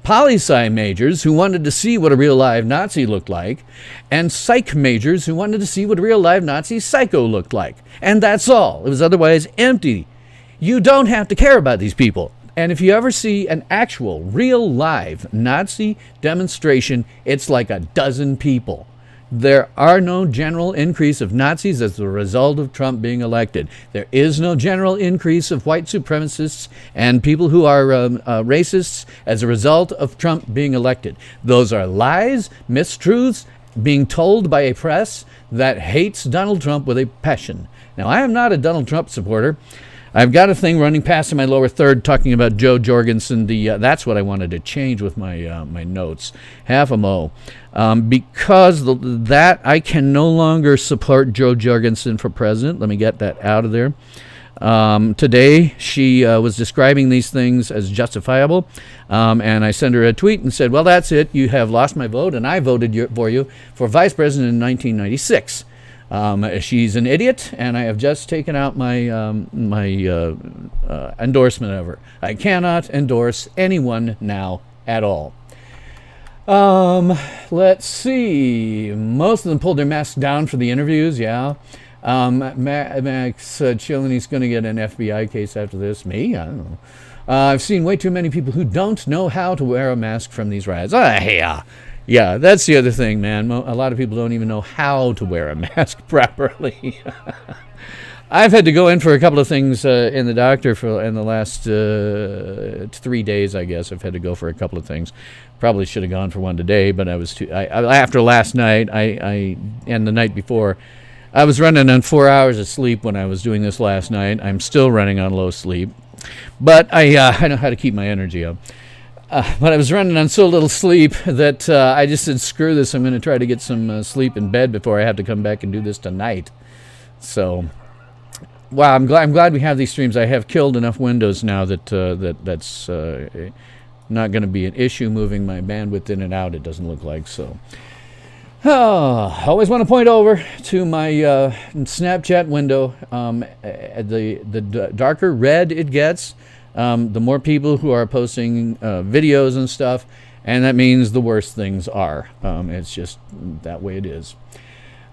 poli-sci majors who wanted to see what a real-live Nazi looked like, and psych majors who wanted to see what a real-live Nazi psycho looked like. And that's all. It was otherwise empty. You don't have to care about these people. And if you ever see an actual, real, live Nazi demonstration, it's like a dozen people. There are no general increase of Nazis as a result of Trump being elected. There is no general increase of white supremacists and people who are racists as a result of Trump being elected. Those are lies, mistruths, being told by a press that hates Donald Trump with a passion. Now, I am not a Donald Trump supporter. I've got a thing running past in my lower third talking about Joe Jorgensen. That's what I wanted to change with my my notes. Half a mo. Because that I can no longer support Joe Jorgensen for president. Let me get that out of there. Today, she was describing these things as justifiable, and I sent her a tweet and said, well, that's it. You have lost my vote, and I voted for you for vice president in 1996. She's an idiot, and I have just taken out my endorsement of her. I cannot endorse anyone now at all. Let's see. Most of them pulled their masks down for the interviews, yeah. Max chilling, he's going to get an FBI case after this. Me? I don't know. I've seen way too many people who don't know how to wear a mask from these riots. Yeah, that's the other thing, man. A lot of people don't even know how to wear a mask properly. I've had to go in for a couple of things in the doctor in the last 3 days, I guess. I've had to go for a couple of things. Probably should have gone for one today, but I was after last night, and the night before, I was running on 4 hours of sleep when I was doing this last night. I'm still running on low sleep, but I know how to keep my energy up. But I was running on so little sleep that I just said, screw this. I'm going to try to get some sleep in bed before I have to come back and do this tonight. So, wow, I'm glad we have these streams. I have killed enough windows now that's not going to be an issue moving my bandwidth in and out, it doesn't look like. So, I always want to point over to my Snapchat window. The darker red it gets, the more people who are posting videos and stuff, and that means the worse things are. It's just that way it is.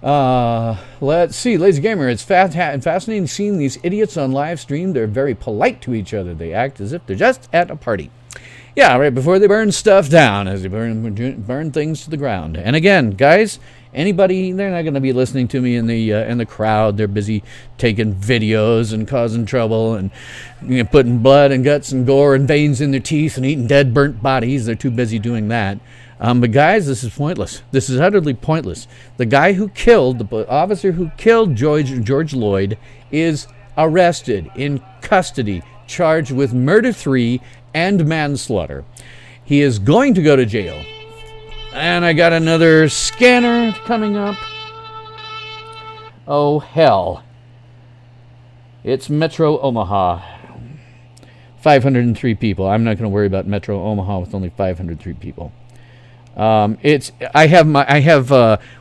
Let's see, Lazy Gamer, it's fascinating seeing these idiots on live stream. They're very polite to each other. They act as if they're just at a party. Yeah, right before they burn stuff down, as they burn things to the ground. And again, guys, anybody, they're not going to be listening to me in the crowd. They're busy taking videos and causing trouble and putting blood and guts and gore and veins in their teeth and eating dead, burnt bodies. They're too busy doing that. But guys, this is pointless. This is utterly pointless. The guy who killed, the officer who killed George Lloyd is arrested, in custody, charged with murder 3 and manslaughter. He is going to go to jail. And I got another scanner coming up. Oh, hell. It's Metro Omaha. 503 people. I'm not going to worry about Metro Omaha with only 503 people. I have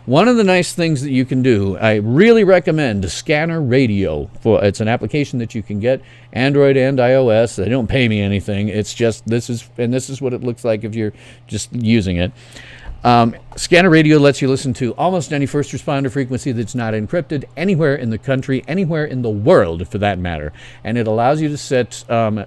one of the nice things that you can do. I really recommend Scanner Radio. It's an application that you can get Android and iOS. They don't pay me anything. It's just this is what it looks like if you're just using it. Scanner radio lets you listen to almost any first responder frequency that's not encrypted anywhere in the country, anywhere in the world for that matter. And it allows you to set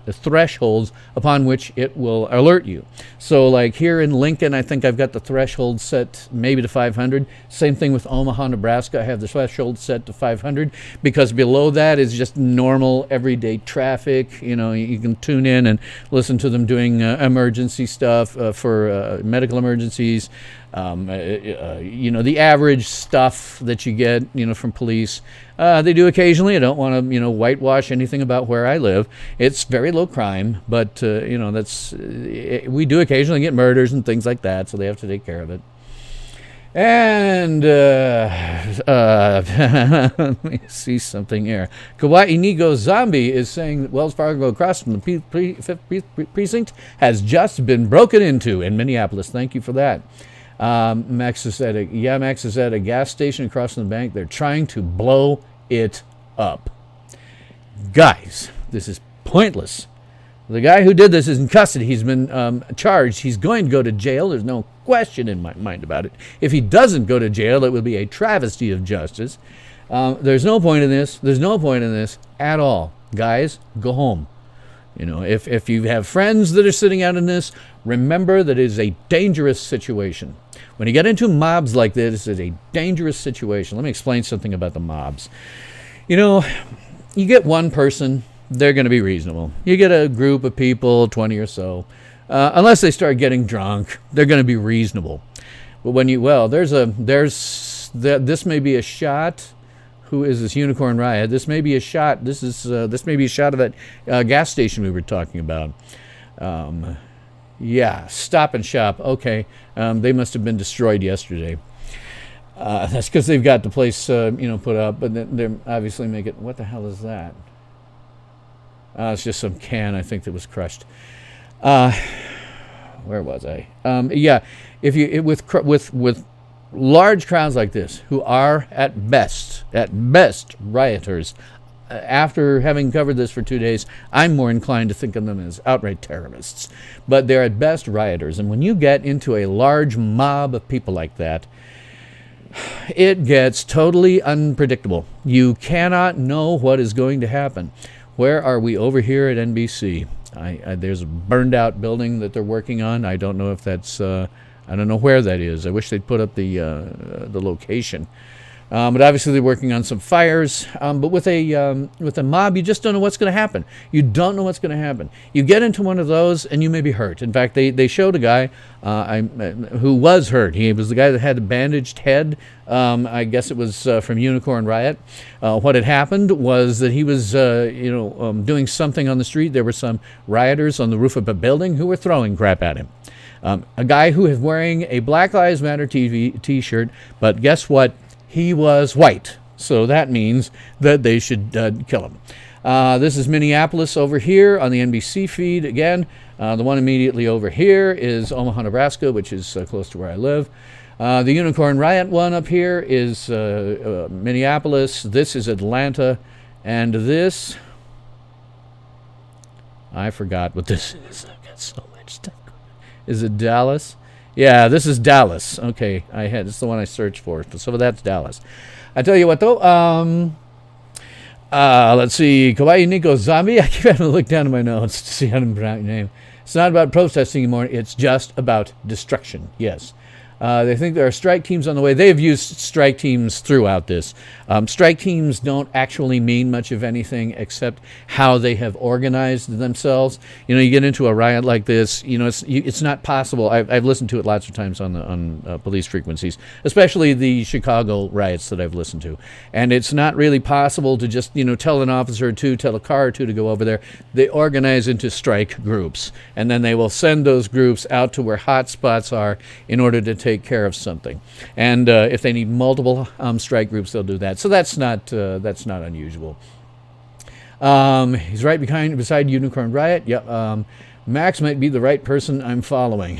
thresholds upon which it will alert you. So like here in Lincoln, I think I've got the threshold set maybe to 500. Same thing with Omaha, Nebraska. I have the threshold set to 500 because below that is just normal everyday traffic. You know, you can tune in and listen to them doing emergency stuff for medical emergencies. You know, the average stuff that you get, you know, from police. They do occasionally. I don't want to, you know, whitewash anything about where I live. It's very low crime, but, you know, we do occasionally get murders and things like that, so they have to take care of it. And let me see something here. Kawaii Nigo Zombie is saying that Wells Fargo across from the 5th precinct has just been broken into in Minneapolis. Thank you for that. Max is at a gas station across from the bank. They're trying to blow it up. Guys, this is pointless. The guy who did this is in custody. He's been charged. He's going to go to jail. There's no question in my mind about it. If he doesn't go to jail, it will be a travesty of justice. There's no point in this. There's no point in this at all. Guys, go home. You know, if you have friends that are sitting out in this, remember that it is a dangerous situation. When you get into mobs like this, it's a dangerous situation. Let me explain something about the mobs. You know, you get one person, they're going to be reasonable. You get a group of people, 20 or so, unless they start getting drunk, they're going to be reasonable. But when this may be a shot. Who is this Unicorn Riot? This may be a shot. This may be a shot of that gas station we were talking about. Yeah, Stop and Shop. Okay, they must have been destroyed yesterday. That's because they've got the place, put up. But they're obviously making. What the hell is that? It's just some can, I think, that was crushed. Where was I? Yeah, with large crowds like this, who are at best rioters, after having covered this for 2 days, I'm more inclined to think of them as outright terrorists. But they're at best rioters. And when you get into a large mob of people like that, it gets totally unpredictable. You cannot know what is going to happen. Where are we over here at NBC? There's a burned out building that they're working on. I don't know if that's... I don't know where that is. I wish they'd put up the location. But obviously they're working on some fires. But with a mob, you just don't know what's going to happen. You don't know what's going to happen. You get into one of those, and you may be hurt. In fact, they showed a guy who was hurt. He was the guy that had a bandaged head. I guess it was from Unicorn Riot. What had happened was that he was, doing something on the street. There were some rioters on the roof of a building who were throwing crap at him. A guy who was wearing a Black Lives Matter T-shirt, but guess what? He was white, so that means that they should kill him. This is Minneapolis over here on the NBC feed again. The one immediately over here is Omaha, Nebraska, which is close to where I live. The Unicorn Riot one up here is Minneapolis. This is Atlanta, and this, I forgot what this is. I've got so much stuff. Is it Dallas? Yeah, this is Dallas. Okay, it's the one I searched for. So that's Dallas. I tell you what, though. Let's see. Kawaii Nico Zombie. I keep having to look down at my notes to see how to pronounce your name. It's not about protesting anymore. It's just about destruction. Yes. They think there are strike teams on the way. They have used strike teams throughout this. Strike teams don't actually mean much of anything except how they have organized themselves. You know, you get into a riot like this, you know, it's not possible. I've listened to it lots of times on police frequencies, especially the Chicago riots that I've listened to. And it's not really possible to just, tell an officer or two, tell a car or two to go over there. They organize into strike groups, and then they will send those groups out to where hot spots are in order to take care of something. And if they need multiple strike groups, they'll do that. So that's not unusual. He's right beside Unicorn Riot. Yep. Max might be the right person I'm following.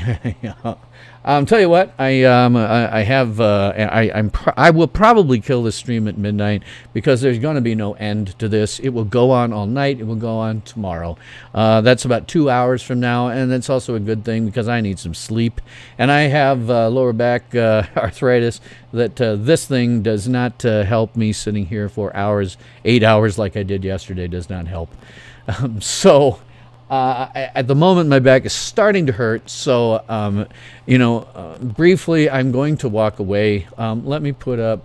Tell you what, I will probably kill this stream at midnight because there's going to be no end to this. It will go on all night. It will go on tomorrow. That's about 2 hours from now, and that's also a good thing because I need some sleep. And I have lower back arthritis that this thing does not help me sitting here for hours, 8 hours like I did yesterday does not help. At the moment, my back is starting to hurt, so, briefly, I'm going to walk away. Let me put up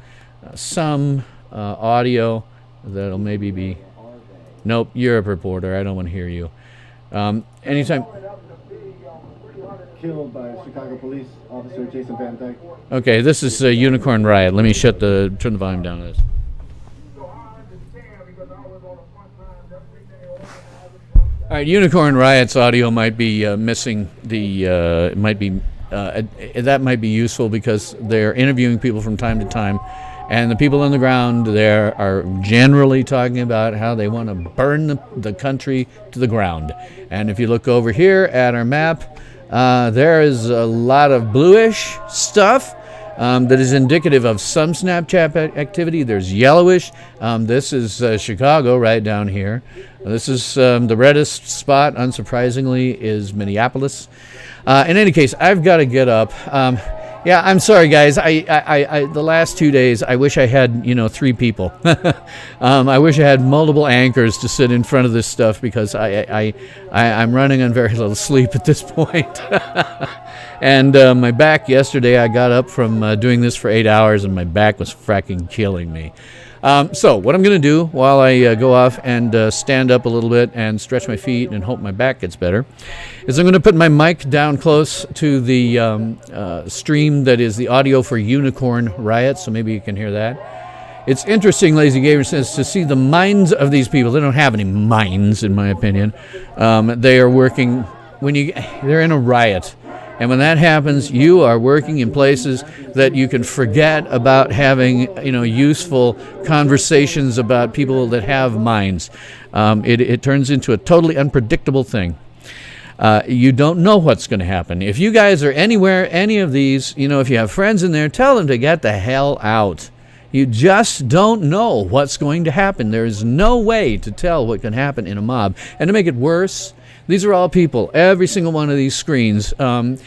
some audio that'll maybe be... Nope, you're a reporter. I don't want to hear you. Anytime... Killed by Chicago police officer Jason Van Dyke. Okay, this is a Unicorn Riot. Let me turn the volume down on this. All right, Unicorn Riot's audio might be missing the. That might be useful because they're interviewing people from time to time, and the people on the ground there are generally talking about how they want to burn the country to the ground. And if you look over here at our map, there is a lot of bluish stuff that is indicative of some Snapchat activity. There's yellowish. This is Chicago right down here. This is the reddest spot, unsurprisingly, is Minneapolis. In any case, I've got to get up. Yeah, I'm sorry, guys. I the last 2 days, I wish I had 3 people. I wish I had multiple anchors to sit in front of this stuff because I'm running on very little sleep at this point. And my back yesterday, I got up from doing this for 8 hours, and my back was fracking killing me. So what I'm going to do while I go off and stand up a little bit and stretch my feet and hope my back gets better is I'm going to put my mic down close to the stream that is the audio for Unicorn Riot, so maybe you can hear that. It's interesting, Lazy Gamer says, to see the minds of these people. They don't have any minds, in my opinion. They are working they're in a riot. And when that happens, you are working in places that you can forget about having, useful conversations about people that have minds. It turns into a totally unpredictable thing. You don't know what's going to happen. If you guys are anywhere, any of these, if you have friends in there, tell them to get the hell out. You just don't know what's going to happen. There is no way to tell what can happen in a mob. And to make it worse, these are all people. Every single one of these screens. The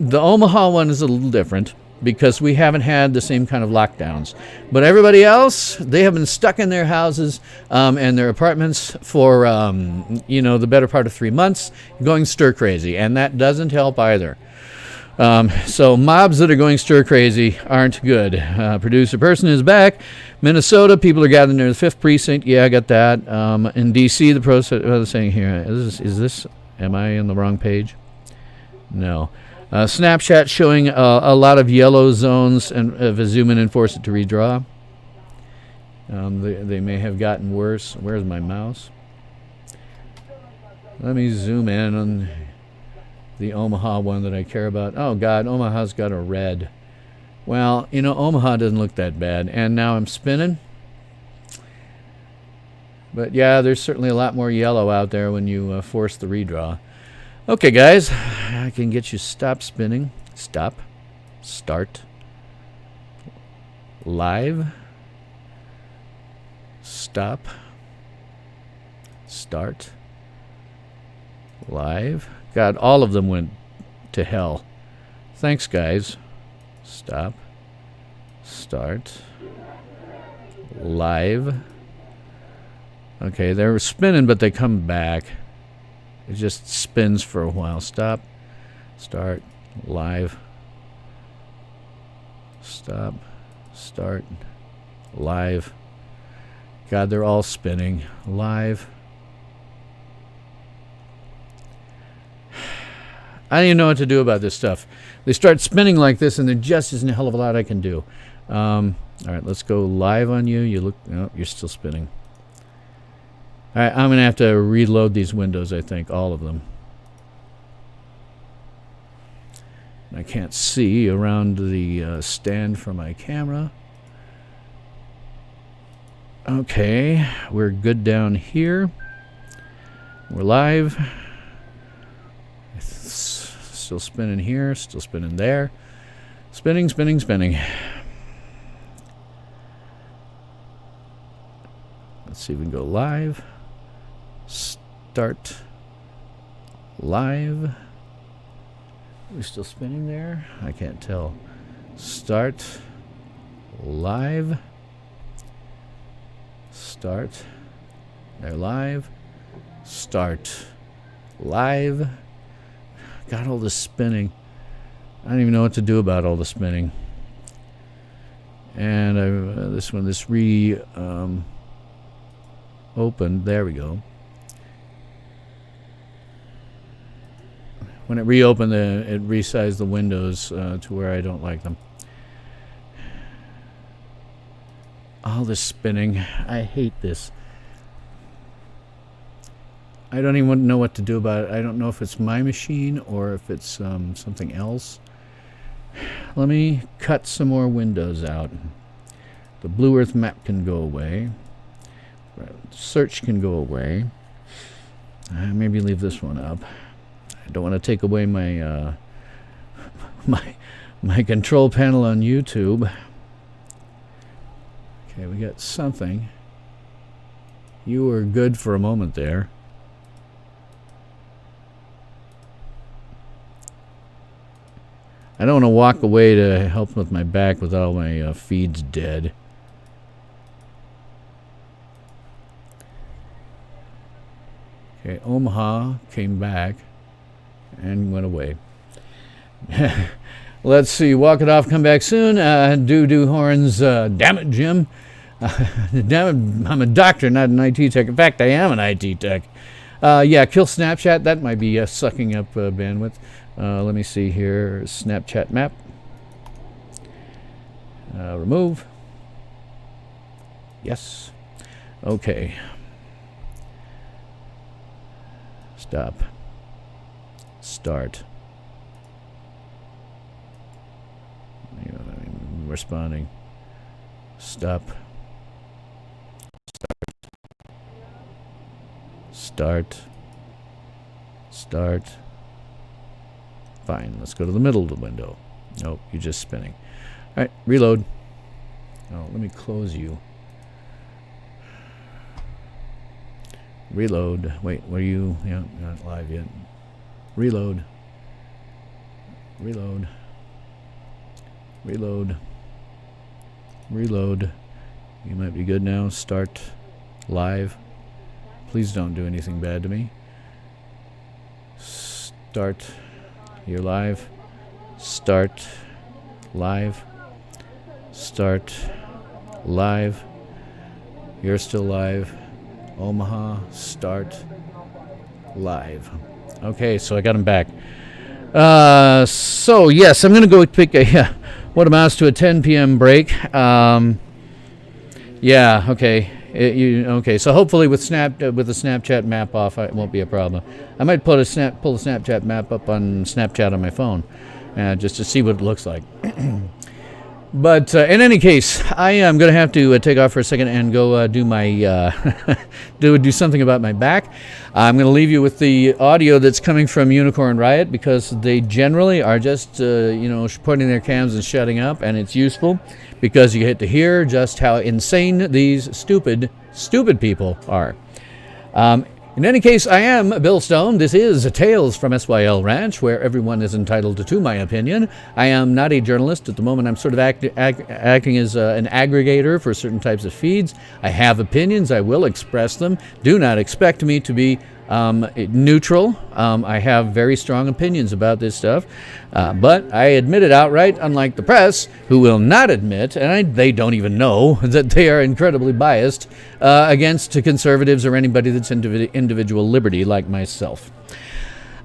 Omaha one is a little different because we haven't had the same kind of lockdowns. But everybody else, they have been stuck in their houses and their apartments for, the better part of 3 months, going stir crazy. And that doesn't help either. So mobs that are going stir crazy aren't good. Producer person is back. Minnesota, people are gathering near the 5th precinct. Yeah, I got that. In D.C., the process, what are they saying here? Is this, am I in the wrong page? No. Snapchat showing a lot of yellow zones, and if I zoom in and force it to redraw, they may have gotten worse. Where's my mouse? Let me zoom in on the Omaha one that I care about. Oh, God, Omaha's got a red. Well, Omaha doesn't look that bad. And now I'm spinning. But, yeah, there's certainly a lot more yellow out there when you force the redraw. Okay, guys, I can get you stop spinning. Stop. Start. Live. Stop. Start. Live. God, all of them went to hell. Thanks, guys. Stop. Start. Live. Okay, they were spinning, but they come back. It just spins for a while. Stop. Start. Live. Stop. Start. Live. God, they're all spinning. Live. I don't even know what to do about this stuff. They start spinning like this, and there just isn't a hell of a lot I can do. All right, let's go live on you. You look. Oh, you're still spinning. All right, I'm going to have to reload these windows, I think, all of them. I can't see around the stand for my camera. Okay, we're good down here. We're live. Still spinning here, still spinning there. Spinning, spinning, spinning. Let's see if we can go live. Start. Live. Are we still spinning there? I can't tell. Start. Live. Start. They're live. Start. Live. Got all this spinning. I don't even know what to do about all the spinning. And this opened. There we go. When it reopened, it resized the windows to where I don't like them. All this spinning. I hate this. I don't even know what to do about it. I don't know if it's my machine or if it's something else. Let me cut some more windows out. The Blue Earth map can go away. Search can go away. Maybe leave this one up. I don't want to take away my my control panel on YouTube. Okay, we got something. You were good for a moment there. I don't want to walk away to help with my back with all my feeds dead. Okay, Omaha came back and went away. Let's see, walk it off, come back soon. Do horns, damn it, Jim. Damn it, I'm a doctor, not an IT tech. In fact, I am an IT tech. Yeah, kill Snapchat. That might be sucking up bandwidth. Let me see here. Snapchat map. Remove. Yes. Okay. Stop. Start. Responding. Stop. Start. Start. Fine. Let's go to the middle of the window. Nope, you're just spinning. All right, reload. Oh, let me close you. Reload. Wait, were you? Yeah, not live yet. Reload. Reload. Reload. Reload. You might be good now. Start live. Please don't do anything bad to me. Start. You're live. Start live. Start live. You're still live. Omaha. Start live. Okay, so I got him back. So yes, I'm going to go pick a what amounts to a 10 p.m. break. Yeah. Okay. Okay. So hopefully with the Snapchat map off, it won't be a problem. I might pull the Snapchat map up on Snapchat on my phone, just to see what it looks like. But in any case, I am going to have to take off for a second and go do my do something about my back. I'm going to leave you with the audio that's coming from Unicorn Riot because they generally are just pointing their cams and shutting up, and it's useful because you get to hear just how insane these stupid people are. In any case, I am Bill Stone. This is Tales from SYL Ranch, where everyone is entitled to my opinion. I am not a journalist. At the moment, I'm sort of acting as an aggregator for certain types of feeds. I have opinions. I will express them. Do not expect me to be neutral. I have very strong opinions about this stuff, but I admit it outright, unlike the press, who will not admit, and they don't even know, that they are incredibly biased against conservatives or anybody that's into individual liberty like myself.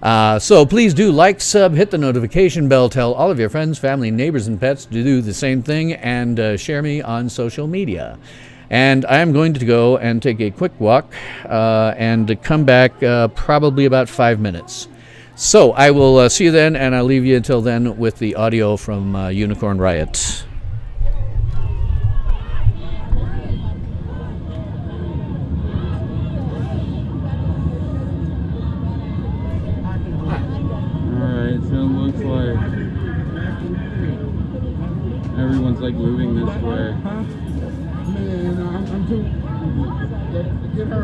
So please do like, sub, hit the notification bell, tell all of your friends, family, neighbors, and pets to do the same thing, and share me on social media. And I'm going to go and take a quick walk and come back probably about 5 minutes. So I will see you then, and I'll leave you until then with the audio from Unicorn Riot. Alright, so it's like everyone's like moving this way. Man, I'm too. Get her.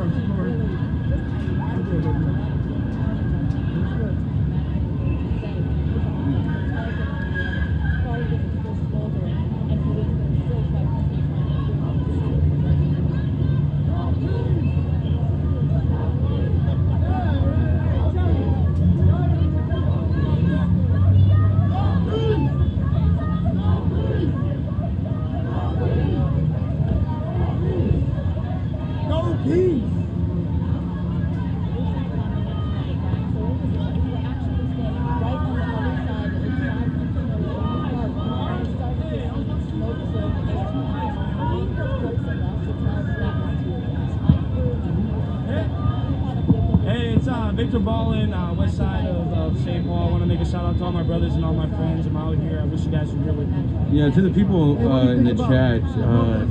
Victor Ballin, west side of St. Paul. I want to make a shout out to all my brothers and all my friends. I'm out here. I wish you guys were here with me. Yeah, to the people in the chat,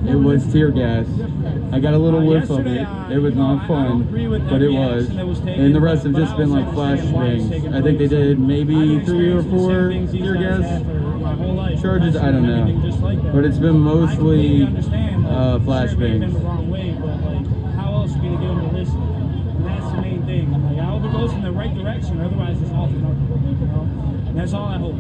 it was tear gas. I got a little whiff of it. It was not fun, but it was. And the rest have just been like flashbangs. I think they did maybe 3 or 4 tear gas charges. I don't know, but it's been mostly flashbangs. How else are we gonna get them to listen? And that's the main thing. I'm like, I hope it goes in the right direction. Otherwise, it's all for nothing. You know, and that's all I hope.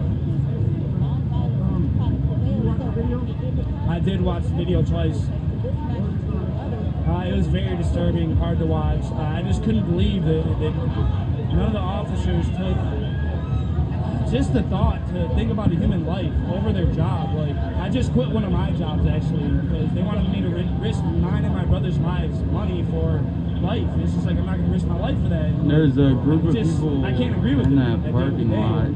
I did watch the video twice. It was very disturbing, hard to watch. I just couldn't believe that none of the officers took just the thought to think about a human life over their job. Like, I just quit one of my jobs actually because they wanted me to risk mine and my brother's lives, money for life. It's just like I'm not gonna risk my life for that. And there's a group of people I can't agree with in them that parking lot.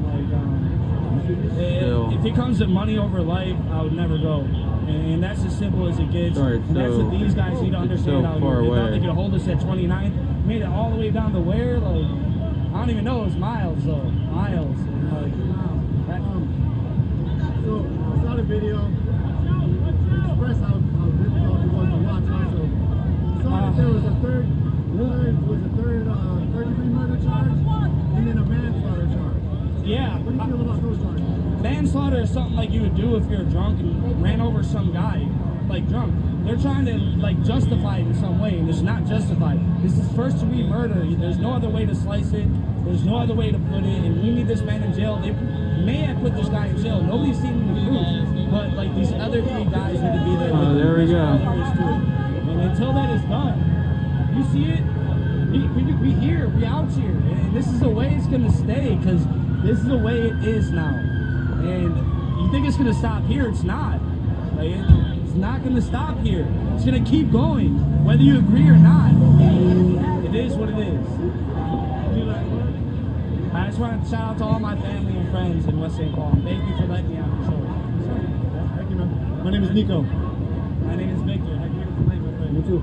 If it comes to money over life, I would never go. And that's as simple as it gets. Sorry, and that's what these guys need to understand so out far here. They thought away. they could hold us at 29, made it all the way down to where? Like, I don't even know. It was miles though. Miles. And like, So I saw the video. Express how difficult it was to watch. Also, saw that there was a third third-degree murder charge, and then a manslaughter charge. yeah. What do you feel about those charges? Manslaughter is something like you would do if you're drunk and ran over some guy, like drunk. They're trying to like justify it in some way, and it's not justified. This is first degree murder. There's no other way to slice it. There's no other way to put it, and we need this man in jail. They may have put this guy in jail. Nobody's seen the proof, but like these other 3 guys need to be there. Oh, there we go. And until that is done, you see it. We here, we out here, and this is the way it's gonna stay because this is the way it is now. And you think it's gonna stop here? It's not. Like, it's not gonna stop here. It's gonna keep going, whether you agree or not. It is what it is. I just want to shout out to all my family and friends in West St. Paul. Thank you for letting me on the show. Thank you, man. My name is Nico. My name is Victor. Have a beautiful night, my friend. You too.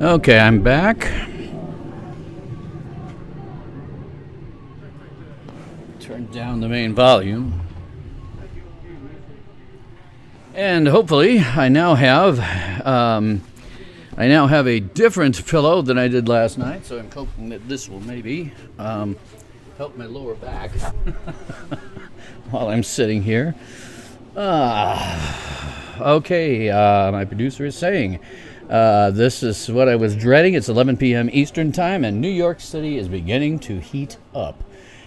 Okay, I'm back. Turn down the main volume. And hopefully I now have a different pillow than I did last night, so I'm hoping that this will maybe help my lower back while I'm sitting here. Okay, my producer is saying this is what I was dreading. It's 11 p.m. Eastern Time, and New York City is beginning to heat up.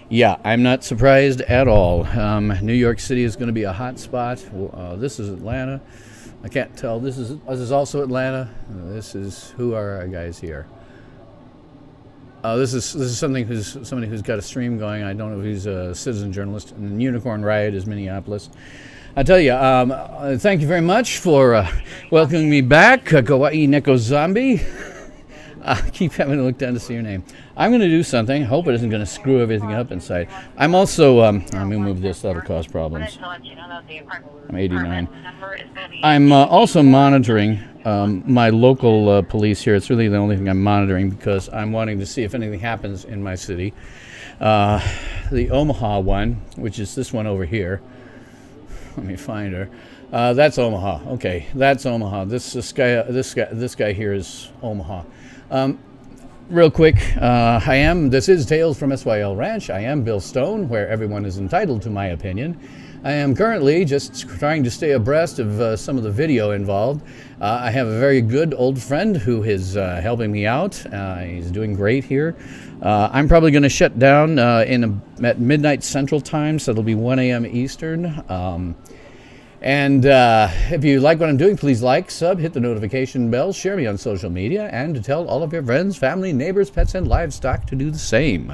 Yeah, I'm not surprised at all. New York City is going to be a hot spot. This is Atlanta. I can't tell. This is also Atlanta. Who are our guys here? This is somebody who's got a stream going. I don't know if he's a citizen journalist. And the Unicorn Riot is Minneapolis. I tell you, thank you very much for welcoming me back, Kawaii Neko Zombie. I keep having to look down to see your name. I'm going to do something. I hope it isn't going to screw everything up inside. I'm also, I'm going to move this. That'll cause problems. I'm 89. I'm also monitoring my local police here. It's really the only thing I'm monitoring because I'm wanting to see if anything happens in my city. The Omaha one, which is this one over here. Let me find her. That's Omaha. Okay, that's Omaha. This guy here is Omaha. Real quick, this is Tales from SYL Ranch. I am Bill Stone, where everyone is entitled to my opinion. I am currently just trying to stay abreast of some of the video involved. I have a very good old friend who is helping me out. He's doing great here. I'm probably going to shut down at midnight Central Time, so it'll be 1 a.m. Eastern. And if you like what I'm doing, please like, sub, hit the notification bell, share me on social media, and to tell all of your friends, family, neighbors, pets, and livestock to do the same.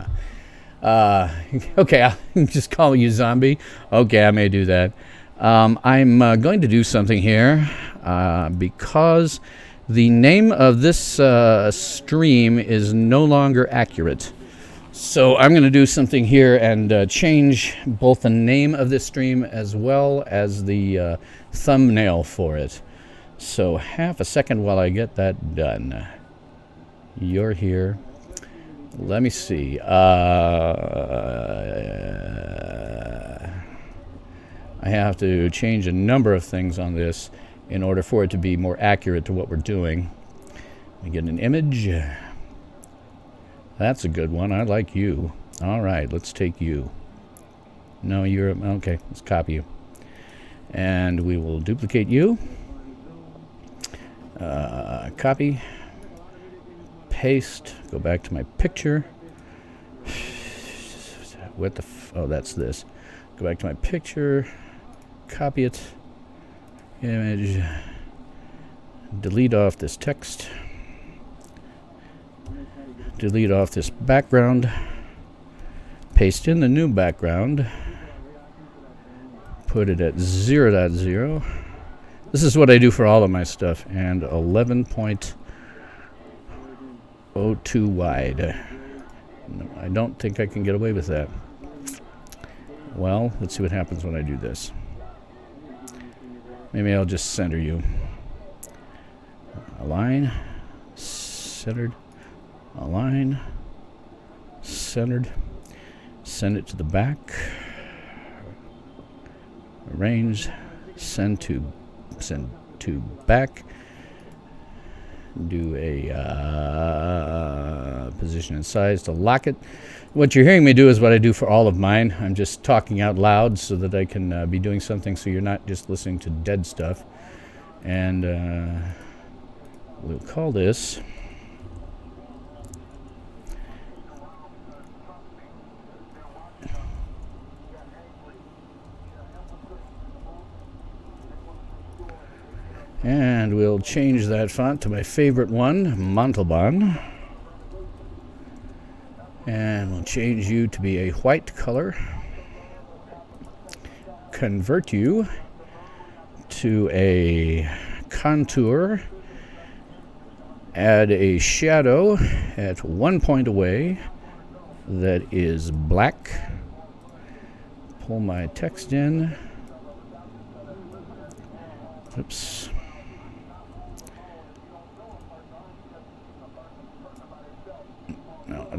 Okay, I'll just call you Zombie. Okay, I may do that. I'm going to do something here because the name of this stream is no longer accurate. So I'm going to do something here and change both the name of this stream as well as the thumbnail for it. So half a second while I get that done. You're here. Let me see. I have to change a number of things on this in order for it to be more accurate to what we're doing. Let me get an image. That's a good one. I like you. All right, let's take you. No, you're... Okay, let's copy you. And we will duplicate you. Copy. Paste. Go back to my picture. What the... Oh, that's this. Go back to my picture. Copy it. Image. Delete off this text. Delete off this background, paste in the new background, put it at 0.0. This is what I do for all of my stuff, and 11.02 wide. I don't think I can get away with that. Well, let's see what happens when I do this. Maybe I'll just center you. Align, centered. Align, centered, send it to the back, arrange, send to back, do a position and size to lock it. What you're hearing me do is what I do for all of mine. I'm just talking out loud so that I can be doing something so you're not just listening to dead stuff. And we'll call this... And we'll change that font to my favorite one, Montalban. And we'll change you to be a white color. Convert you to a contour. Add a shadow at 1 point away that is black. Pull my text in. Oops.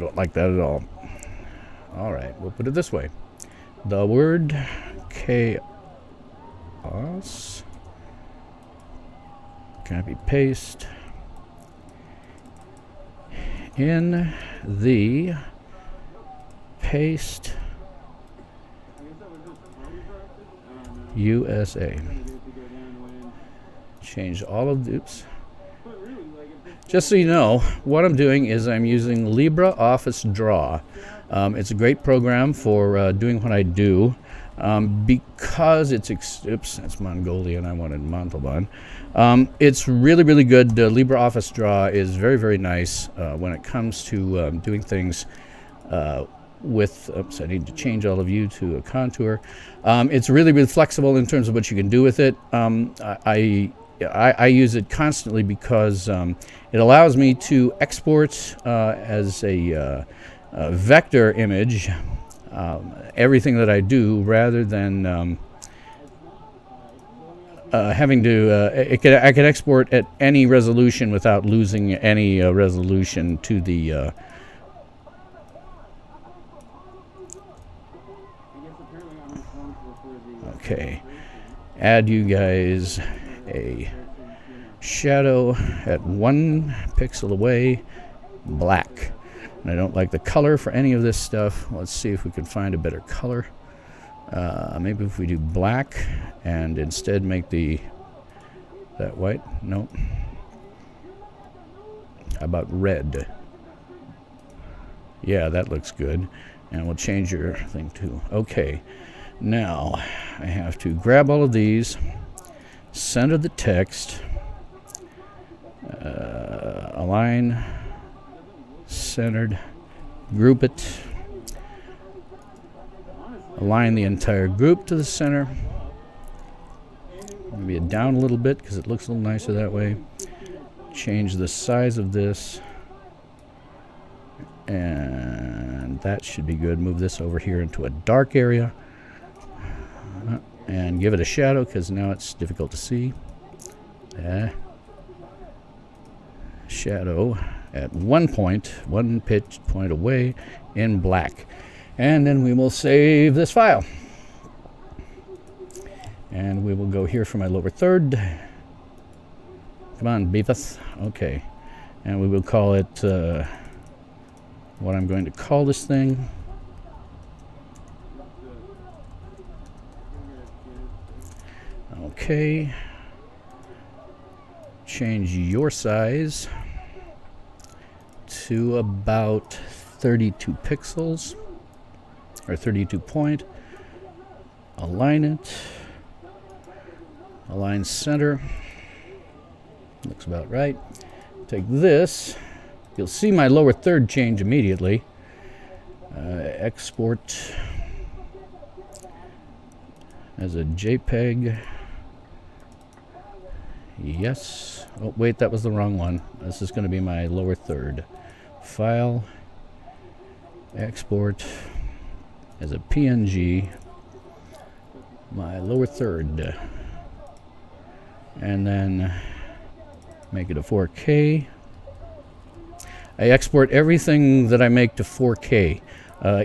don't like that at all. All right, we'll put it this way. The word chaos. Copy paste in the paste USA. Change all of the, oops. Just so you know, what I'm doing is I'm using LibreOffice Draw. It's a great program for doing what I do because it's, oops, that's Mongolian, I wanted Montalban. It's really, really good. LibreOffice Draw is very, very nice when it comes to doing things with, oops, I need to change all of you to a contour. It's really, really flexible in terms of what you can do with it. I use it constantly because it allows me to export as a vector image everything that I do rather than having to, I can export at any resolution without losing any resolution to the okay. Add you guys a shadow at 1 pixel away, black. And I don't like the color for any of this stuff. Let's see if we can find a better color. Maybe if we do black and instead make that white. Nope. How about red? Yeah, that looks good. And we'll change your thing to okay. Now I have to grab all of these, center the text, align, centered, group it, align the entire group to the center, maybe it down a little bit because it looks a little nicer that way. Change the size of this, and that should be good. Move this over here into a dark area and give it a shadow because now it's difficult to see. Shadow at 1 point, 1 pitch point away in black. And then we will save this file. And we will go here for my lower third. Come on, Beavis. Okay. And we will call it what I'm going to call this thing. Okay. Change your size to about 32 pixels or 32 point. Align it. Align center. Looks about right. Take this. You'll see my lower third change immediately. Export as a JPEG. Yes. Oh, wait, that was the wrong one. This is going to be my lower third. File. Export as a PNG. My lower third. And then make it a 4K. I export everything that I make to 4K,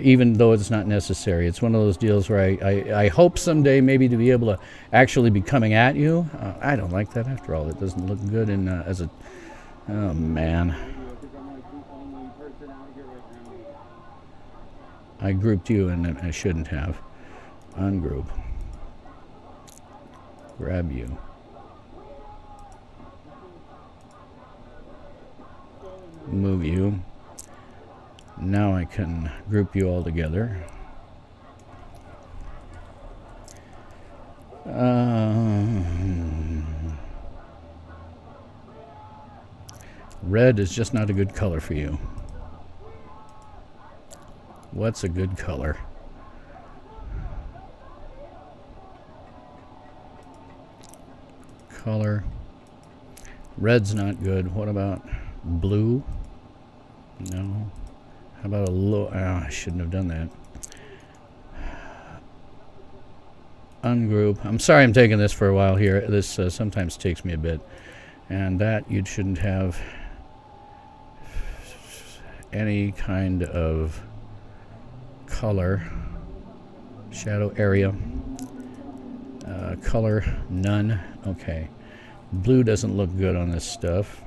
even though it's not necessary. It's one of those deals where I hope someday maybe to be able to actually be coming at you. I don't like that after all. It doesn't look good in as a... Oh, man. I grouped you and I shouldn't have. Ungroup. Grab you. Move you. Now I can group you all together. Red is just not a good color for you. What's a good color? Color. Red's not good. What about blue? No. How about a low? I shouldn't have done that. Ungroup. I'm sorry I'm taking this for a while here. This sometimes takes me a bit. And that you shouldn't have. any kind of color. Shadow area. Color, none. Okay. Blue doesn't look good on this stuff.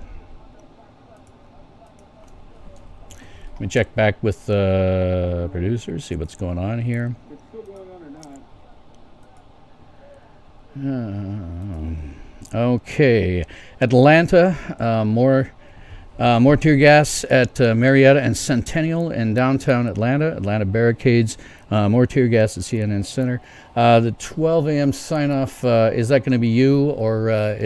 Let me check back with the producers, see what's going on here. It's still going on or not? Okay. Atlanta, more tear gas at Marietta and Centennial in downtown Atlanta. Atlanta barricades. More tear gas at CNN Center. The 12 a.m. sign-off, is that going to be you, or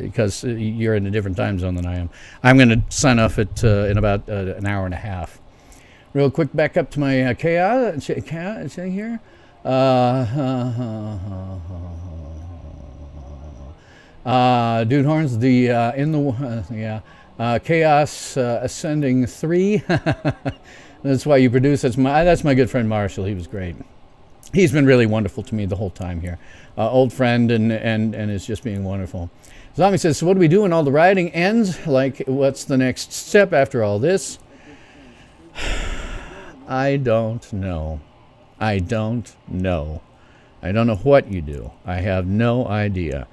because you're in a different time zone than I am? I'm going to sign off it in about an hour and a half. Real quick, back up to my chaos thing here. Dude Horns, Chaos Ascending 3. That's why you produce. That's my good friend Marshall. He was great. He's been really wonderful to me the whole time here. Old friend and is just being wonderful. Zombie says, so what do we do when all the rioting ends? Like, what's the next step after all this? I don't know. I don't know what you do. I have no idea.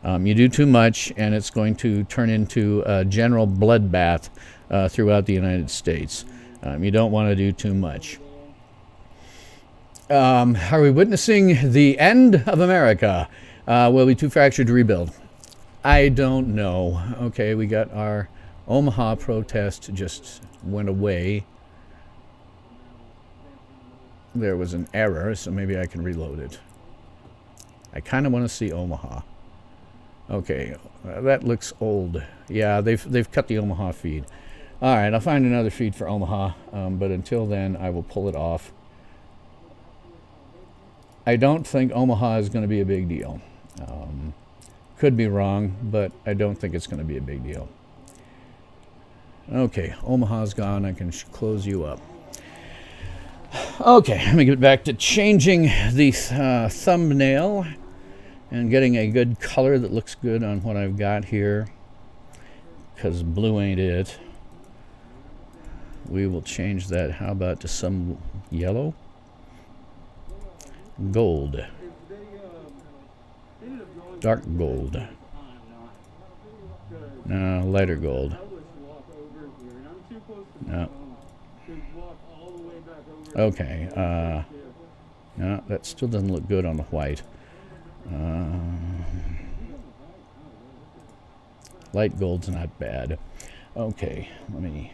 You do too much, and it's going to turn into a general bloodbath throughout the United States. You don't want to do too much. Are we witnessing the end of America? Will be too fractured to rebuild? I don't know. Okay, we got our Omaha protest just went away. There was an error, so maybe I can reload it. I kind of want to see Omaha. Okay, that looks old. Yeah, they've cut the Omaha feed. All right, I'll find another feed for Omaha, but until then, I will pull it off. I don't think Omaha is going to be a big deal. Could be wrong, but I don't think it's going to be a big deal. Okay, Omaha's gone. I can close you up. Okay, let me get back to changing the thumbnail and getting a good color that looks good on what I've got here, because blue ain't it. We will change that, how about to some yellow? Gold. Dark gold. No, lighter gold. No. Okay, no, that still doesn't look good on the white. Light gold's not bad. Okay, let me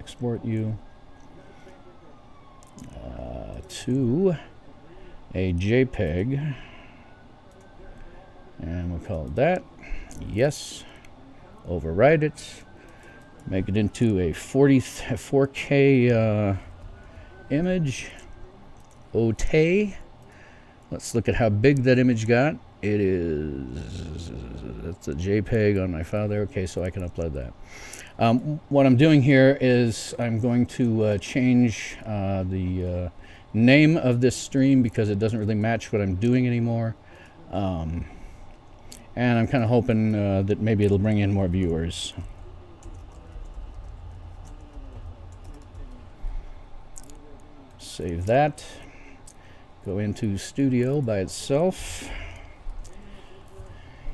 export you to a JPEG, and we'll call it that. Yes. Overwrite it. Make it into a 4K image. Okay. Let's look at how big that image got. It is, that's a JPEG on my file there. Okay, so I can upload that. What I'm doing here is I'm going to change the name of this stream because it doesn't really match what I'm doing anymore. And I'm kind of hoping that maybe it'll bring in more viewers. Save that. Go into Studio by itself.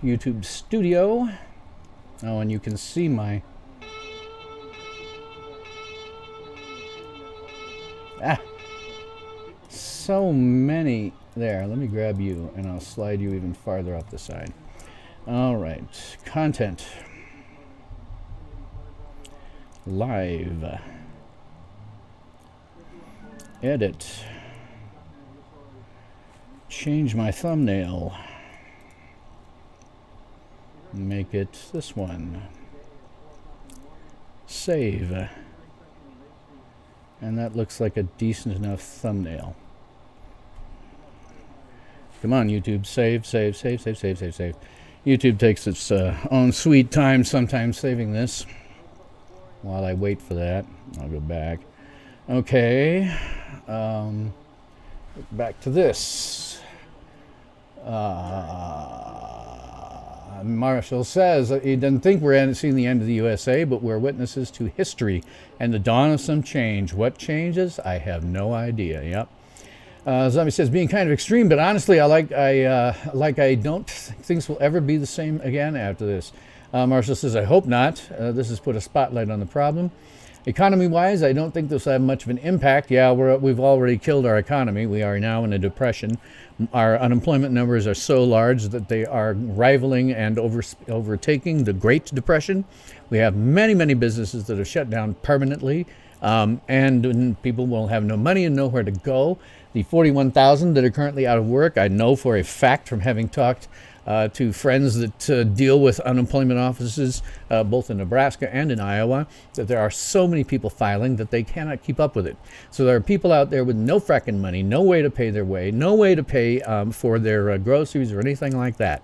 YouTube Studio. Oh, and you can see my... so many. There, let me grab you and I'll slide you even farther up the side. All right, content. Live. Edit. Change my thumbnail. Make it this one. Save. And that looks like a decent enough thumbnail. Come on, YouTube. Save, save, save, save, save, save, save. YouTube takes its own sweet time sometimes saving this. While I wait for that, I'll go back. Okay. Back to this. Marshall says he doesn't think we're seeing the end of the USA, but we're witnesses to history and the dawn of some change. What changes? I have no idea. Yep. Zombie says, being kind of extreme, but honestly, I don't think things will ever be the same again after this. Marshall says, I hope not. This has put a spotlight on the problem. Economy-wise, I don't think this will have much of an impact. Yeah, we've already killed our economy. We are now in a depression. Our unemployment numbers are so large that they are rivaling and overtaking the Great Depression. We have many, many businesses that have shut down permanently, and people will have no money and nowhere to go. The 41,000 that are currently out of work, I know for a fact from having talked to friends that deal with unemployment offices, both in Nebraska and in Iowa, that there are so many people filing that they cannot keep up with it. So there are people out there with no fracking money, no way to pay their way, no way to pay for their groceries or anything like that.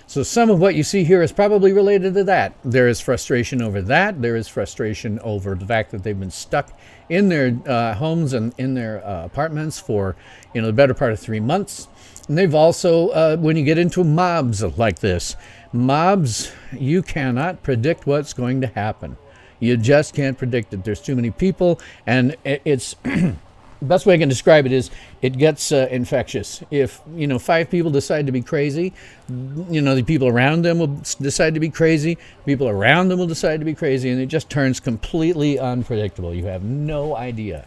So some of what you see here is probably related to that. There is frustration over that. There is frustration over the fact that they've been stuck in their homes and in their apartments for the better part of 3 months. And they've also, when you get into mobs like this, you cannot predict what's going to happen. You just can't predict it. There's too many people, and it's the best way I can describe it is it gets infectious. If 5 people decide to be crazy, the people around them will decide to be crazy. People around them will decide to be crazy, and it just turns completely unpredictable. You have no idea.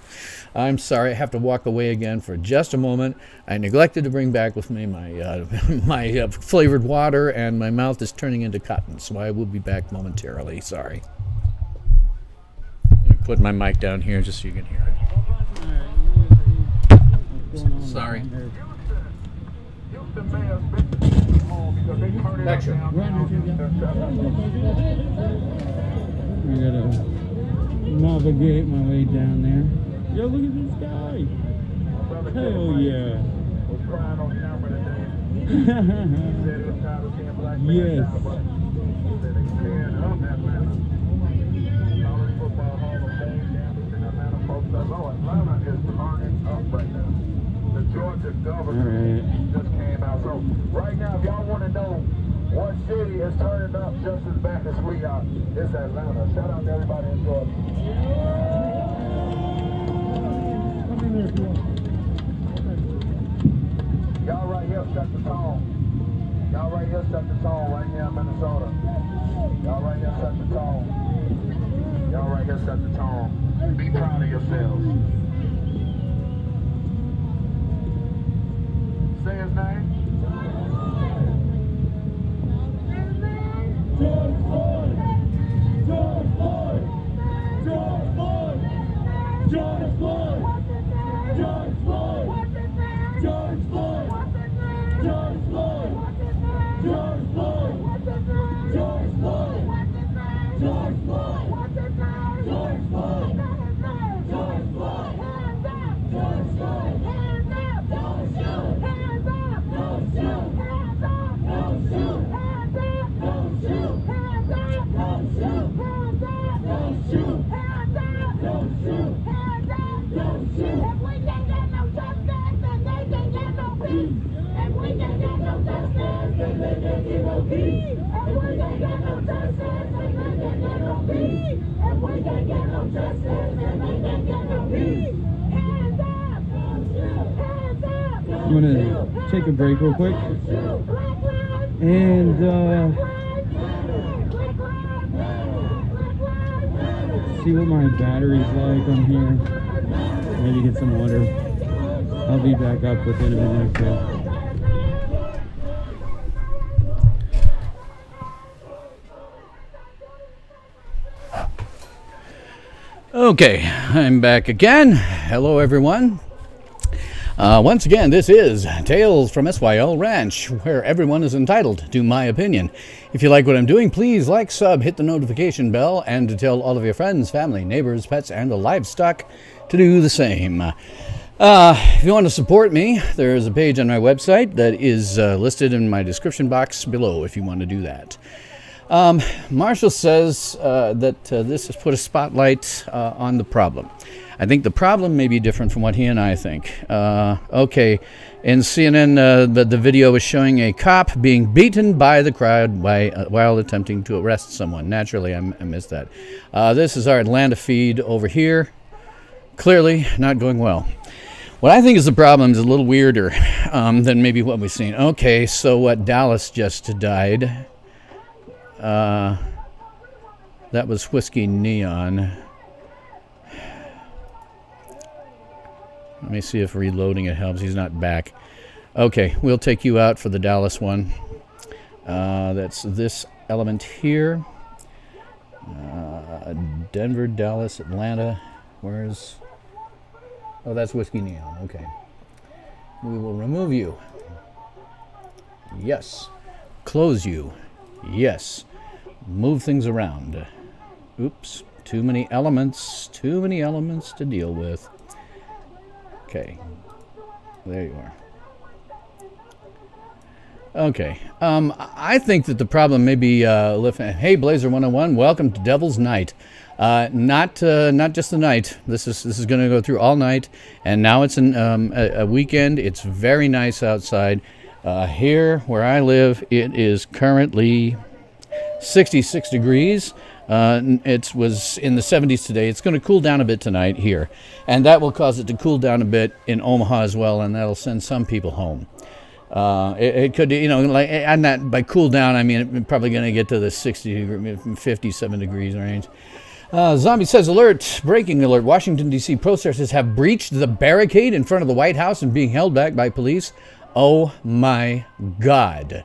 I'm sorry, I have to walk away again for just a moment. I neglected to bring back with me my my flavored water, and my mouth is turning into cotton, so I will be back momentarily. Sorry. Let me put my mic down here just so you can hear it. Sorry. Lecture. I gotta navigate my way down there. Yo, look at this guy. Hell yeah. Yes. Georgia governor just came out. So right now, if y'all want to know what city is turning up just as bad as we are, it's Atlanta. Shout out to everybody in Georgia. Y'all right here set the tone. Y'all right here set the tone right here in Minnesota. Y'all right here set the tone. Y'all right here set the tone. Be proud of yourselves. Say his name. George Floyd. George Floyd. George Floyd. George Floyd. George Floyd. George Floyd. George Floyd. George Floyd. George Floyd. George Floyd. George Floyd. George Floyd. George Floyd. Don't shoot. Hands up. Don't shoot. Hands up. Don't shoot. Hands up. Don't shoot. Hands up. Don't shoot. Hands up. Don't shoot. Hands up. Don't shoot. Hands up. Don't shoot. If we can't get no justice, then they can get no peace. If we can't get no justice, then they can get no peace. If we can't get no justice, then they can get no peace. If we can't get no justice, then they can get no peace. Hands up. Don't shoot. Hands up. I'm gonna take a break real quick and see what my battery's like on here. Maybe get some water. I'll be back up within a minute or so. Okay, I'm back again. Hello, everyone. Once again, this is Tales from SYL Ranch, where everyone is entitled to my opinion. If you like what I'm doing, please like, sub, hit the notification bell, and to tell all of your friends, family, neighbors, pets, and the livestock to do the same. If you want to support me, there is a page on my website that is listed in my description box below if you want to do that. Marshall says that this has put a spotlight on the problem. I think the problem may be different from what he and I think. Okay, in CNN, the video was showing a cop being beaten by the crowd while attempting to arrest someone. Naturally, I missed that. This is our Atlanta feed over here. Clearly not going well. What I think is the problem is a little weirder than maybe what we've seen. Okay, so what? Dallas just died. That was Whiskey Neon. Let me see if reloading it helps. He's not back. Okay, we'll take you out for the Dallas one. That's this element here. Denver, Dallas, Atlanta. Where's... Oh, that's Whiskey Neon. Okay. We will remove you. Yes. Close you. Yes. Move things around. Oops. Too many elements. Too many elements to deal with. Okay. There you are. Okay. I think that the problem may be hey, Blazer 101, welcome to Devil's Night. Not just the night. This is going to go through all night, and now it's a weekend. It's very nice outside. Here where I live, it is currently 66 degrees. It was in the 70s today. It's going to cool down a bit tonight here, and that will cause it to cool down a bit in Omaha as well, and that'll send some people home. It could, like, and that by cool down, I mean it's probably going to get to the 57 degrees range. Zombie says, alert, breaking alert. Washington, D.C. protesters have breached the barricade in front of the White House and being held back by police. Oh, my God.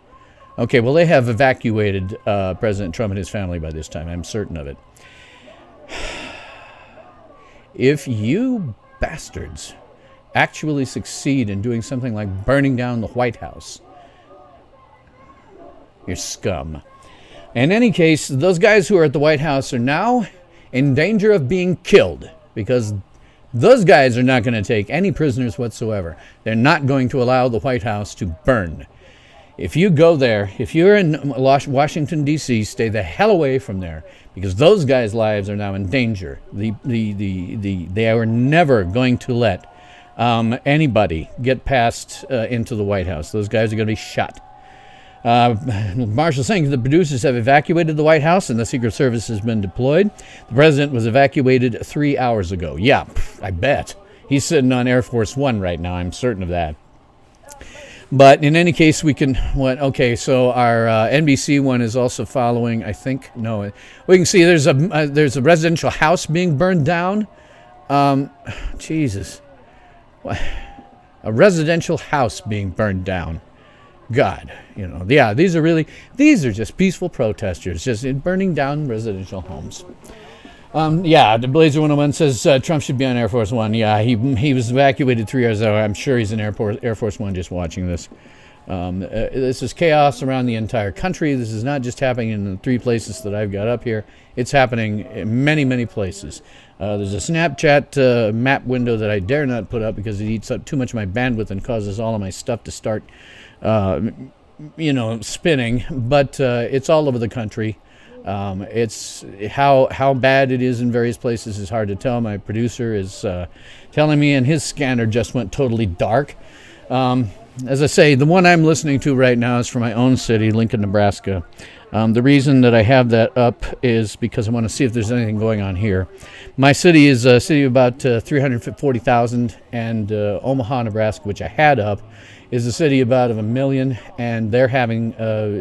Okay, well, they have evacuated President Trump and his family by this time. I'm certain of it. If you bastards actually succeed in doing something like burning down the White House, you're scum. In any case, those guys who are at the White House are now in danger of being killed because those guys are not going to take any prisoners whatsoever. They're not going to allow the White House to burn. If you go there, if you're in Washington, D.C., stay the hell away from there because those guys' lives are now in danger. They are never going to let anybody get past into the White House. Those guys are going to be shot. Marshall saying the producers have evacuated the White House and the Secret Service has been deployed. The president was evacuated 3 hours ago. Yeah, I bet. He's sitting on Air Force One right now. I'm certain of that. But in any case, we can... Okay, so our NBC one is also following, I think... No, we can see there's a residential house being burned down. Jesus. A residential house being burned down. God, yeah, these are just peaceful protesters, just burning down residential homes. Yeah, the Blazer 101 says Trump should be on Air Force One. Yeah, he was evacuated 3 hours ago. I'm sure he's in Air Force One just watching this. This is chaos around the entire country. This is not just happening in the 3 places that I've got up here. It's happening in many, many places. There's a Snapchat map window that I dare not put up because it eats up too much of my bandwidth and causes all of my stuff to start spinning, but it's all over the country. It's how bad it is in various places is hard to tell. My producer is telling me, and his scanner just went totally dark. As I say, the one I'm listening to right now is from my own city, Lincoln, Nebraska. The reason that I have that up is because I want to see if there's anything going on here. My city is a city of about 340,000, and Omaha, Nebraska, which I had up, is a city about of 1 million, and they're having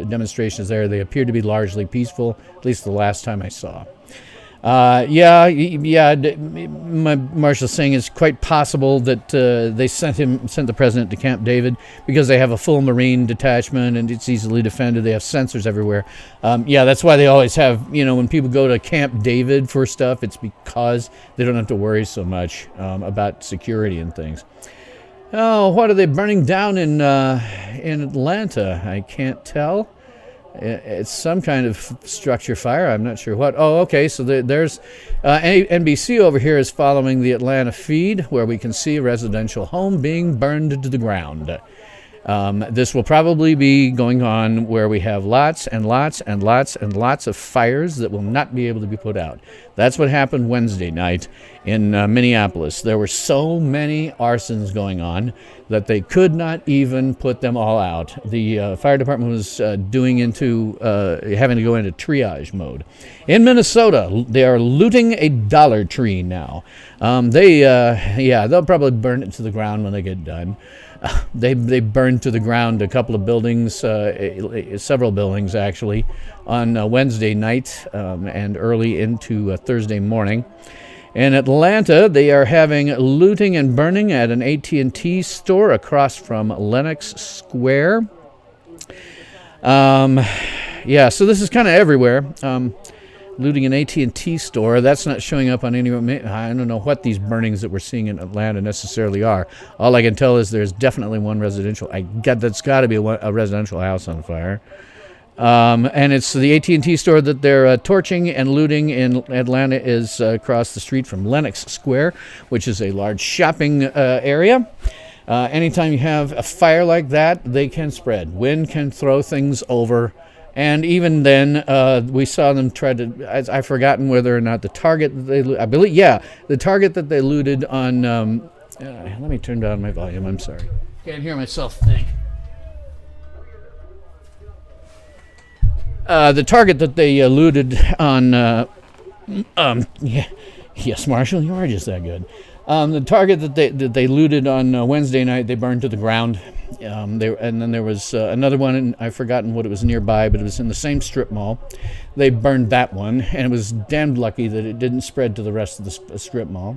demonstrations there. They appear to be largely peaceful, at least the last time I saw. Marshall's saying it's quite possible that they sent the president to Camp David because they have a full Marine detachment and it's easily defended. They have sensors everywhere. That's why they always have, when people go to Camp David for stuff, it's because they don't have to worry so much about security and things. Oh, what are they burning down in Atlanta? I can't tell. It's some kind of structure fire. I'm not sure what. Oh, okay. So there's NBC over here is following the Atlanta feed where we can see a residential home being burned to the ground. This will probably be going on where we have lots and lots and lots and lots of fires that will not be able to be put out. That's what happened Wednesday night in Minneapolis. There were so many arsons going on that they could not even put them all out. The fire department was having to go into triage mode. In Minnesota, they are looting a Dollar Tree now. They'll probably burn it to the ground when they get done. They burned to the ground a couple of buildings, several buildings actually, on Wednesday night and early into Thursday morning. In Atlanta, they are having looting and burning at an AT&T store across from Lenox Square. So this is kind of everywhere. Looting an AT&T store. That's not showing up on any. I don't know what these burnings that we're seeing in Atlanta necessarily are. All I can tell is there's definitely one residential. That's got to be a residential house on fire. And it's the AT&T store that they're torching and looting in Atlanta is across the street from Lenox Square, which is a large shopping area. Anytime you have a fire like that, they can spread. Wind can throw things over. And even then, we saw them try to, I've forgotten whether or not the target that they, the target that they looted on, let me turn down my volume, I'm sorry. Can't hear myself think. The target that they looted on, yes, Marshall, you are just that good. The target that they looted on Wednesday night, they burned to the ground. And then there was another one, and I've forgotten what it was nearby, but it was in the same strip mall. They burned that one, and it was damned lucky that it didn't spread to the rest of the strip mall.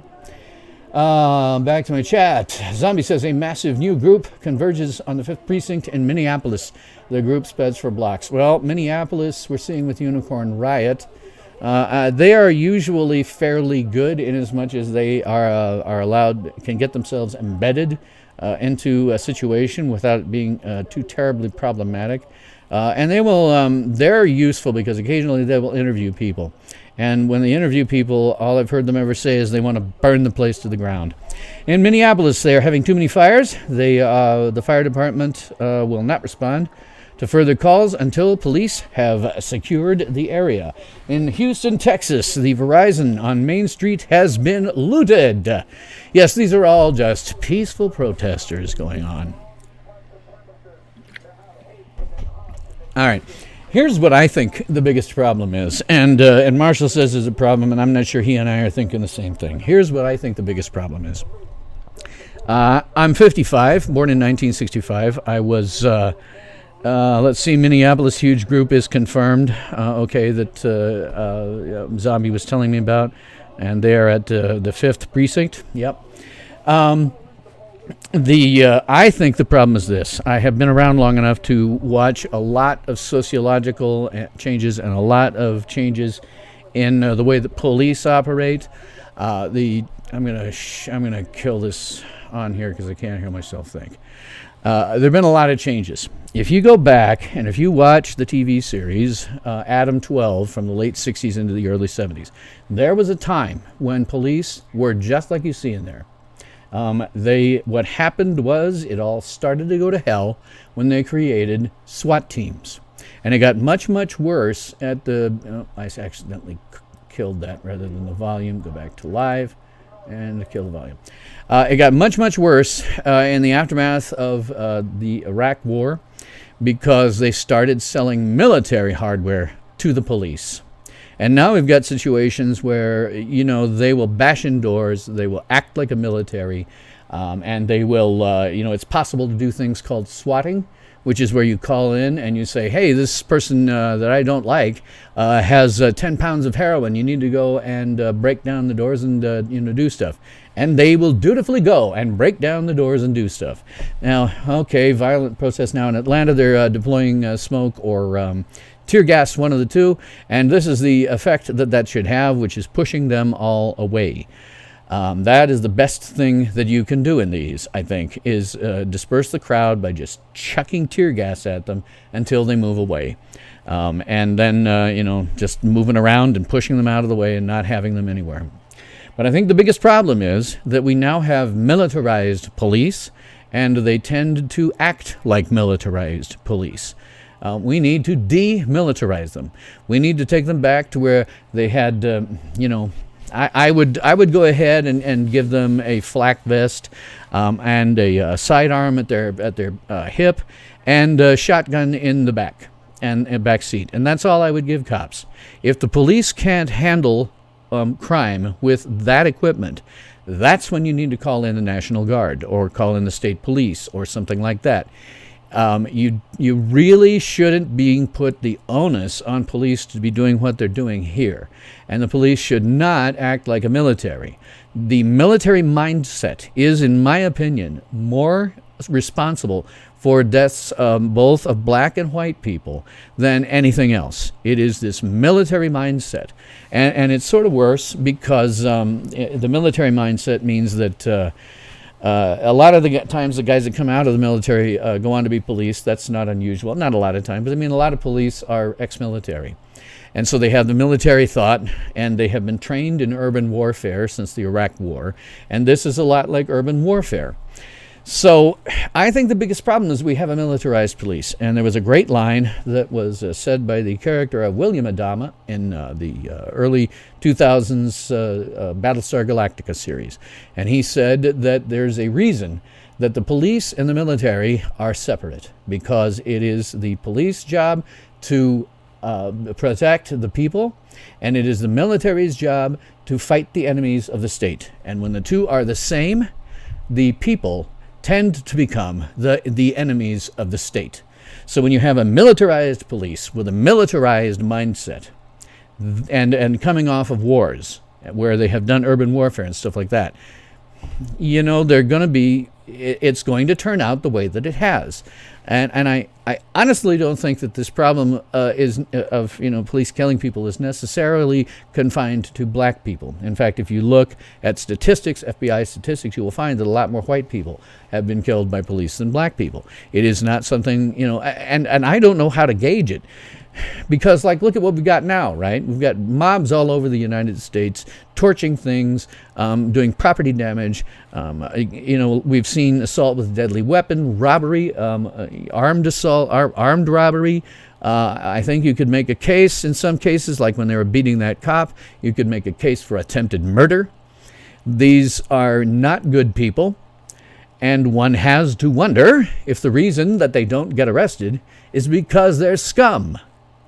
Back to my chat. Zombie says a massive new group converges on the 5th precinct in Minneapolis. The group spreads for blocks. Well, Minneapolis, we're seeing with Unicorn Riot. They are usually fairly good in as much as they are allowed, can get themselves embedded into a situation without it being too terribly problematic. And they're useful because occasionally they will interview people. And when they interview people, all I've heard them ever say is they want to burn the place to the ground. In Minneapolis, they are having too many fires. The fire department will not respond to further calls until police have secured the area. In Houston, Texas, the Verizon on Main Street has been looted. Yes, these are all just peaceful protesters going on. All right, here's what I think the biggest problem is. And Marshall says there's a problem, and I'm not sure he and I are thinking the same thing. Here's what I think the biggest problem is. I'm 55, born in 1965. I was... let's see, Minneapolis huge group is confirmed, that Zombie was telling me about, and they are at the 5th precinct. Yep. I think the problem is this. I have been around long enough to watch a lot of sociological changes and a lot of changes in the way that police operate. I'm gonna kill this on here because I can't hear myself think. There have been a lot of changes. If you go back and if you watch the TV series Adam 12 from the late 60s into the early 70s, there was a time when police were just like you see in there. What happened was it all started to go to hell when they created SWAT teams. And it got much, much worse at I accidentally killed that rather than the volume. Go back to live and kill the volume. It got much, much worse in the aftermath of the Iraq War because they started selling military hardware to the police. And now we've got situations where, they will bash in doors, they will act like a military, and they will, it's possible to do things called swatting, which is where you call in and you say, hey, this person that I don't like has 10 pounds of heroin. You need to go and break down the doors and, do stuff. And they will dutifully go and break down the doors and do stuff. Now, okay, violent protests now in Atlanta. They're deploying smoke or tear gas, one of the two. And this is the effect that should have, which is pushing them all away. That is the best thing that you can do in these, I think, is disperse the crowd by just chucking tear gas at them until they move away. And then, just moving around and pushing them out of the way and not having them anywhere. But I think the biggest problem is that we now have militarized police, and they tend to act like militarized police. We need to demilitarize them. We need to take them back to where they had, I would go ahead and give them a flak vest and a sidearm at their hip and a shotgun in the back and a back seat, and that's all I would give cops. If the police can't handle crime with that equipment, that's when you need to call in the National Guard or call in the state police or something like that. You really shouldn't be put the onus on police to be doing what they're doing here. And the police should not act like a military. The military mindset is, in my opinion, more responsible for deaths both of black and white people than anything else. It is this military mindset. And it's sort of worse because the military mindset means that a lot of the times the guys that come out of the military go on to be police. That's not unusual. Not a lot of times, but I mean a lot of police are ex-military. And so they have the military thought, and they have been trained in urban warfare since the Iraq War. And this is a lot like urban warfare. So I think the biggest problem is we have a militarized police. And there was a great line that was said by the character of William Adama in the early 2000s Battlestar Galactica series. And he said that there's a reason that the police and the military are separate, because it is the police job to protect the people, and it is the military's job to fight the enemies of the state. And when the two are the same, the people tend to become the enemies of the state. So when you have a militarized police with a militarized mindset and coming off of wars where they have done urban warfare and stuff like that, you know, it's going to turn out the way that it has. And I honestly don't think that this problem of police killing people is necessarily confined to black people. In fact, if you look at statistics, FBI statistics, you will find that a lot more white people have been killed by police than black people. It is not something, and I don't know how to gauge it. Because, look at what we've got now, right? We've got mobs all over the United States torching things, doing property damage. We've seen assault with a deadly weapon, robbery, armed assault, armed robbery. I think you could make a case in some cases, like when they were beating that cop, you could make a case for attempted murder. These are not good people. And one has to wonder if the reason that they don't get arrested is because they're scum.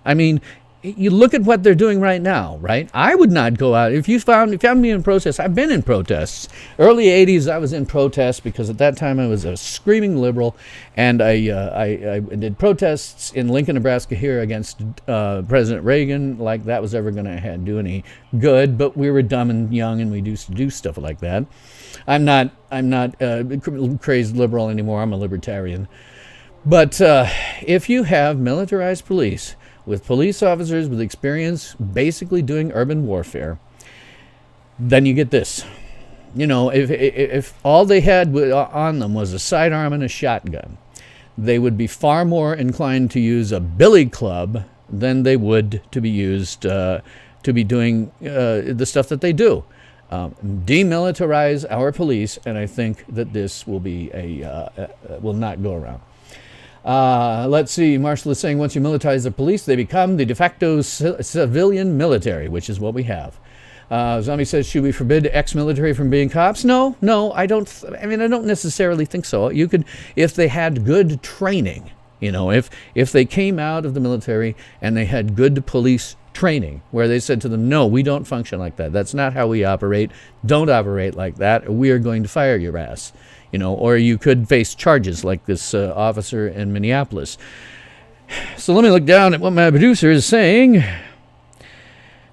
I mean, you look at what they're doing right now, right? I would not go out. If you found me in protests, I've been in protests. Early 80s, I was in protests because at that time I was a screaming liberal, and I did protests in Lincoln, Nebraska here against President Reagan, like that was ever going to do any good, but we were dumb and young, and we used to do stuff like that. I'm not a crazed liberal anymore. I'm a libertarian. But if you have militarized police with police officers with experience basically doing urban warfare, then you get this. If all they had on them was a sidearm and a shotgun, they would be far more inclined to use a billy club than they would to be used to be doing the stuff that they do. Demilitarize our police, and I think that this will be will not go around. Let's see. Marshall is saying once you militarize the police, they become the de facto civilian military, which is what we have. Zombie says, should we forbid ex-military from being cops? No, I don't. I don't necessarily think so. You could, if they had good training. If they came out of the military and they had good police training, where they said to them, no, we don't function like that. That's not how we operate. Don't operate like that, or we are going to fire your ass. Or you could face charges like this officer in Minneapolis. So let me look down at what my producer is saying.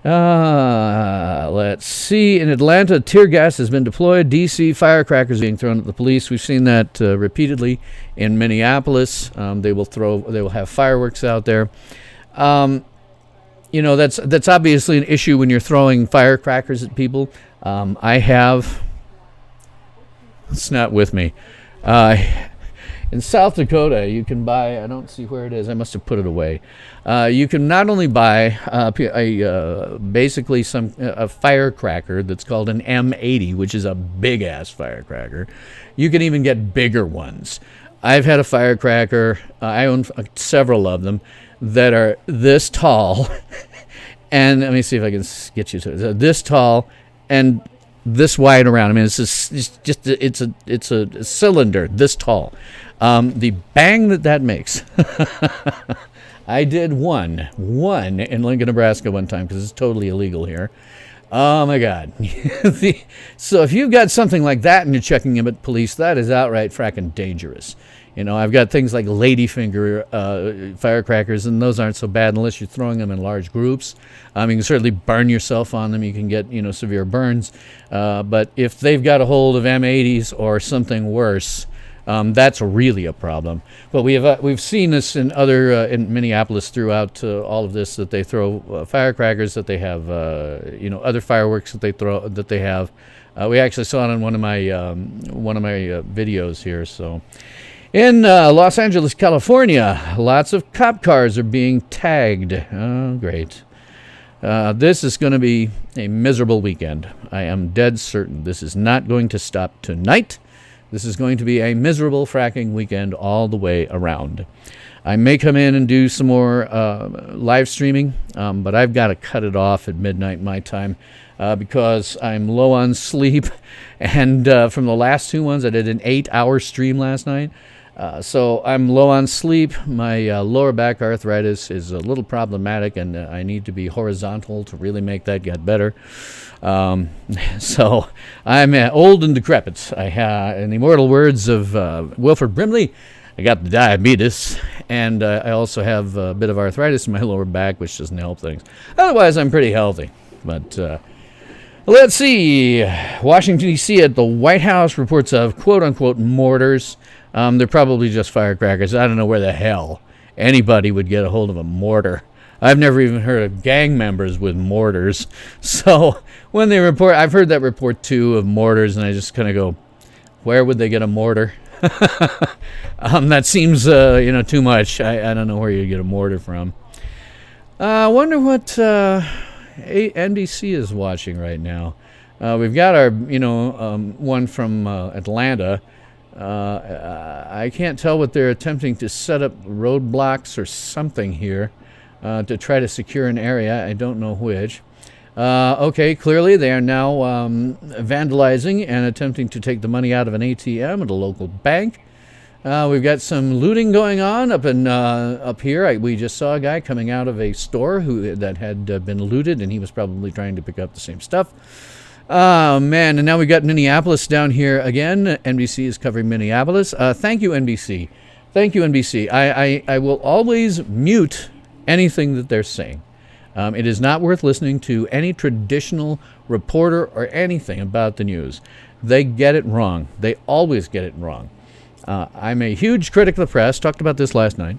Let's see. In Atlanta, tear gas has been deployed. D.C., firecrackers being thrown at the police. We've seen that repeatedly in Minneapolis. They will have fireworks out there. That's obviously an issue when you're throwing firecrackers at people. It's not with me. In South Dakota, you can buy, I don't see where it is, I must have put it away. You can not only buy basically a firecracker that's called an M80, which is a big-ass firecracker. You can even get bigger ones. I've had a firecracker, I own several of them, that are this tall, and let me see if I can get you to it. This tall, and this wide around. I mean, it's a cylinder this tall. The bang that makes. I did one in Lincoln, Nebraska one time because it's totally illegal here. Oh my God. So if you've got something like that and you're checking in at police, that is outright fracking dangerous. You know, I've got things like ladyfinger firecrackers, and those aren't so bad unless you're throwing them in large groups. You can certainly burn yourself on them. You can get, severe burns. But if they've got a hold of M80s or something worse, that's really a problem. But we've seen this in in Minneapolis throughout all of this, that they throw firecrackers, that they have other fireworks that they have. We actually saw it on one of my videos here. So in Los Angeles, California, lots of cop cars are being tagged. Oh, great. This is going to be a miserable weekend. I am dead certain this is not going to stop tonight. This is going to be a miserable fracking weekend all the way around. I may come in and do some more live streaming, but I've got to cut it off at midnight my time because I'm low on sleep. And from the last two ones, I did an 8-hour stream last night. So I'm low on sleep. My lower back arthritis is a little problematic, and I need to be horizontal to really make that get better. So I'm old and decrepit. In the immortal words of Wilford Brimley, I got the diabetes, and I also have a bit of arthritis in my lower back, which doesn't help things. Otherwise, I'm pretty healthy. But let's see. Washington, D.C. at the White House reports of quote-unquote mortars. They're probably just firecrackers. I don't know where the hell anybody would get a hold of a mortar. I've never even heard of gang members with mortars. So when they report, I've heard that report too of mortars, and I just kind of go, where would they get a mortar? That seems, too much. I don't know where you get a mortar from. I wonder what NBC is watching right now. We've got our, one from Atlanta. I can't tell what they're attempting to set up roadblocks or something here to try to secure an area. I don't know which. Okay, clearly they are now vandalizing and attempting to take the money out of an ATM at a local bank. We've got some looting going on up here. We just saw a guy coming out of a store that had been looted, and he was probably trying to pick up the same stuff. Oh, man, and now we've got Minneapolis down here again. NBC is covering Minneapolis. Thank you, NBC. Thank you, NBC. I will always mute anything that they're saying. It is not worth listening to any traditional reporter or anything about the news. They get it wrong. They always get it wrong. I'm a huge critic of the press. Talked about this last night.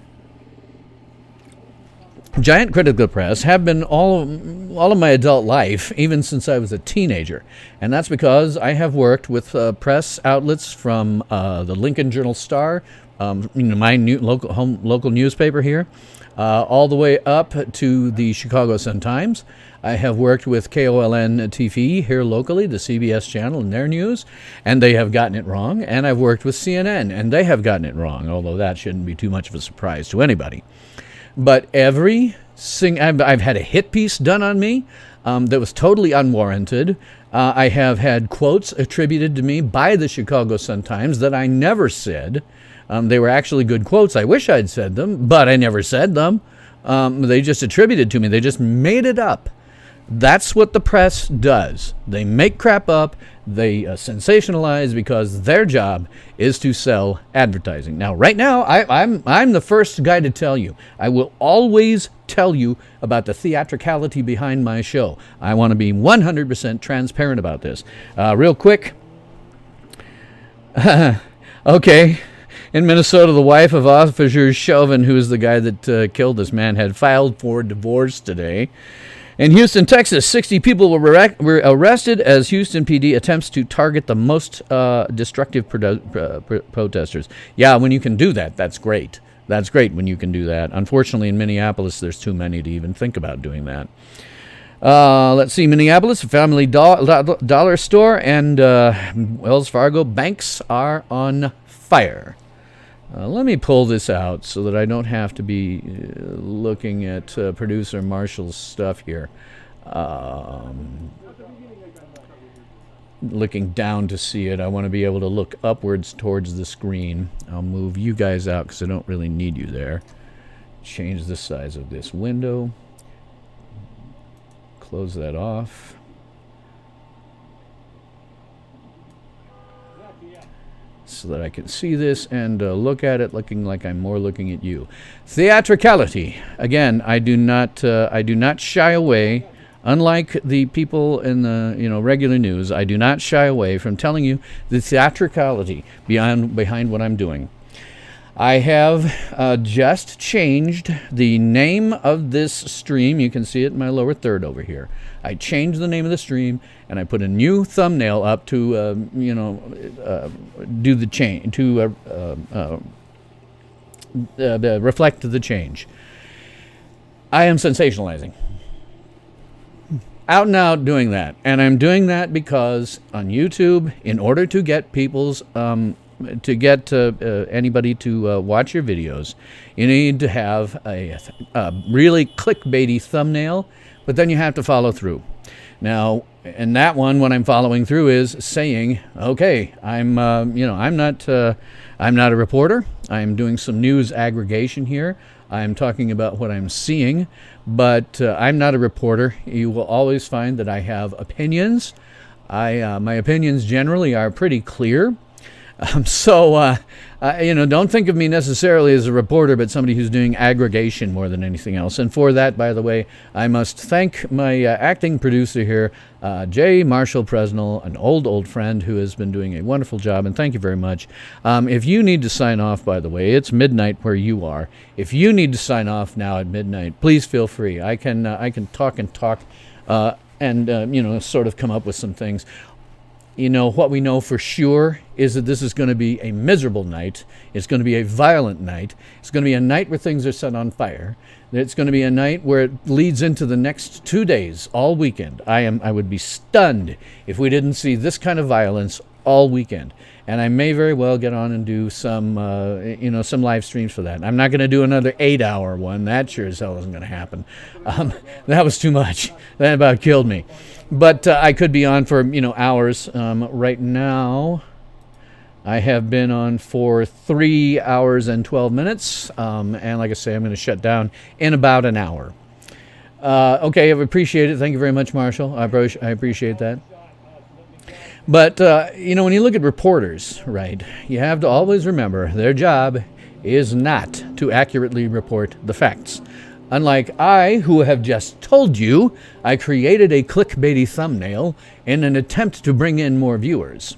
Giant critic of the press, have been all of my adult life, even since I was a teenager. And that's because I have worked with press outlets from the Lincoln Journal-Star, my local newspaper here, all the way up to the Chicago Sun-Times. I have worked with KOLN TV here locally, the CBS channel, and their news, and they have gotten it wrong. And I've worked with CNN, and they have gotten it wrong, although that shouldn't be too much of a surprise to anybody. But I've had a hit piece done on me that was totally unwarranted. I have had quotes attributed to me by the Chicago Sun-Times that I never said. They were actually good quotes. I wish I'd said them, but I never said them. They just attributed to me. They just made it up. That's what the press does. They make crap up. They sensationalize because their job is to sell advertising. Now, right now, I'm the first guy to tell you. I will always tell you about the theatricality behind my show. I want to be 100% transparent about this. Real quick. Okay. In Minnesota, the wife of Officer Chauvin, who is the guy that killed this man, had filed for divorce today. In Houston, Texas, 60 people were arrested as Houston PD attempts to target the most destructive protesters. Yeah, when you can do that, that's great. That's great when you can do that. Unfortunately, in Minneapolis, there's too many to even think about doing that. Let's see, Minneapolis, a family dollar store, and Wells Fargo banks are on fire. Let me pull this out so that I don't have to be looking at producer Marshall's stuff here. looking down to see it. I want to be able to look upwards towards the screen. I'll move you guys out because I don't really need you there. Change the size of this window. Close that off. So that I can see this and look at it, looking like I'm more looking at you. Theatricality. Again, I do not shy away. Unlike the people in the regular news, I do not shy away from telling you the theatricality behind what I'm doing. I have just changed the name of this stream. You can see it in my lower third over here. I changed the name of the stream, and I put a new thumbnail up to do the change, to reflect the change. I am sensationalizing. Out and out doing that. And I'm doing that because on YouTube, in order to get people's anybody to watch your videos, you need to have a really clickbaity thumbnail, but then you have to follow through. Now, and that one, what I'm following through is saying, okay, I'm not a reporter. I'm doing some news aggregation here. I'm talking about what I'm seeing, but I'm not a reporter. You will always find that I have opinions. My opinions generally are pretty clear. Don't think of me necessarily as a reporter, but somebody who's doing aggregation more than anything else. And for that, by the way, I must thank my acting producer here, Jay Marshall Presnell, an old friend who has been doing a wonderful job, and thank you very much. If you need to sign off, by the way, it's midnight where you are. If you need to sign off now at midnight, please feel free. I can talk and sort of come up with some things. What we know for sure is that this is going to be a miserable night. It's going to be a violent night. It's going to be a night where things are set on fire. It's going to be a night where it leads into the next 2 days, all weekend. I would be stunned if we didn't see this kind of violence all weekend. And I may very well get on and do some live streams for that. I'm not going to do another 8-hour one. That sure as hell isn't going to happen. That was too much. That about killed me. But I could be on for, hours. Right now, I have been on for 3 hours and 12 minutes. And like I say, I'm going to shut down in about an hour. Okay, I appreciate it. Thank you very much, Marshall. I appreciate that. But, when you look at reporters, right, you have to always remember their job is not to accurately report the facts. Unlike I, who have just told you, I created a clickbaity thumbnail in an attempt to bring in more viewers.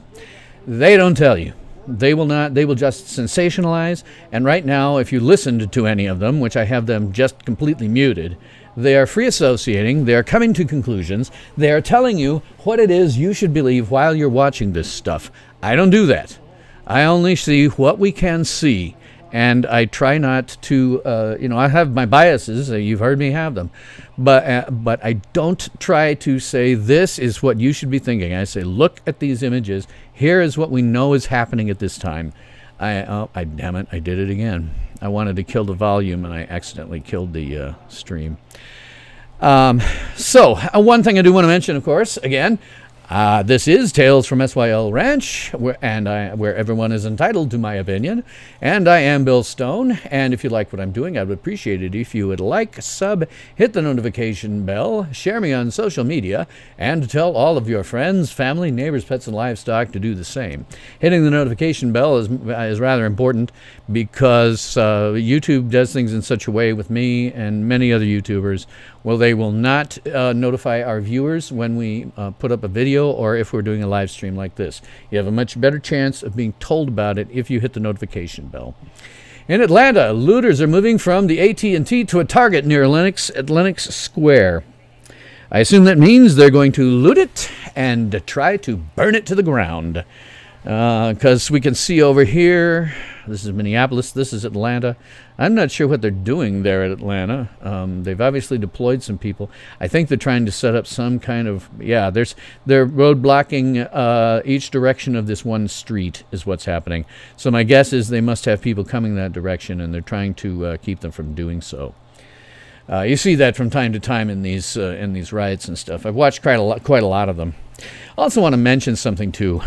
They don't tell you. They will not. They will just sensationalize. And right now, if you listened to any of them, which I have them just completely muted, they are free associating. They are coming to conclusions. They are telling you what it is you should believe while you're watching this stuff. I don't do that. I only see what we can see. And I try not to, I have my biases. You've heard me have them. But I don't try to say this is what you should be thinking. I say, look at these images. Here is what we know is happening at this time. Damn it, I did it again. I wanted to kill the volume, and I accidentally killed the stream. So one thing I do want to mention, of course, again, this is Tales from SYL Ranch, where everyone is entitled to my opinion. And I am Bill Stone. And if you like what I'm doing, I would appreciate it if you would like, sub, hit the notification bell, share me on social media, and tell all of your friends, family, neighbors, pets, and livestock to do the same. Hitting the notification bell is rather important because YouTube does things in such a way with me and many other YouTubers. Well, they will not notify our viewers when we put up a video or if we're doing a live stream like this. You have a much better chance of being told about it if you hit the notification bell. In Atlanta, looters are moving from the AT&T to a Target near Lenox Square. I assume that means they're going to loot it and try to burn it to the ground. Because we can see over here, this is Minneapolis, this is Atlanta. I'm not sure what they're doing there at Atlanta. They've obviously deployed some people. I think they're trying to set up some kind of, they're road blocking each direction of this one street is what's happening. So my guess is they must have people coming that direction, and they're trying to keep them from doing so. You see that from time to time in these riots and stuff. I've watched quite a lot of them. I also want to mention something too.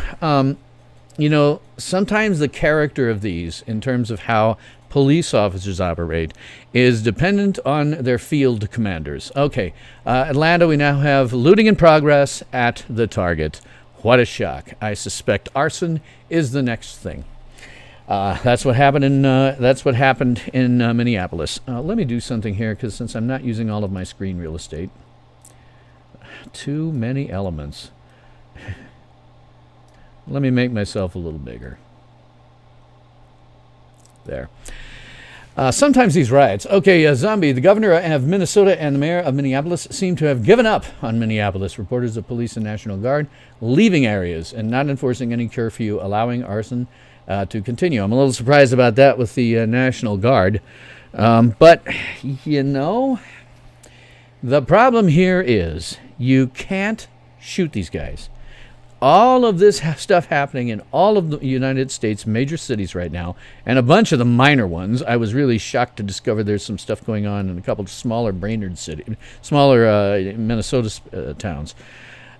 Sometimes the character of these, in terms of how police officers operate, is dependent on their field commanders. Okay, Atlanta, we now have looting in progress at the Target. What a shock. I suspect arson is the next thing. That's what happened in Minneapolis. Let me do something here, because since I'm not using all of my screen real estate, too many elements. Let me make myself a little bigger. There. Sometimes these riots. Okay, Zombie, the governor of Minnesota and the mayor of Minneapolis seem to have given up on Minneapolis. Reporters of police and National Guard leaving areas and not enforcing any curfew, allowing arson to continue. I'm a little surprised about that with the National Guard. But, the problem here is you can't shoot these guys. All of this stuff happening in all of the United States major cities right now, and a bunch of the minor ones. I was really shocked to discover there's some stuff going on in a couple of smaller Minnesota towns.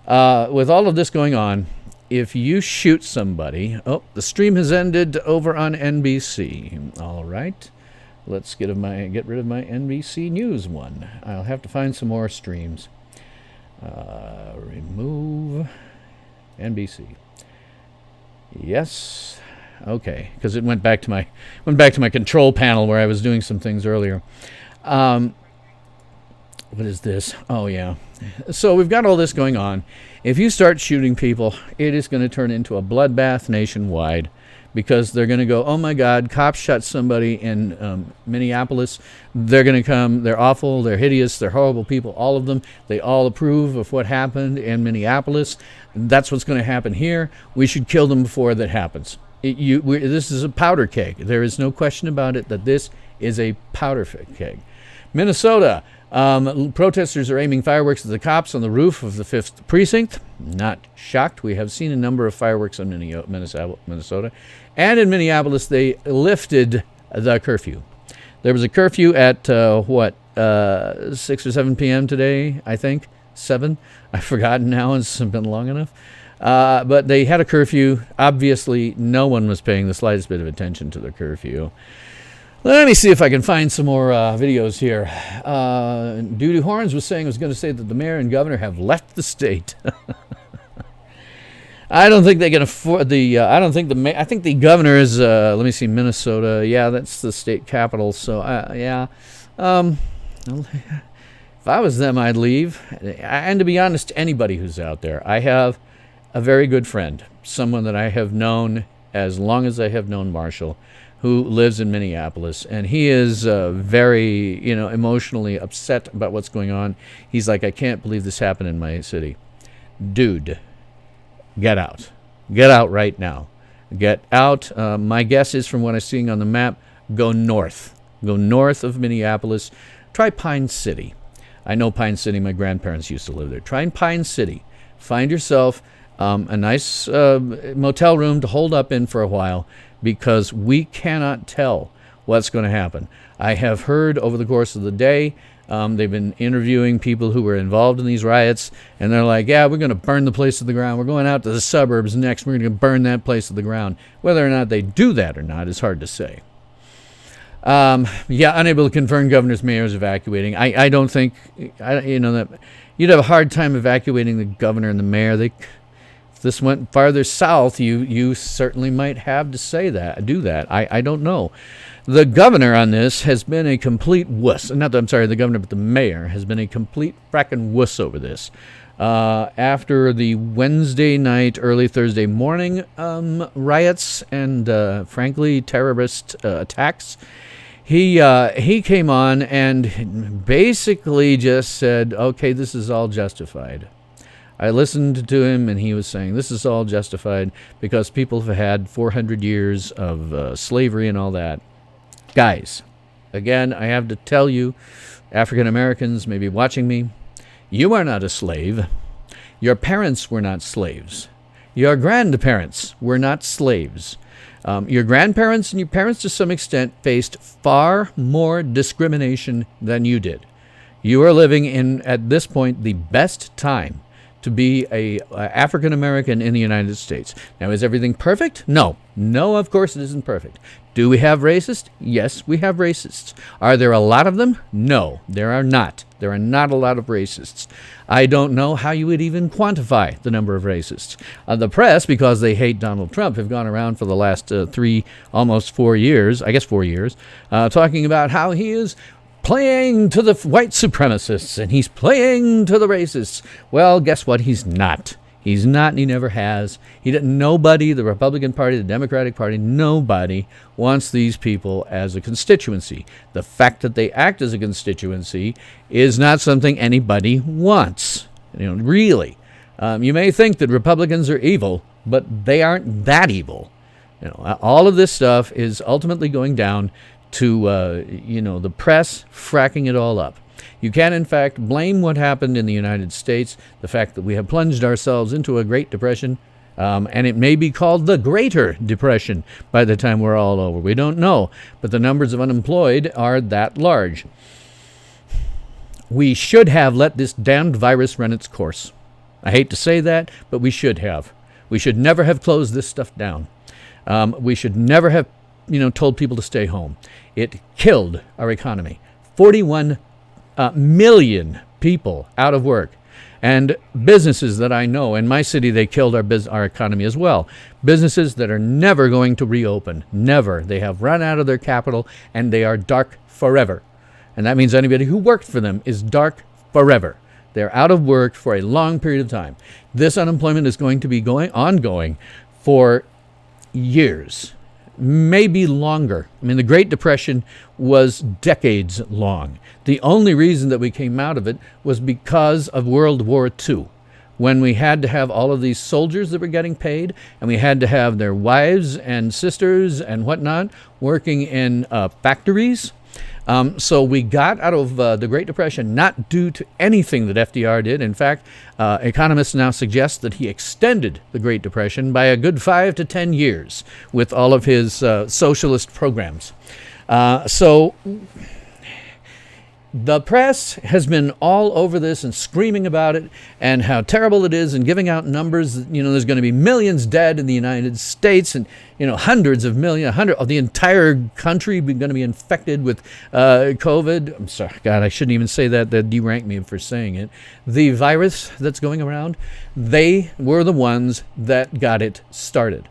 With all of this going on, if you shoot somebody... Oh, the stream has ended over on NBC. All right. Let's get rid of my NBC News one. I'll have to find some more streams. Remove... NBC. Yes. Okay, because it went back to my control panel where I was doing some things earlier. What is this? Oh yeah. So we've got all this going on. If you start shooting people, it is going to turn into a bloodbath nationwide, because they're going to go, oh my God, cops shot somebody in Minneapolis. They're going to come. They're awful. They're hideous. They're horrible people. All of them. They all approve of what happened in Minneapolis. That's what's going to happen here. We should kill them before that happens. This is a powder keg. There is no question about it that this is a powder keg. Minnesota. Protesters are aiming fireworks at the cops on the roof of the 5th Precinct. Not shocked. We have seen a number of fireworks in Minnesota. And in Minneapolis, they lifted the curfew. There was a curfew at, 6 or 7 p.m. today, I think. 7. I've forgotten now. It's been long enough. But they had a curfew. Obviously, no one was paying the slightest bit of attention to the curfew. Let me see if I can find some more videos here. Duty Horns was going to say that the mayor and governor have left the state. I don't think they can afford I think the governor is, let me see, Minnesota. Yeah, that's the state capital. So, yeah. If I was them, I'd leave. And to be honest, anybody who's out there, I have a very good friend, someone that I have known as long as I have known Marshall, who lives in Minneapolis, and he is very, emotionally upset about what's going on. He's like, I can't believe this happened in my city. Dude, get out. Get out right now. Get out. My guess is, from what I'm seeing on the map, go north. Go north of Minneapolis. Try Pine City. I know Pine City. My grandparents used to live there. Try Pine City. Find yourself a nice motel room to hold up in for a while, because we cannot tell what's going to happen. I have heard over the course of the day, they've been interviewing people who were involved in these riots, and they're like, yeah, we're going to burn the place to the ground. We're going out to the suburbs next. We're going to burn that place to the ground. Whether or not they do that or not is hard to say. Unable to confirm governors, mayors evacuating. I don't think, that you'd have a hard time evacuating the governor and the mayor. If this went farther south, you certainly might have to do that. I don't know. The governor on this has been a complete wuss. The governor, but the mayor has been a complete frackin' wuss over this. After the Wednesday night, early Thursday morning riots and, frankly, terrorist attacks, he came on and basically just said, okay, this is all justified. I listened to him, and he was saying this is all justified because people have had 400 years of slavery and all that. Guys, again, I have to tell you, African Americans may be watching me, you are not a slave. Your parents were not slaves. Your grandparents were not slaves. Your grandparents and your parents, to some extent, faced far more discrimination than you did. You are living in, at this point, the best time to be a African American in the United States. Now, is everything perfect? No. No, of course it isn't perfect. Do we have racists? Yes, we have racists. Are there a lot of them? No, there are not. There are not a lot of racists. I don't know how you would even quantify the number of racists. The press, because they hate Donald Trump, have gone around for the last almost 4 years, I guess 4 years, talking about how he is playing to the white supremacists and he's playing to the racists. Well, guess what? He's not. He's not, and he never has. Nobody, the Republican Party, the Democratic Party, nobody wants these people as a constituency. The fact that they act as a constituency is not something anybody wants. Really. You may think that Republicans are evil, but they aren't that evil. All of this stuff is ultimately going down to the press fracking it all up. You can, in fact, blame what happened in the United States, the fact that we have plunged ourselves into a Great Depression, and it may be called the Greater Depression by the time we're all over. We don't know, but the numbers of unemployed are that large. We should have let this damned virus run its course. I hate to say that, but we should have. We should never have closed this stuff down. We should never have told people to stay home. It killed our economy. 41 million people out of work. And businesses that I know, in my city, they killed our economy as well. Businesses that are never going to reopen. Never. They have run out of their capital, and they are dark forever. And that means anybody who worked for them is dark forever. They're out of work for a long period of time. This unemployment is going to be ongoing for years. Maybe longer. I mean, the Great Depression was decades long. The only reason that we came out of it was because of World War II, when we had to have all of these soldiers that were getting paid, and we had to have their wives and sisters and whatnot working in factories. So we got out of the Great Depression not due to anything that FDR did. In fact, economists now suggest that he extended the Great Depression by a good 5 to 10 years with all of his socialist programs. So the press has been all over this and screaming about it and how terrible it is and giving out numbers. There's going to be millions dead in the United States and, hundreds of millions, of the entire country going to be infected with COVID. I'm sorry, God, I shouldn't even say that. That deranked me for saying it. The virus that's going around, they were the ones that got it started.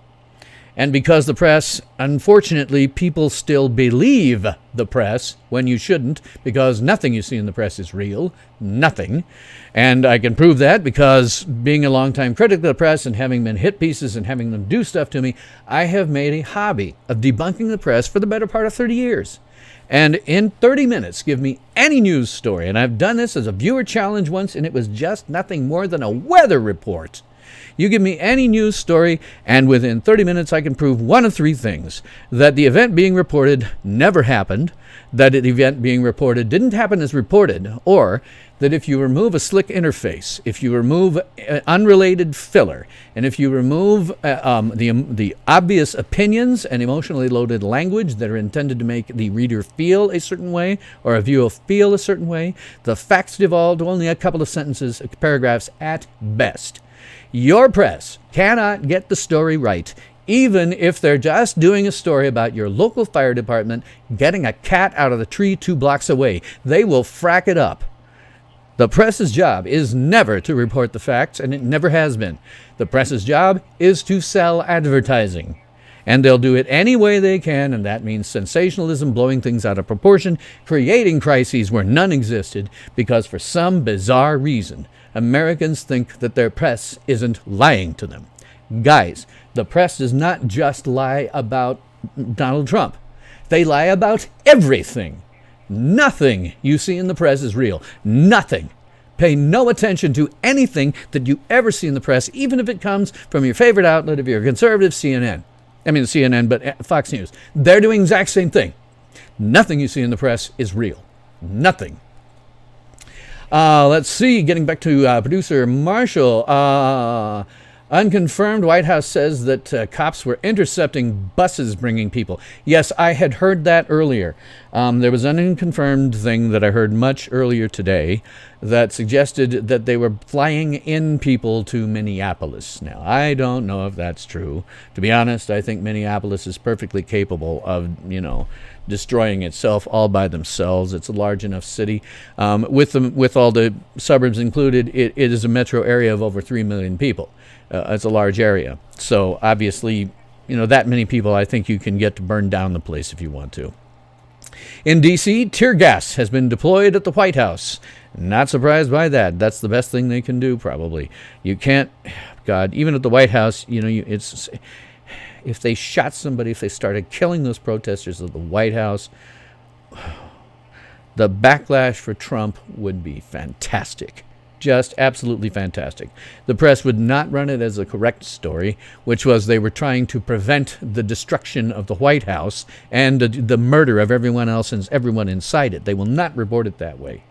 And because the press, unfortunately, people still believe the press when you shouldn't, because nothing you see in the press is real. Nothing. And I can prove that because being a longtime critic of the press and having been hit pieces and having them do stuff to me, I have made a hobby of debunking the press for the better part of 30 years. And in 30 minutes, give me any news story. And I've done this as a viewer challenge once, and it was just nothing more than a weather report. You give me any news story, and within 30 minutes I can prove one of three things. That the event being reported never happened, that the event being reported didn't happen as reported, or that if you remove a slick interface, if you remove unrelated filler, and if you remove the obvious opinions and emotionally loaded language that are intended to make the reader feel a certain way, or a viewer feel a certain way, the facts devolve to only a couple of sentences, paragraphs at best. Your press cannot get the story right, even if they're just doing a story about your local fire department getting a cat out of the tree 2 blocks away. They will frack it up. The press's job is never to report the facts, and it never has been. The press's job is to sell advertising. And they'll do it any way they can, and that means sensationalism, blowing things out of proportion, creating crises where none existed, because for some bizarre reason, Americans think that their press isn't lying to them. Guys, the press does not just lie about Donald Trump. They lie about everything. Nothing you see in the press is real. Nothing. Pay no attention to anything that you ever see in the press, even if it comes from your favorite outlet, if you're a conservative, CNN, but Fox News. They're doing the exact same thing. Nothing you see in the press is real. Nothing. Let's see, getting back to producer Marshall. Unconfirmed, White House says that cops were intercepting buses bringing people. Yes, I had heard that earlier. There was an unconfirmed thing that I heard much earlier today that suggested that they were flying in people to Minneapolis. Now, I don't know if that's true. To be honest, I think Minneapolis is perfectly capable of, destroying itself all by themselves. It's a large enough city. With all the suburbs included, it is a metro area of over 3 million people. It's a large area. So obviously, that many people, I think you can get to burn down the place if you want to. In D.C., tear gas has been deployed at the White House. Not surprised by that. That's the best thing they can do, probably. You can't, God, even at the White House, it's... If they shot somebody, if they started killing those protesters at the White House, the backlash for Trump would be fantastic. Just absolutely fantastic. The press would not run it as a correct story, which was they were trying to prevent the destruction of the White House and the murder of everyone else and everyone inside it. They will not report it that way.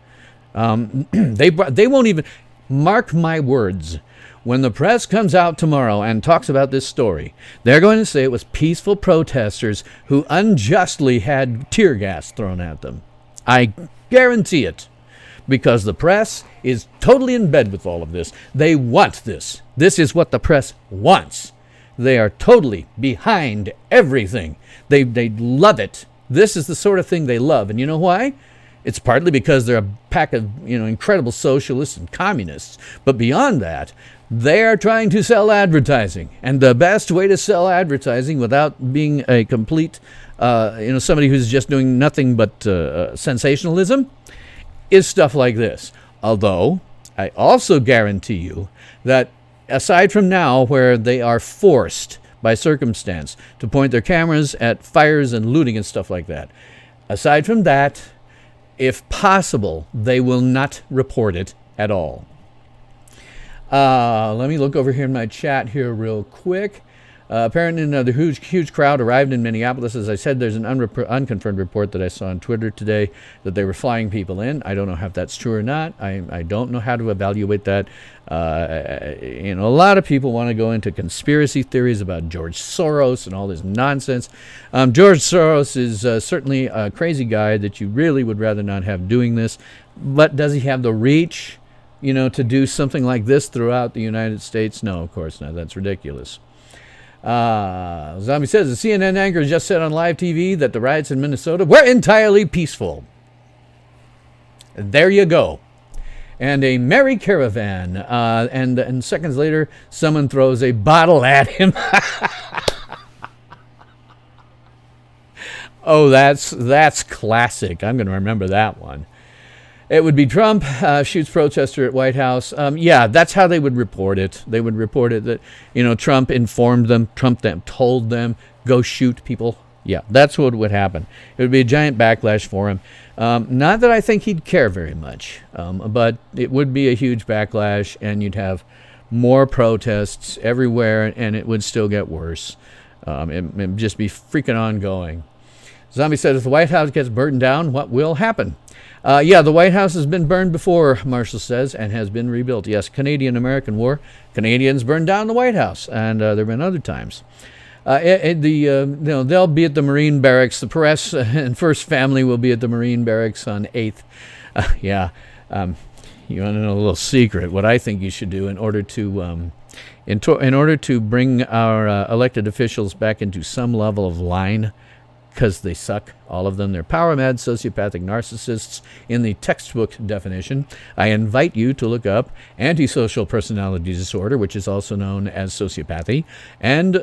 They won't even, mark my words, when the press comes out tomorrow and talks about this story, they're going to say it was peaceful protesters who unjustly had tear gas thrown at them. I guarantee it, because the press is totally in bed with all of this. They want this. This is what the press wants. They are totally behind everything. They love it. This is the sort of thing they love. And you know why? It's partly because they're a pack of, incredible socialists and communists. But beyond that, they are trying to sell advertising. And the best way to sell advertising without being a complete, somebody who's just doing nothing but sensationalism is stuff like this. Although, I also guarantee you that aside from now where they are forced by circumstance to point their cameras at fires and looting and stuff like that, aside from that, if possible, they will not report it at all. Let me look over here in my chat here real quick. Apparently another huge crowd arrived in Minneapolis. As I said, there's an unconfirmed report that I saw on Twitter today that they were flying people in. I don't know if that's true or not. I don't know how to evaluate that. A lot of people want to go into conspiracy theories about George Soros and all this nonsense. George Soros is certainly a crazy guy that you really would rather not have doing this. But does he have the reach, to do something like this throughout the United States? No, of course not. That's ridiculous. Zombie says, the CNN anchor just said on live TV that the riots in Minnesota were entirely peaceful. There you go. And a merry caravan. And seconds later, someone throws a bottle at him. Oh, that's classic. I'm going to remember that one. It would be Trump shoots protester at White House. Yeah, that's how they would report it. They would report it that, Trump informed them, Trump told them, go shoot people. Yeah, that's what would happen. It would be a giant backlash for him. Not that I think he'd care very much, but it would be a huge backlash, and you'd have more protests everywhere, and it would still get worse. It'd just be freaking ongoing. Zombie said, if the White House gets burned down, what will happen? Yeah, the White House has been burned before, Marshall says, and has been rebuilt. Yes, Canadian-American War. Canadians burned down the White House, and there have been other times. They'll be at the Marine Barracks. The press and First Family will be at the Marine Barracks on 8th. Yeah, you want to know a little secret? What I think you should do in order to bring our elected officials back into some level of line, because they suck, all of them. They're power mad, sociopathic narcissists in the textbook definition. I invite you to look up antisocial personality disorder, which is also known as sociopathy, and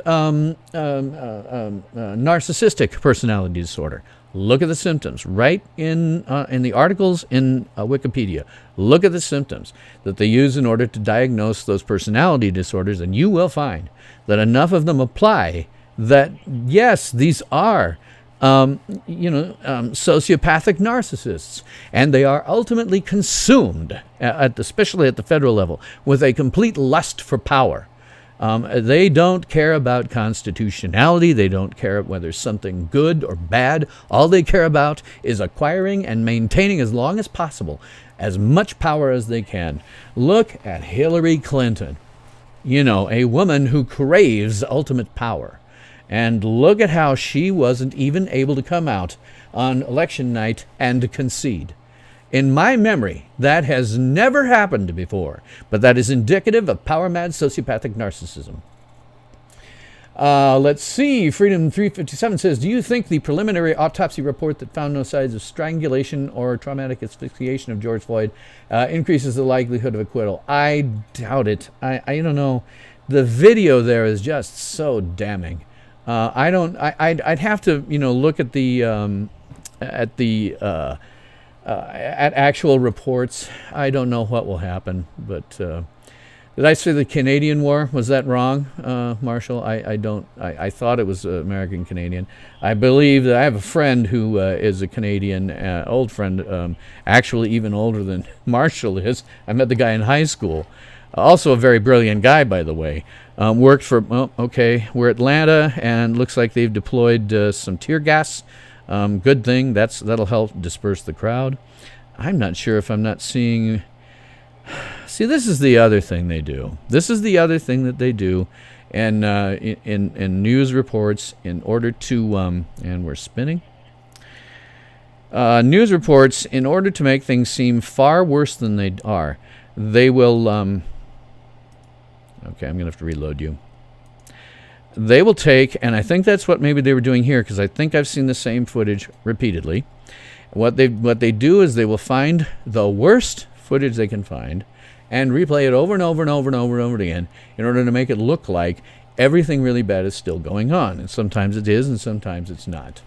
narcissistic personality disorder. Look at the symptoms right in the articles in Wikipedia. Look at the symptoms that they use in order to diagnose those personality disorders, and you will find that enough of them apply that, yes, these are sociopathic narcissists, and they are ultimately consumed, especially at the federal level, with a complete lust for power. They don't care about constitutionality. They don't care whether something good or bad. All they care about is acquiring and maintaining as long as possible as much power as they can. Look at Hillary Clinton. You know, a woman who craves ultimate power. And look at how she wasn't even able to come out on election night and concede. In my memory, that has never happened before, but that is indicative of power-mad sociopathic narcissism. Let's see. Freedom 357 says, do you think the preliminary autopsy report that found no signs of strangulation or traumatic asphyxiation of George Floyd increases the likelihood of acquittal? I doubt it. I don't know. The video there is just so damning. I'd have to, look at at actual reports. I don't know what will happen, but did I say the Canadian War? Was that wrong, Marshall? I thought it was American Canadian. I believe that I have a friend who is a Canadian, old friend, actually even older than Marshall is. I met the guy in high school. Also a very brilliant guy, by the way. Worked for, we're Atlanta, and looks like they've deployed some tear gas. Good thing. That'll help disperse the crowd. I'm not sure if I'm not seeing... See, this is the other thing they do. This is the other thing that they do in news reports in order to... and we're spinning. News reports, in order to make things seem far worse than they are, they will... okay, I'm going to have to reload you. They will take, and I think that's what maybe they were doing here, because I think I've seen the same footage repeatedly. What they do is they will find the worst footage they can find and replay it over and over and over and over and over again in order to make it look like everything really bad is still going on. And sometimes it is, and sometimes it's not.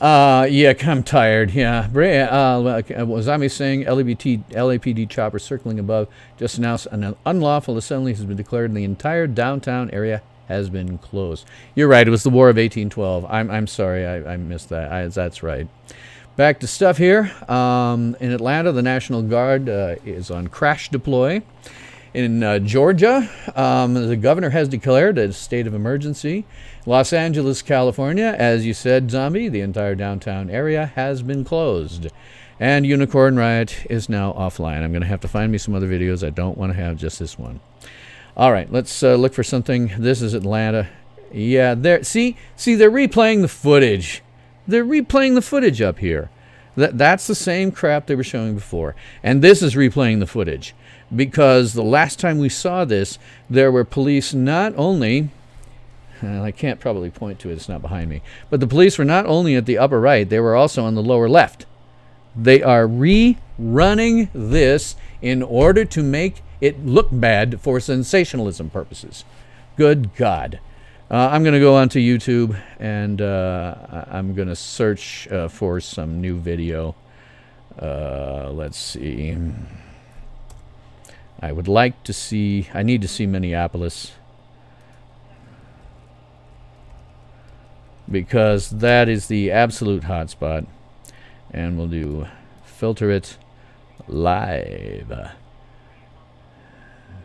Yeah, I'm tired. Yeah. Was I saying LAPD chopper circling above just announced an unlawful assembly has been declared and the entire downtown area has been closed. You're right. It was the War of 1812. I'm sorry. I missed that. That's right. Back to stuff here. In Atlanta, the National Guard is on crash deploy. In Georgia, the governor has declared a state of emergency. Los Angeles, California, as you said, Zombie, the entire downtown area has been closed. And Unicorn Riot is now offline. I'm going to have to find me some other videos. I don't want to have just this one. All right, let's look for something. This is Atlanta. Yeah, see, they're replaying the footage. They're replaying the footage up here. That's the same crap they were showing before. And this is replaying the footage. Because the last time we saw this, there were police not only... I can't probably point to it, it's not behind me. But the police were not only at the upper right, they were also on the lower left. They are rerunning this in order to make it look bad for sensationalism purposes. Good God. I'm going to go onto YouTube and I'm going to search for some new video. Let's see. I would like to see, I need to see Minneapolis. Because that is the absolute hotspot. And we'll do filter it live.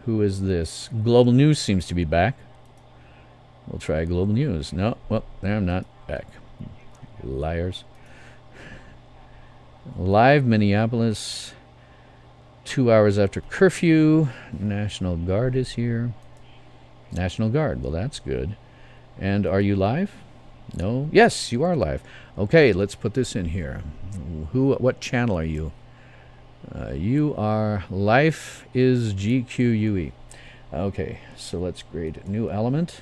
Who is this? Global News seems to be back. We'll try Global News. No, well, I'm not back. Liars. Live Minneapolis. 2 hours after curfew. National Guard is here. National Guard. Well, that's good. And are you live? No? Yes, you are live. Okay, let's put this in here. What channel are you? You are Life is GQUE. Okay, so let's create a new element.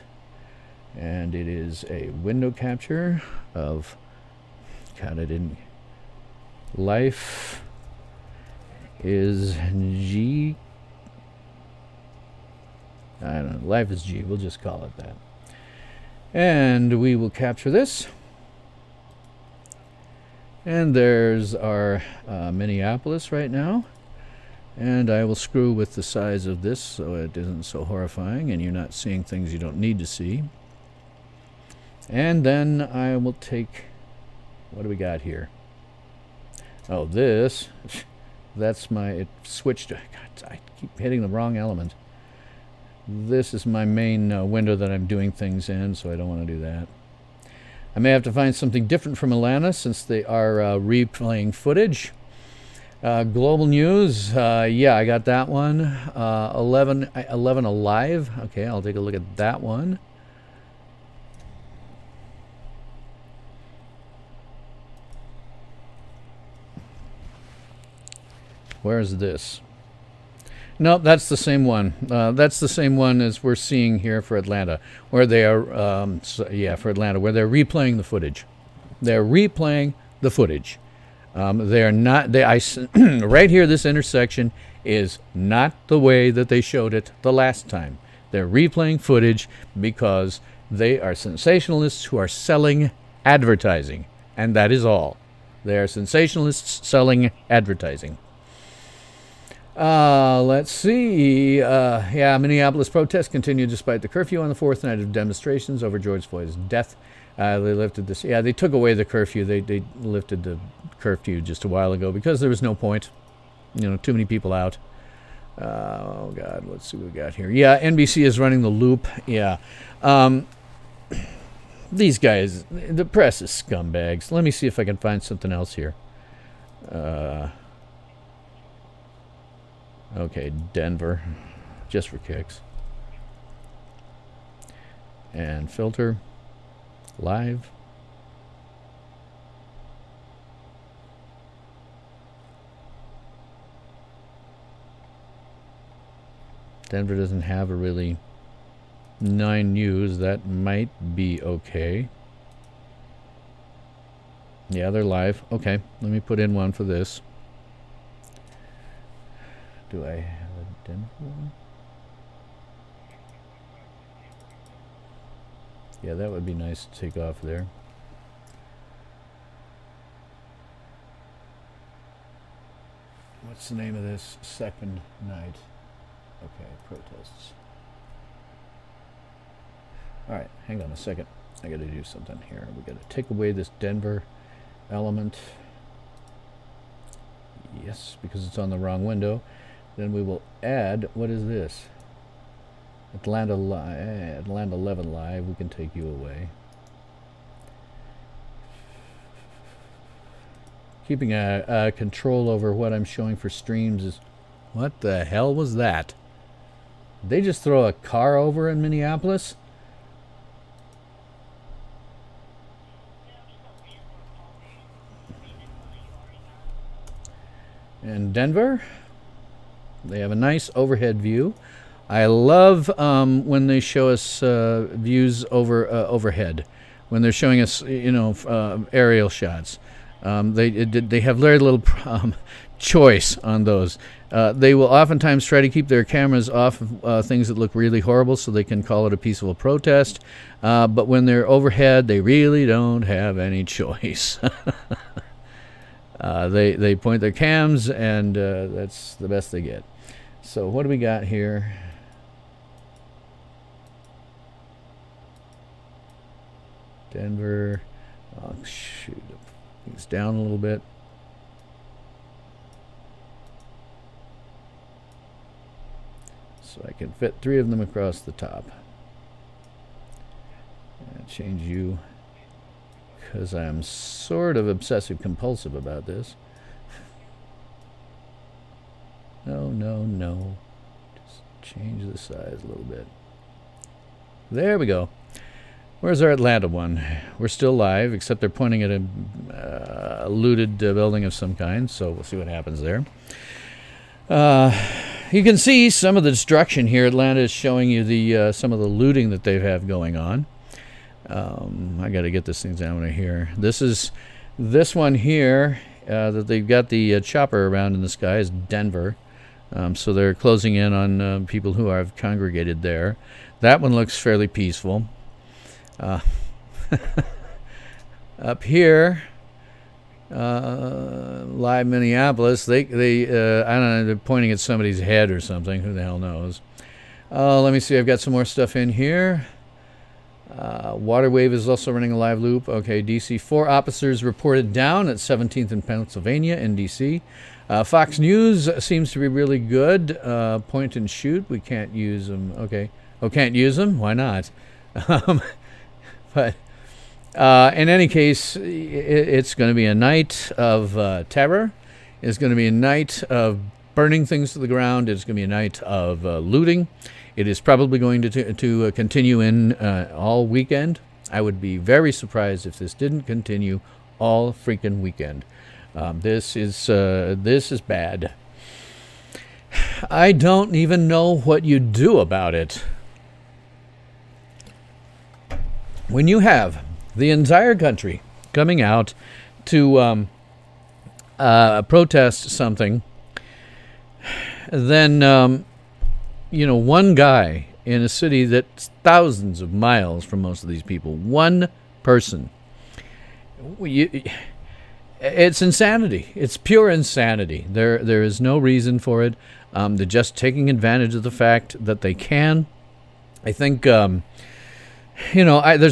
And it is a window capture of... God, I didn't... Life is G... I don't know. Life is G. We'll just call it that. And we will capture this. And there's our Minneapolis right now. And I will screw with the size of this so it isn't so horrifying and you're not seeing things you don't need to see. And then I will take... What do we got here? Oh, this. That's my... It switched... God, I keep hitting the wrong element. This is my main window that I'm doing things in, so I don't want to do that. I may have to find something different from Atlanta since they are replaying footage. Global news. Yeah, I got that one. 11 alive. Okay, I'll take a look at that one. Where's this? No, that's the same one. That's the same one as we're seeing here for Atlanta, where they are. For Atlanta, where they're replaying the footage. They're replaying the footage. They're not. Right here, this intersection is not the way that they showed it the last time. They're replaying footage because they are sensationalists who are selling advertising, and that is all. They are sensationalists selling advertising. Let's see. Minneapolis protests continue despite the curfew on the fourth night of demonstrations over George Floyd's death. They lifted this. Yeah, they took away the curfew. They lifted the curfew just a while ago because there was no point. Too many people out. Oh, God. Let's see what we got here. Yeah, NBC is running the loop. Yeah. These guys, the press is scumbags. Let me see if I can find something else here. Okay, Denver, just for kicks. And filter, live. Denver doesn't have a really 9 News. That might be okay. Yeah, they're live. Okay, let me put in one for this. Do I have a Denver one? Yeah, that would be nice to take off there. What's the name of this? Second night. Okay, protests. Alright, hang on a second. I gotta do something here. We gotta take away this Denver element. Yes, because it's on the wrong window. Then we will add, what is this? Atlanta 11 live. We can take you away. Keeping a control over what I'm showing for streams is... What the hell was that? Did they just throw a car over in Minneapolis? And Denver, they have a nice overhead view. I love when they show us views overhead. When they're showing us, aerial shots. They have very little choice on those. They will oftentimes try to keep their cameras off of things that look really horrible so they can call it a peaceful protest. But when they're overhead, they really don't have any choice. They point their cams, and that's the best they get. So what do we got here? Denver. Oh, shoot. It's down a little bit. So I can fit 3 of them across the top. And change you, because I'm sort of obsessive compulsive about this. No. Just change the size a little bit. There we go. Where's our Atlanta one? We're still live, except they're pointing at a looted building of some kind, so we'll see what happens there. You can see some of the destruction here. Atlanta is showing you the some of the looting that they have going on. I got to get this thing down right here. This one here that they've got the chopper around in the sky is Denver. So they're closing in on people who have congregated there. That one looks fairly peaceful. Up here, live Minneapolis, they I don't know, they're pointing at somebody's head or something. Who the hell knows? Let me see. I've got some more stuff in here. Waterwave is also running a live loop. Okay, DC. 4 officers reported down at 17th and Pennsylvania in DC. Fox News seems to be really good. Point and shoot. We can't use them. Okay. Oh, can't use them? Why not? But in any case, it's going to be a night of terror It's going to be a night of burning things to the ground. It's going to be a night of looting. It is probably going to continue in all weekend. I would be very surprised if this didn't continue all freaking weekend. This is bad. I don't even know what you do about it. When you have the entire country coming out to protest something, then one guy in a city that's thousands of miles from most of these people, one person, it's insanity. It's pure insanity. There is no reason for it. They're just taking advantage of the fact that they can. I think, there's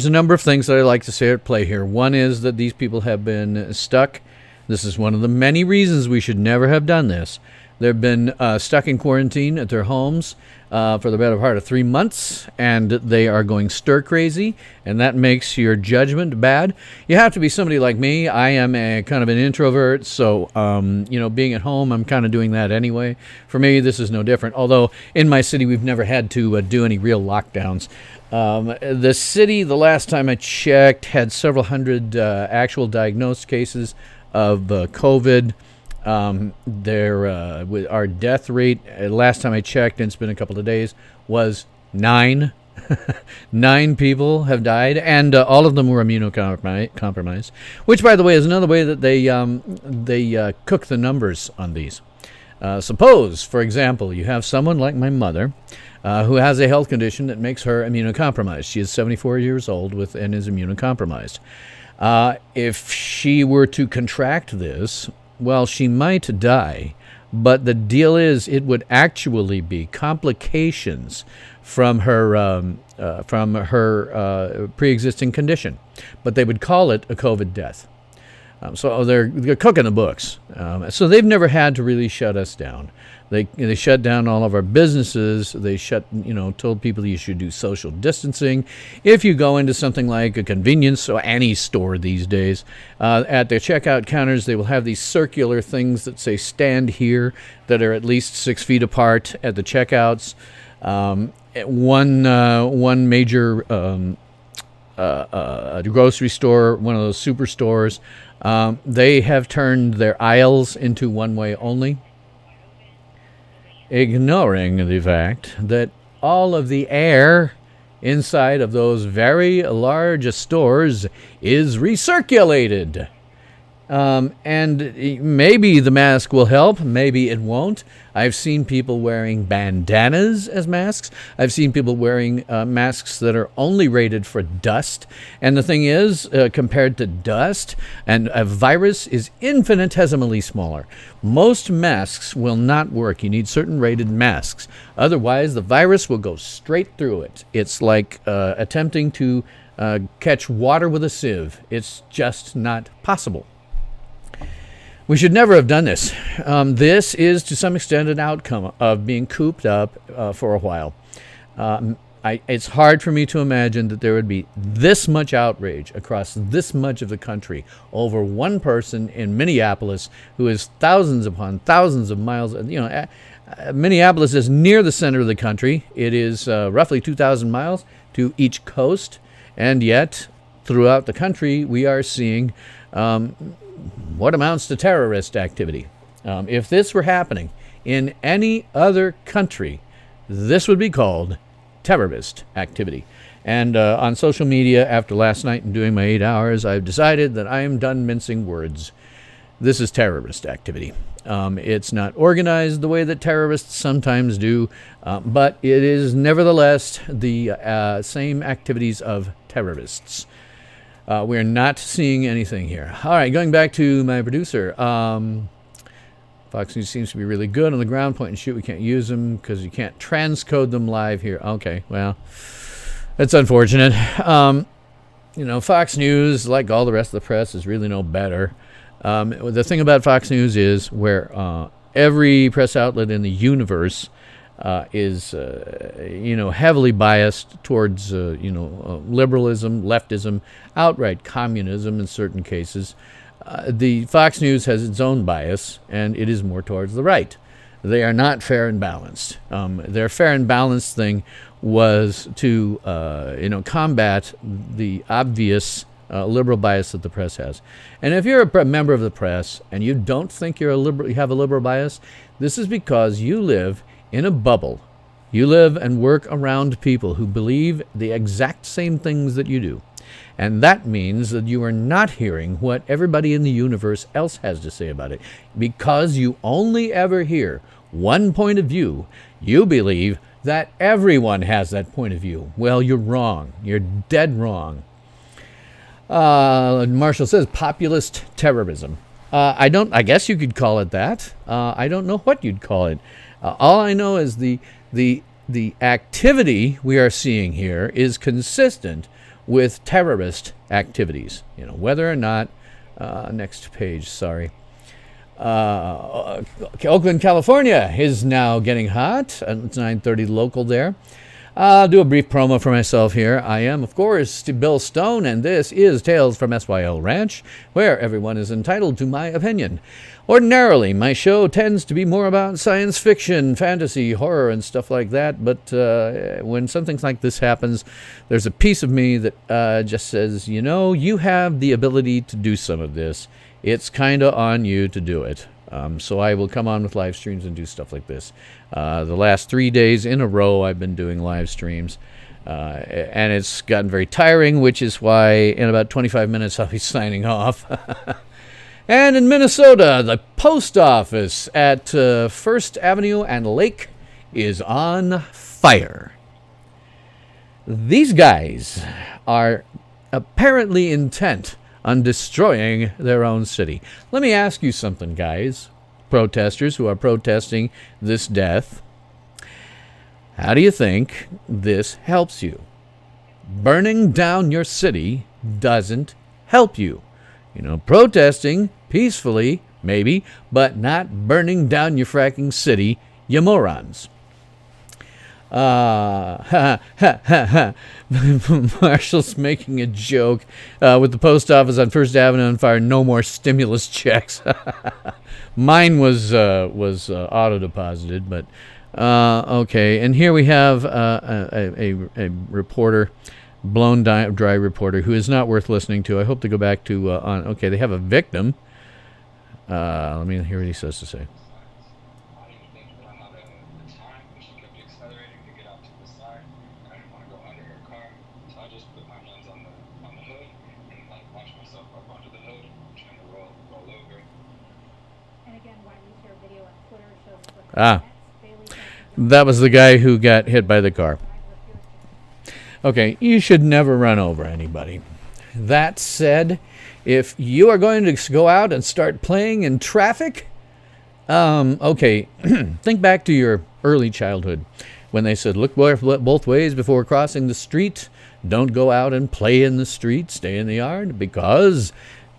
a number of things that I like to say at play here. One is that these people have been stuck. This is one of the many reasons we should never have done this. They've been stuck in quarantine at their homes for the better part of 3 months, and they are going stir crazy, and that makes your judgment bad. You have to be somebody like me. I am a kind of an introvert, so being at home, I'm kind of doing that anyway. For me, this is no different. Although in my city, we've never had to do any real lockdowns. The city, the last time I checked, had several hundred actual diagnosed cases of COVID. Our death rate, last time I checked, and it's been a couple of days, was 9. 9 people have died, and all of them were immunocompromised, which, by the way, is another way that they cook the numbers on these. Suppose, for example, you have someone like my mother who has a health condition that makes her immunocompromised. She is 74 years old and is immunocompromised. If she were to contract this, well, she might die, but the deal is it would actually be complications from her pre-existing condition, but they would call it a COVID death. So they're cooking the books. So they've never had to really shut us down. They shut down all of our businesses. They told people you should do social distancing. If you go into something like a convenience or any store these days, at the checkout counters, they will have these circular things that say "stand here" that are at least 6 feet apart at the checkouts. One major grocery store, one of those superstores, they have turned their aisles into one-way only, ignoring the fact that all of the air inside of those very large stores is recirculated. And maybe the mask will help, maybe it won't. I've seen people wearing bandanas as masks. I've seen people wearing masks that are only rated for dust. And the thing is, compared to dust, and a virus is infinitesimally smaller. Most masks will not work. You need certain rated masks. Otherwise, the virus will go straight through it. It's like attempting to catch water with a sieve. It's just not possible. We should never have done this. This is, to some extent, an outcome of being cooped up for a while. It's hard for me to imagine that there would be this much outrage across this much of the country over one person in Minneapolis who is thousands upon thousands of miles. Minneapolis is near the center of the country. It is roughly 2,000 miles to each coast, and yet throughout the country we are seeing what amounts to terrorist activity. If this were happening in any other country, this would be called terrorist activity. And on social media, after last night and doing my 8 hours, I've decided that I am done mincing words. This is terrorist activity. It's not organized the way that terrorists sometimes do, but it is nevertheless the same activities of terrorists. We're not seeing anything here. All right, going back to my producer. Fox News seems to be really good on the ground, point and shoot. We can't use them because you can't transcode them live here. Okay, well, that's unfortunate. Fox News, like all the rest of the press, is really no better. The thing about Fox News is where every press outlet in the universe is heavily biased towards liberalism, leftism, outright communism in certain cases. The Fox News has its own bias, and it is more towards the right. They are not fair and balanced. Their fair and balanced thing was to combat the obvious liberal bias that the press has. And if you're a member of the press and you don't think you have a liberal bias, this is because you live in a bubble. You live and work around people who believe the exact same things that you do. And that means that you are not hearing what everybody in the universe else has to say about it. Because you only ever hear one point of view, you believe that everyone has that point of view. Well, you're wrong. You're dead wrong. Marshall says populist terrorism. I guess you could call it that. I don't know what you'd call it. All I know is the activity we are seeing here is consistent with terrorist activities. Whether or not, next page, sorry. Oakland, California is now getting hot. It's 9:30 local there. I'll do a brief promo for myself here. I am, of course, Bill Stone, and this is Tales from SYL Ranch, where everyone is entitled to my opinion. Ordinarily, my show tends to be more about science fiction, fantasy, horror, and stuff like that, but when something like this happens, there's a piece of me that just says, you have the ability to do some of this. It's kind of on you to do it. So I will come on with live streams and do stuff like this. The last 3 days in a row, I've been doing live streams, and it's gotten very tiring, which is why in about 25 minutes I'll be signing off. And in Minnesota, the post office at First Avenue and Lake is on fire. These guys are apparently intent on destroying their own city. Let me ask you something, guys, protesters who are protesting this death. How do you think this helps you? Burning down your city doesn't help you. Protesting peacefully, maybe, but not burning down your fracking city, you morons. Marshall's making a joke with the post office on First Avenue on fire. No more stimulus checks. Mine was auto-deposited, but okay. And here we have a reporter, blown dry reporter, who is not worth listening to. I hope to go back to okay, they have a victim. Let me hear what he says to say. That was the guy who got hit by the car. Okay, you should never run over anybody. That said, if you are going to go out and start playing in traffic, okay, think back to your early childhood when they said, look both ways before crossing the street. Don't go out and play in the street. Stay in the yard because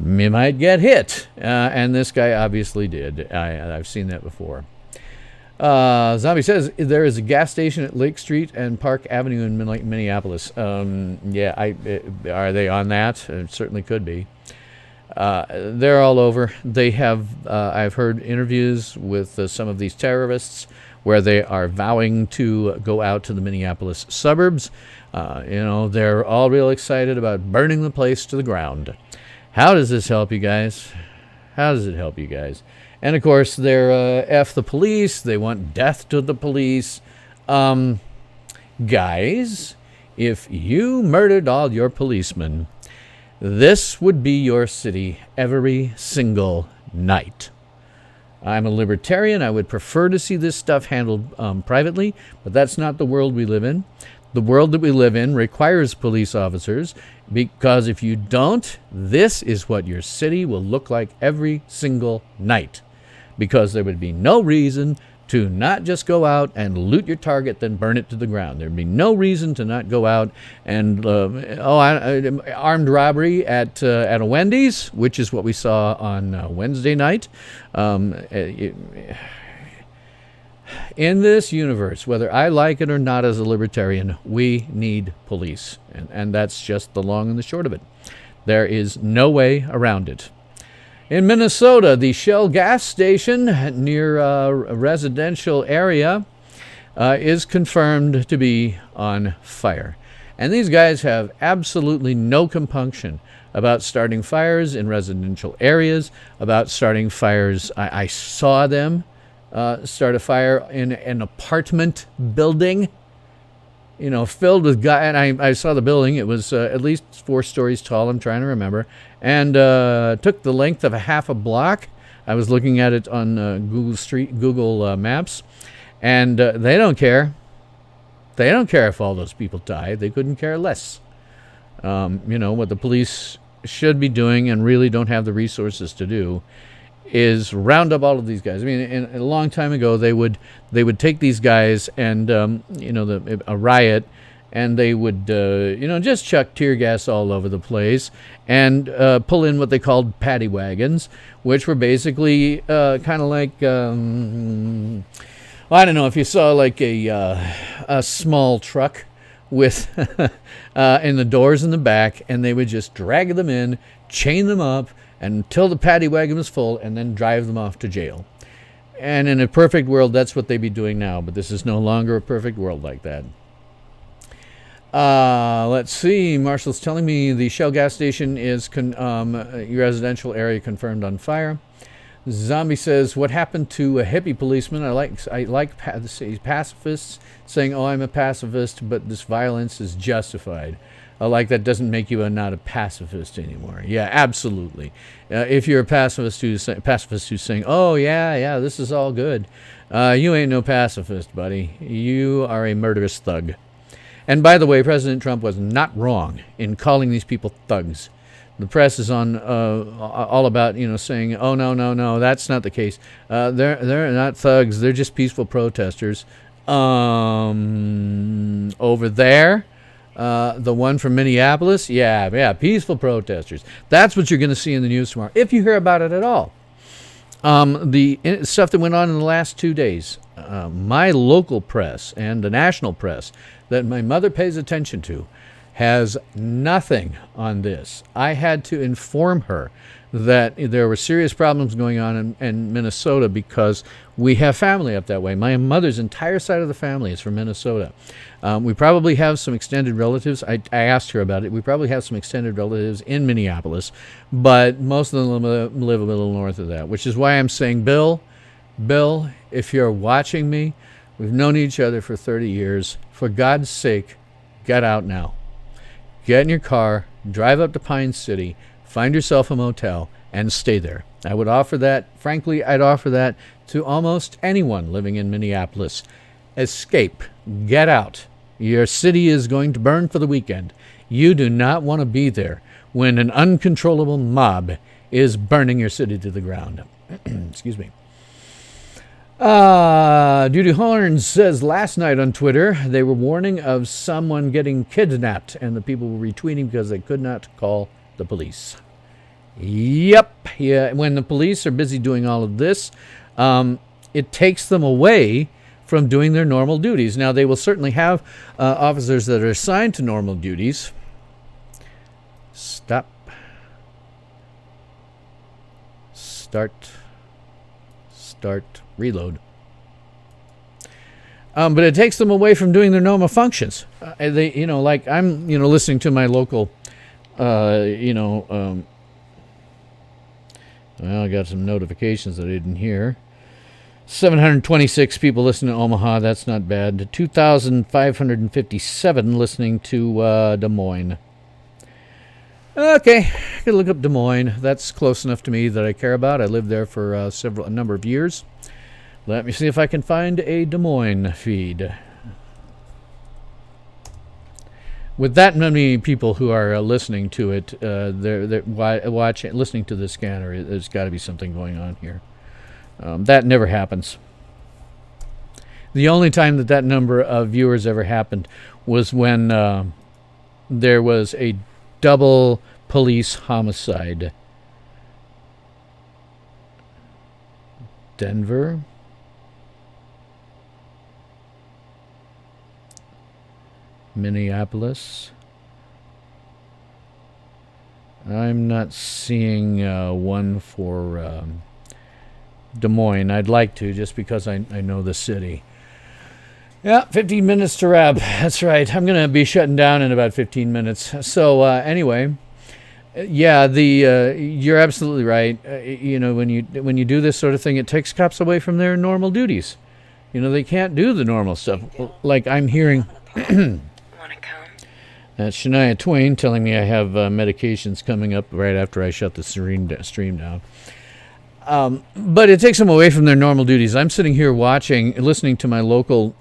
you might get hit. And this guy obviously did. I've seen that before. Zombie says there is a gas station at Lake Street and Park Avenue in Minneapolis. Yeah, are they on that? It certainly could be. They're all over. They have, I've heard interviews with some of these terrorists where they are vowing to go out to the Minneapolis suburbs. They're all real excited about burning the place to the ground. How does this help you guys? How does it help you guys? And, of course, they're F the police. They want death to the police. Guys, if you murdered all your policemen, this would be your city every single night. I'm a libertarian. I would prefer to see this stuff handled privately, but that's not the world we live in. The world that we live in requires police officers because if you don't, this is what your city will look like every single night. Because there would be no reason to not just go out and loot your target, then burn it to the ground. There'd be no reason to not go out and armed robbery at a Wendy's, which is what we saw on Wednesday night. In this universe, whether I like it or not as a libertarian, we need police. And that's just the long and the short of it. There is no way around it. In Minnesota, the Shell gas station near a residential area is confirmed to be on fire. And these guys have absolutely no compunction about starting fires in residential areas, about starting fires. I saw them start a fire in an apartment building, filled with guys. And I saw the building. It was at least 4 stories tall, I'm trying to remember. And took the length of a half a block. I was looking at it on Google Maps. And they don't care. They don't care if all those people die. They couldn't care less. What the police should be doing and really don't have the resources to do is round up all of these guys. I mean, a long time ago, they would take these guys and, a riot, and they would, just chuck tear gas all over the place and pull in what they called paddy wagons, which were basically kind of like... I don't know if you saw like a small truck with in the doors in the back, and they would just drag them in, chain them up until the paddy wagon was full, and then drive them off to jail. And in a perfect world, that's what they'd be doing now, but this is no longer a perfect world like that. Let's see. Marshall's telling me the Shell gas station is residential area confirmed on fire. Zombie says, what happened to a hippie policeman? I like pacifists saying, oh, I'm a pacifist, but this violence is justified. That doesn't make you not a pacifist anymore. Yeah, absolutely. If you're a pacifist who's saying, oh, yeah, this is all good, you ain't no pacifist, buddy. You are a murderous thug. And by the way, President Trump was not wrong in calling these people thugs. The press is on all about, saying, oh, no, that's not the case. They're not thugs. They're just peaceful protesters. Over there, the one from Minneapolis, yeah, peaceful protesters. That's what you're going to see in the news tomorrow, if you hear about it at all. The stuff that went on in the last 2 days, my local press and the national press that my mother pays attention to has nothing on this. I had to inform her that there were serious problems going on in Minnesota because we have family up that way. My mother's entire side of the family is from Minnesota. We probably have some extended relatives. I asked her about it. We probably have some extended relatives in Minneapolis, but most of them live a little north of that, which is why I'm saying, Bill, if you're watching me, we've known each other for 30 years. For God's sake, get out now. Get in your car, drive up to Pine City, find yourself a motel, and stay there. I would offer that, frankly, I'd offer that to almost anyone living in Minneapolis. Escape. Get out. Your city is going to burn for the weekend. You do not want to be there when an uncontrollable mob is burning your city to the ground. Excuse me. Duty Horns says last night on Twitter they were warning of someone getting kidnapped, and the people were retweeting because they could not call the police. Yep. Yeah. When the police are busy doing all of this, it takes them away from doing their normal duties. Now, they will certainly have officers that are assigned to normal duties. Stop. Start. Reload. But it takes them away from doing their normal functions. They, like I'm, listening to my local, well, I got some notifications that I didn't hear. 726 people listening to Omaha. That's not bad. 2,557 listening to Des Moines. Okay, I can look up Des Moines. That's close enough to me that I care about. I lived there for a number of years. Let me see if I can find a Des Moines feed. With that many people who are listening to it, they're listening to the scanner, there's got to be something going on here. That never happens. The only time that number of viewers ever happened was when there was a double police homicide. Denver. Minneapolis. I'm not seeing one for Des Moines. I'd like to, just because I know the city. Yeah, 15 minutes to wrap. That's right. I'm going to be shutting down in about 15 minutes. So anyway, yeah, you're absolutely right. When you do this sort of thing, it takes cops away from their normal duties. They can't do the normal stuff. Like I'm hearing. That's Shania Twain telling me I have medications coming up right after I shut the stream down. But it takes them away from their normal duties. I'm sitting here listening to my local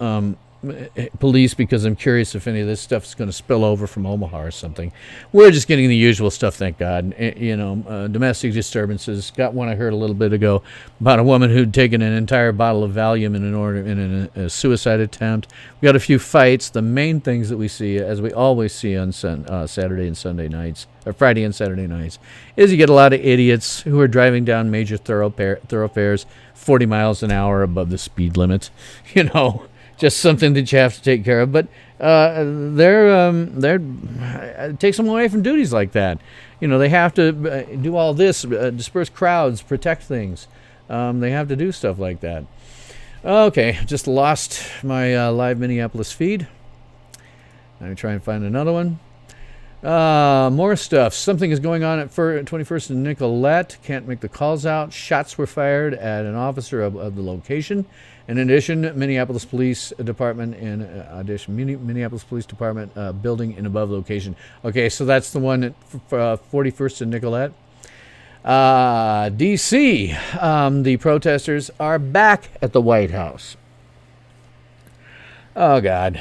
police because I'm curious if any of this stuff is going to spill over from Omaha or something. We're just getting the usual stuff, thank God. Domestic disturbances. Got one I heard a little bit ago about a woman who'd taken an entire bottle of Valium in a suicide attempt. We got a few fights. The main things that we see, as we always see on Saturday and Sunday nights, or Friday and Saturday nights, is you get a lot of idiots who are driving down major thoroughfares 40 miles an hour above the speed limit. Just something that you have to take care of. But it takes them away from duties like that. They have to do all this, disperse crowds, protect things. They have to do stuff like that. Okay, just lost my live Minneapolis feed. Let me try and find another one. More stuff. Something is going on at 21st and Nicolette. Can't make the calls out. Shots were fired at an officer of the location. In addition, Minneapolis Police Department Minneapolis Police Department building in above location. Okay, so that's the one at 41st and Nicolette. D.C. The protesters are back at the White House. Oh God.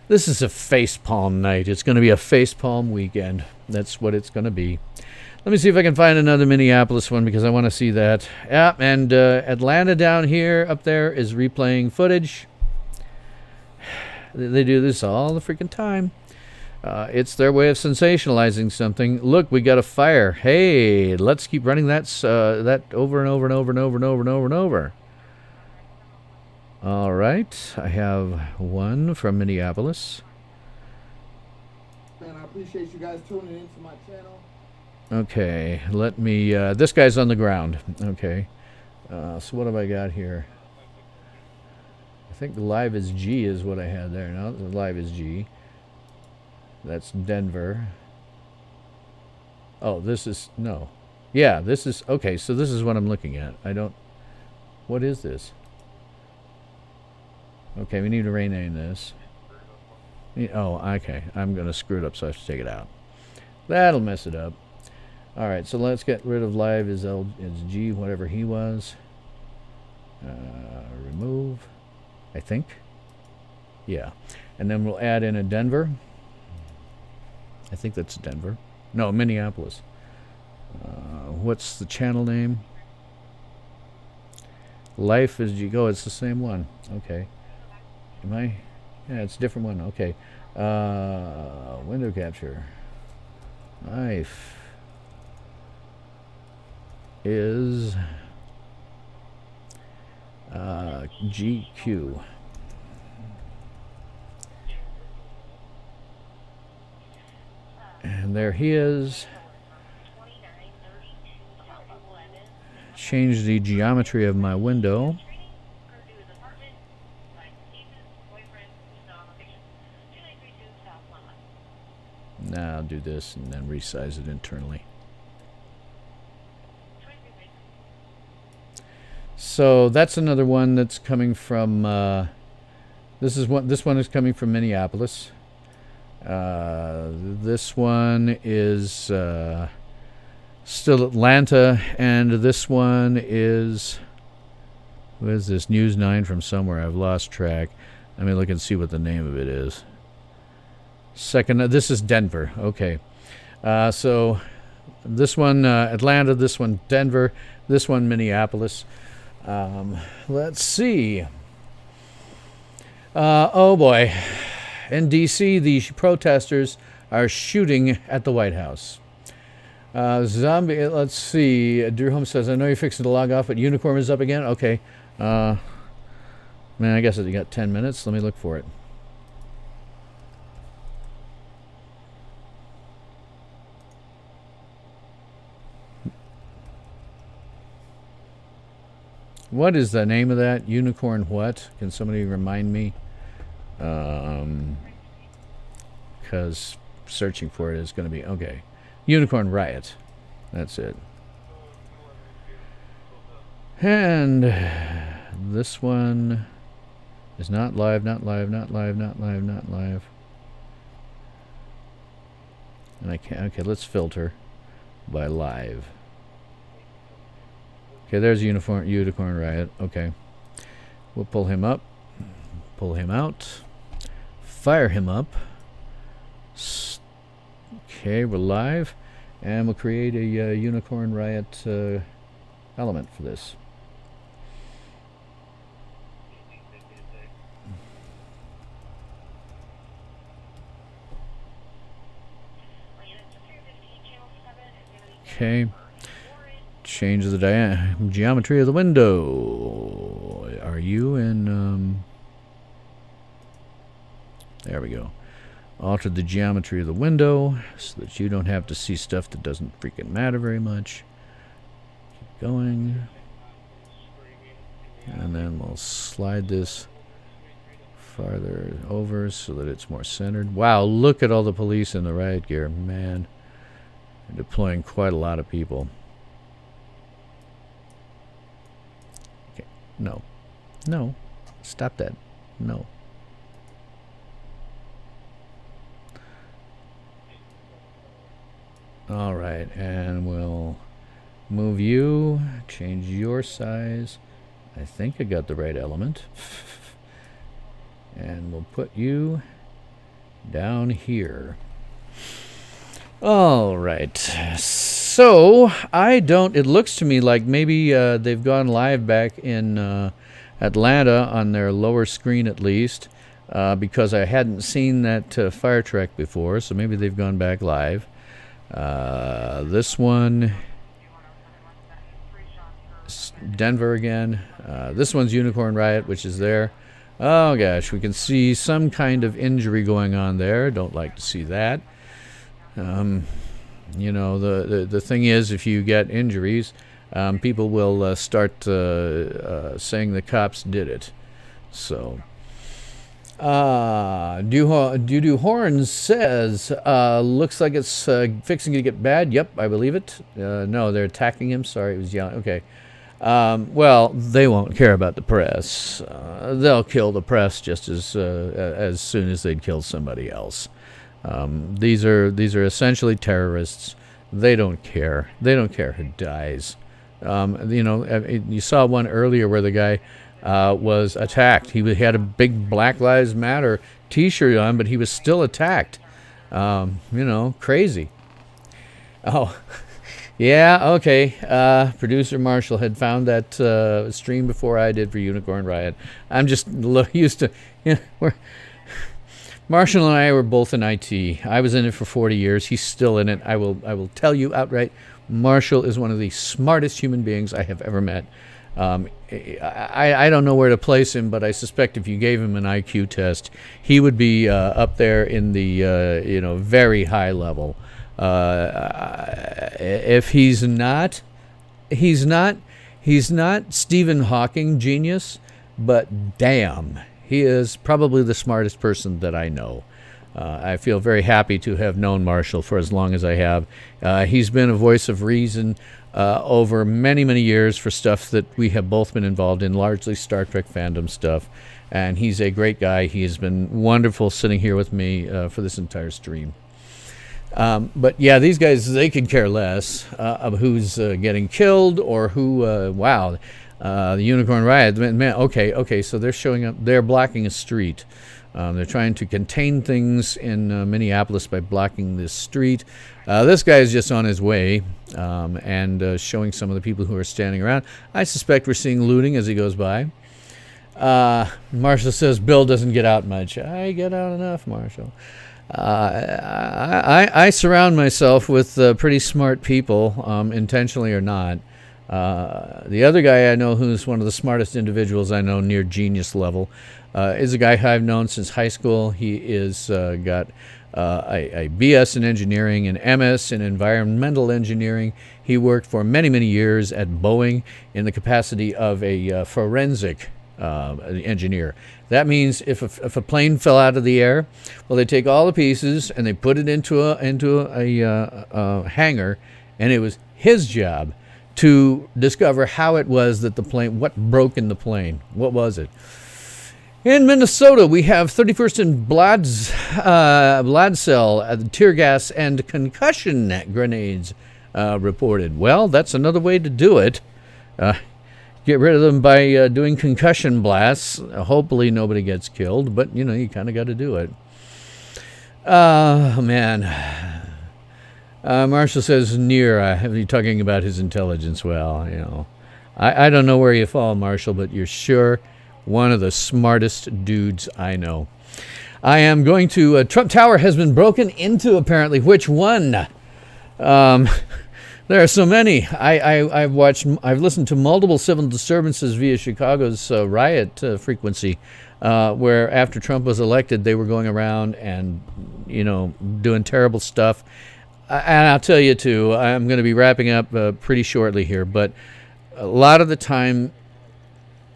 This is a facepalm night. It's going to be a facepalm weekend. That's what it's going to be. Let me see if I can find another Minneapolis one because I want to see that. Yeah, and Atlanta down here, up there, is replaying footage. They do this all the freaking time. It's their way of sensationalizing something. Look, we got a fire. Hey, let's keep running that over and over and over and over and over and over and over. All right, I have one from Minneapolis. Man, I appreciate you guys tuning into my channel. Okay, let me, this guy's on the ground. Okay, so what have I got here? I think live is G is what I had there. No, live is G. That's Denver. Oh, this is, no. Yeah, this is, okay, so this is what I'm looking at. What is this? Okay, we need to rename this. Oh, okay, I'm going to screw it up, so I have to take it out. That'll mess it up. All right, so let's get rid of live is G, whatever he was. Remove, I think. Yeah, and then we'll add in a Denver. I think that's Denver. No, Minneapolis. What's the channel name? Life is G. Oh, it's the same one. Okay. Am I? Yeah, it's a different one. Okay. Window capture. Life is GQ. And there he is. Change the geometry of my window. Now I'll do this and then resize it internally. So that's another one that's coming from. This one is coming from Minneapolis. This one is still Atlanta, and this one is. What is this? News 9 from somewhere. I've lost track. Let me look and see what the name of it is. This is Denver. Okay. So this one Atlanta, this one Denver, this one Minneapolis. Let's see. Oh boy. In D.C., the protesters are shooting at the White House. Let's see. Drew Holmes says, I know you're fixing to log off, but Unicorn is up again? Okay. Man, I guess you got 10 minutes. Let me look for it. What is the name of that? Unicorn what? Can somebody remind me? Because searching for it is going to be... Okay. Unicorn Riot. That's it. And this one is not live, not live, not live, not live, not live. And I can't... Okay, let's filter by live. Okay, there's Unicorn Riot. Okay. We'll pull him up. Pull him out. Fire him up. Okay, we're live. And we'll create a Unicorn Riot element for this. Okay. Change the geometry of the window. Are you in... There we go. Alter the geometry of the window so that you don't have to see stuff that doesn't freaking matter very much. Keep going. And then we'll slide this farther over so that it's more centered. Wow, look at all the police in the riot gear. Man, they're deploying quite a lot of people. Okay, no. No. Stop that. No. All right, and we'll move you, change your size. I think I got the right element. And we'll put you down here. All right, so it looks to me like maybe they've gone live back in Atlanta on their lower screen at least, because I hadn't seen that fire truck before, so maybe they've gone back live. This one, Denver again. This one's Unicorn Riot, which is there. Oh gosh, we can see some kind of injury going on there. Don't like to see that. You know, the thing is, if you get injuries, people will start saying the cops did it. So. Doo Horns says, looks like it's fixing to get bad. Yep, I believe it. No, they're attacking him. Sorry, it was yelling. Okay. Well, they won't care about the press. They'll kill the press just as soon as they'd kill somebody else. These are essentially terrorists. They don't care. They don't care who dies. You know, you saw one earlier where the guy was attacked. He had a big Black Lives Matter T-shirt on, but he was still attacked. You know, crazy. Oh, yeah, okay. Producer Marshall had found that stream before I did for Unicorn Riot. I'm just used to... You know, Marshall and I were both in IT. I was in it for 40 years. He's still in it. I will tell you outright, Marshall is one of the smartest human beings I have ever met. I don't know where to place him, but I suspect if you gave him an IQ test, he would be up there in the you know, very high level. If he's not Stephen Hawking genius, but damn, he is probably the smartest person that I know. I feel very happy to have known Marshall for as long as I have. He's been a voice of reason over many, many years for stuff that we have both been involved in, largely Star Trek fandom stuff. And he's a great guy. He has been wonderful sitting here with me for this entire stream. But yeah, these guys, they could care less of who's getting killed or who, wow, the Unicorn Riot, man, okay, so they're showing up, they're blocking a street. They're trying to contain things in Minneapolis by blocking this street. This guy is just on his way and showing some of the people who are standing around. I suspect we're seeing looting as he goes by. Marshall says Bill doesn't get out much. I get out enough, Marshall. I surround myself with pretty smart people, intentionally or not. The other guy I know who's one of the smartest individuals I know, near genius level, is a guy I've known since high school. He is got a BS in engineering, an MS in environmental engineering. He worked for many, many years at Boeing in the capacity of a forensic engineer. That means if a plane fell out of the air, well, they take all the pieces and they put it into a hangar, and it was his job to discover how it was that the plane, what broke in the plane, what was it. In Minnesota, we have 31st and Bladcell, tear gas and concussion grenades reported. Well, that's another way to do it. Get rid of them by doing concussion blasts. Hopefully nobody gets killed, but, you kind of got to do it. Oh, man. Marshall says, near. You're talking about his intelligence. Well, I don't know where you fall, Marshall, but you're sure one of the smartest dudes I know. I am going to... Trump Tower has been broken into, apparently. Which one? There are so many. I've listened to multiple civil disturbances via Chicago's riot frequency, where after Trump was elected, they were going around and, doing terrible stuff. And I'll tell you, too, I'm going to be wrapping up pretty shortly here, but a lot of the time,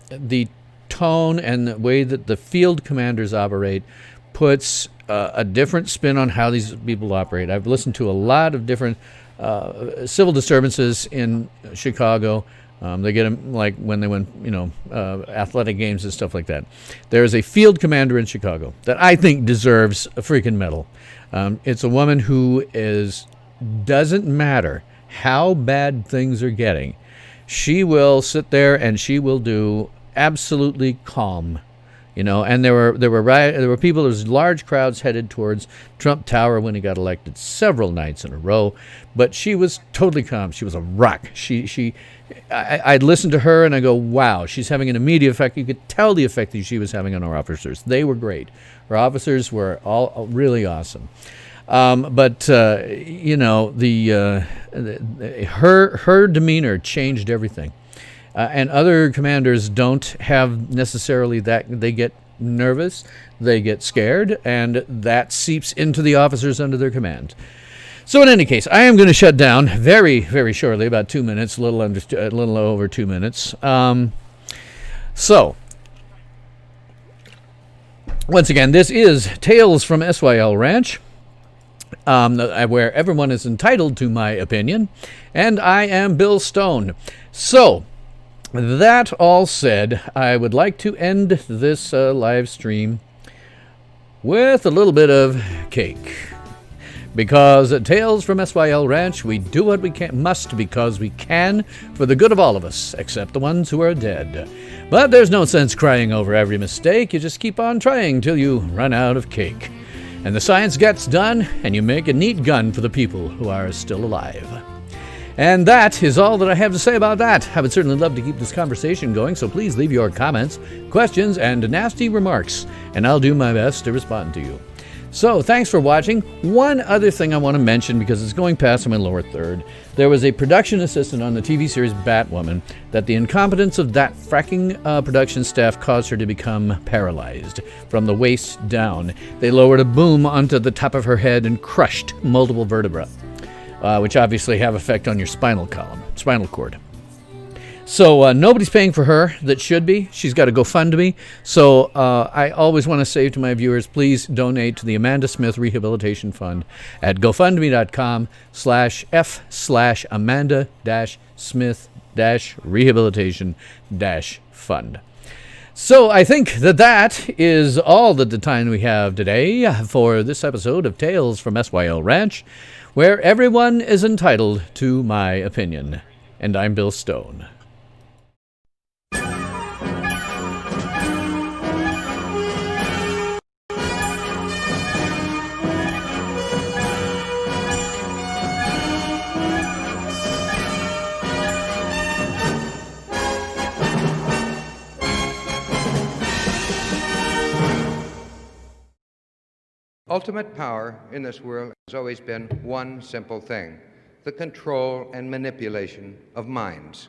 the tone and the way that the field commanders operate puts a different spin on how these people operate. I've listened to a lot of different civil disturbances in Chicago. They get them like when they win, athletic games and stuff like that. There is a field commander in Chicago that I think deserves a freaking medal. It's a woman who doesn't matter how bad things are getting. She will sit there and she will do absolutely calm. And there were people. There was large crowds headed towards Trump Tower when he got elected several nights in a row, but she was totally calm. She was a rock. I'd listen to her and I go, wow, she's having an immediate effect. You could tell the effect that she was having on our officers. They were great. Her officers were all really awesome. But her demeanor changed everything. And other commanders don't have necessarily that. They get nervous, they get scared, and that seeps into the officers under their command. So in any case, I am going to shut down very, very shortly, about 2 minutes, a little over 2 minutes. So, once again, this is Tales from SYL Ranch, where everyone is entitled to my opinion, and I am Bill Stone. So, that all said, I would like to end this live stream with a little bit of cake. Because at Tales from SYL Ranch, we do what we must because we can for the good of all of us, except the ones who are dead. But there's no sense crying over every mistake. You just keep on trying till you run out of cake. And the science gets done, and you make a neat gun for the people who are still alive. And that is all that I have to say about that. I would certainly love to keep this conversation going, so please leave your comments, questions, and nasty remarks, and I'll do my best to respond to you. So, thanks for watching. One other thing I want to mention, because it's going past my lower third. There was a production assistant on the TV series Batwoman that the incompetence of that fracking production staff caused her to become paralyzed from the waist down. They lowered a boom onto the top of her head and crushed multiple vertebrae. Which obviously have effect on your spinal cord. So nobody's paying for her that should be. She's got a GoFundMe. So I always want to say to my viewers, please donate to the Amanda Smith Rehabilitation Fund at gofundme.com/F/Amanda-Smith-Rehabilitation-Fund. So I think that is all the time we have today for this episode of Tales from SYL Ranch, where everyone is entitled to my opinion. And I'm Bill Stone. Ultimate power in this world has always been one simple thing: the control and manipulation of minds.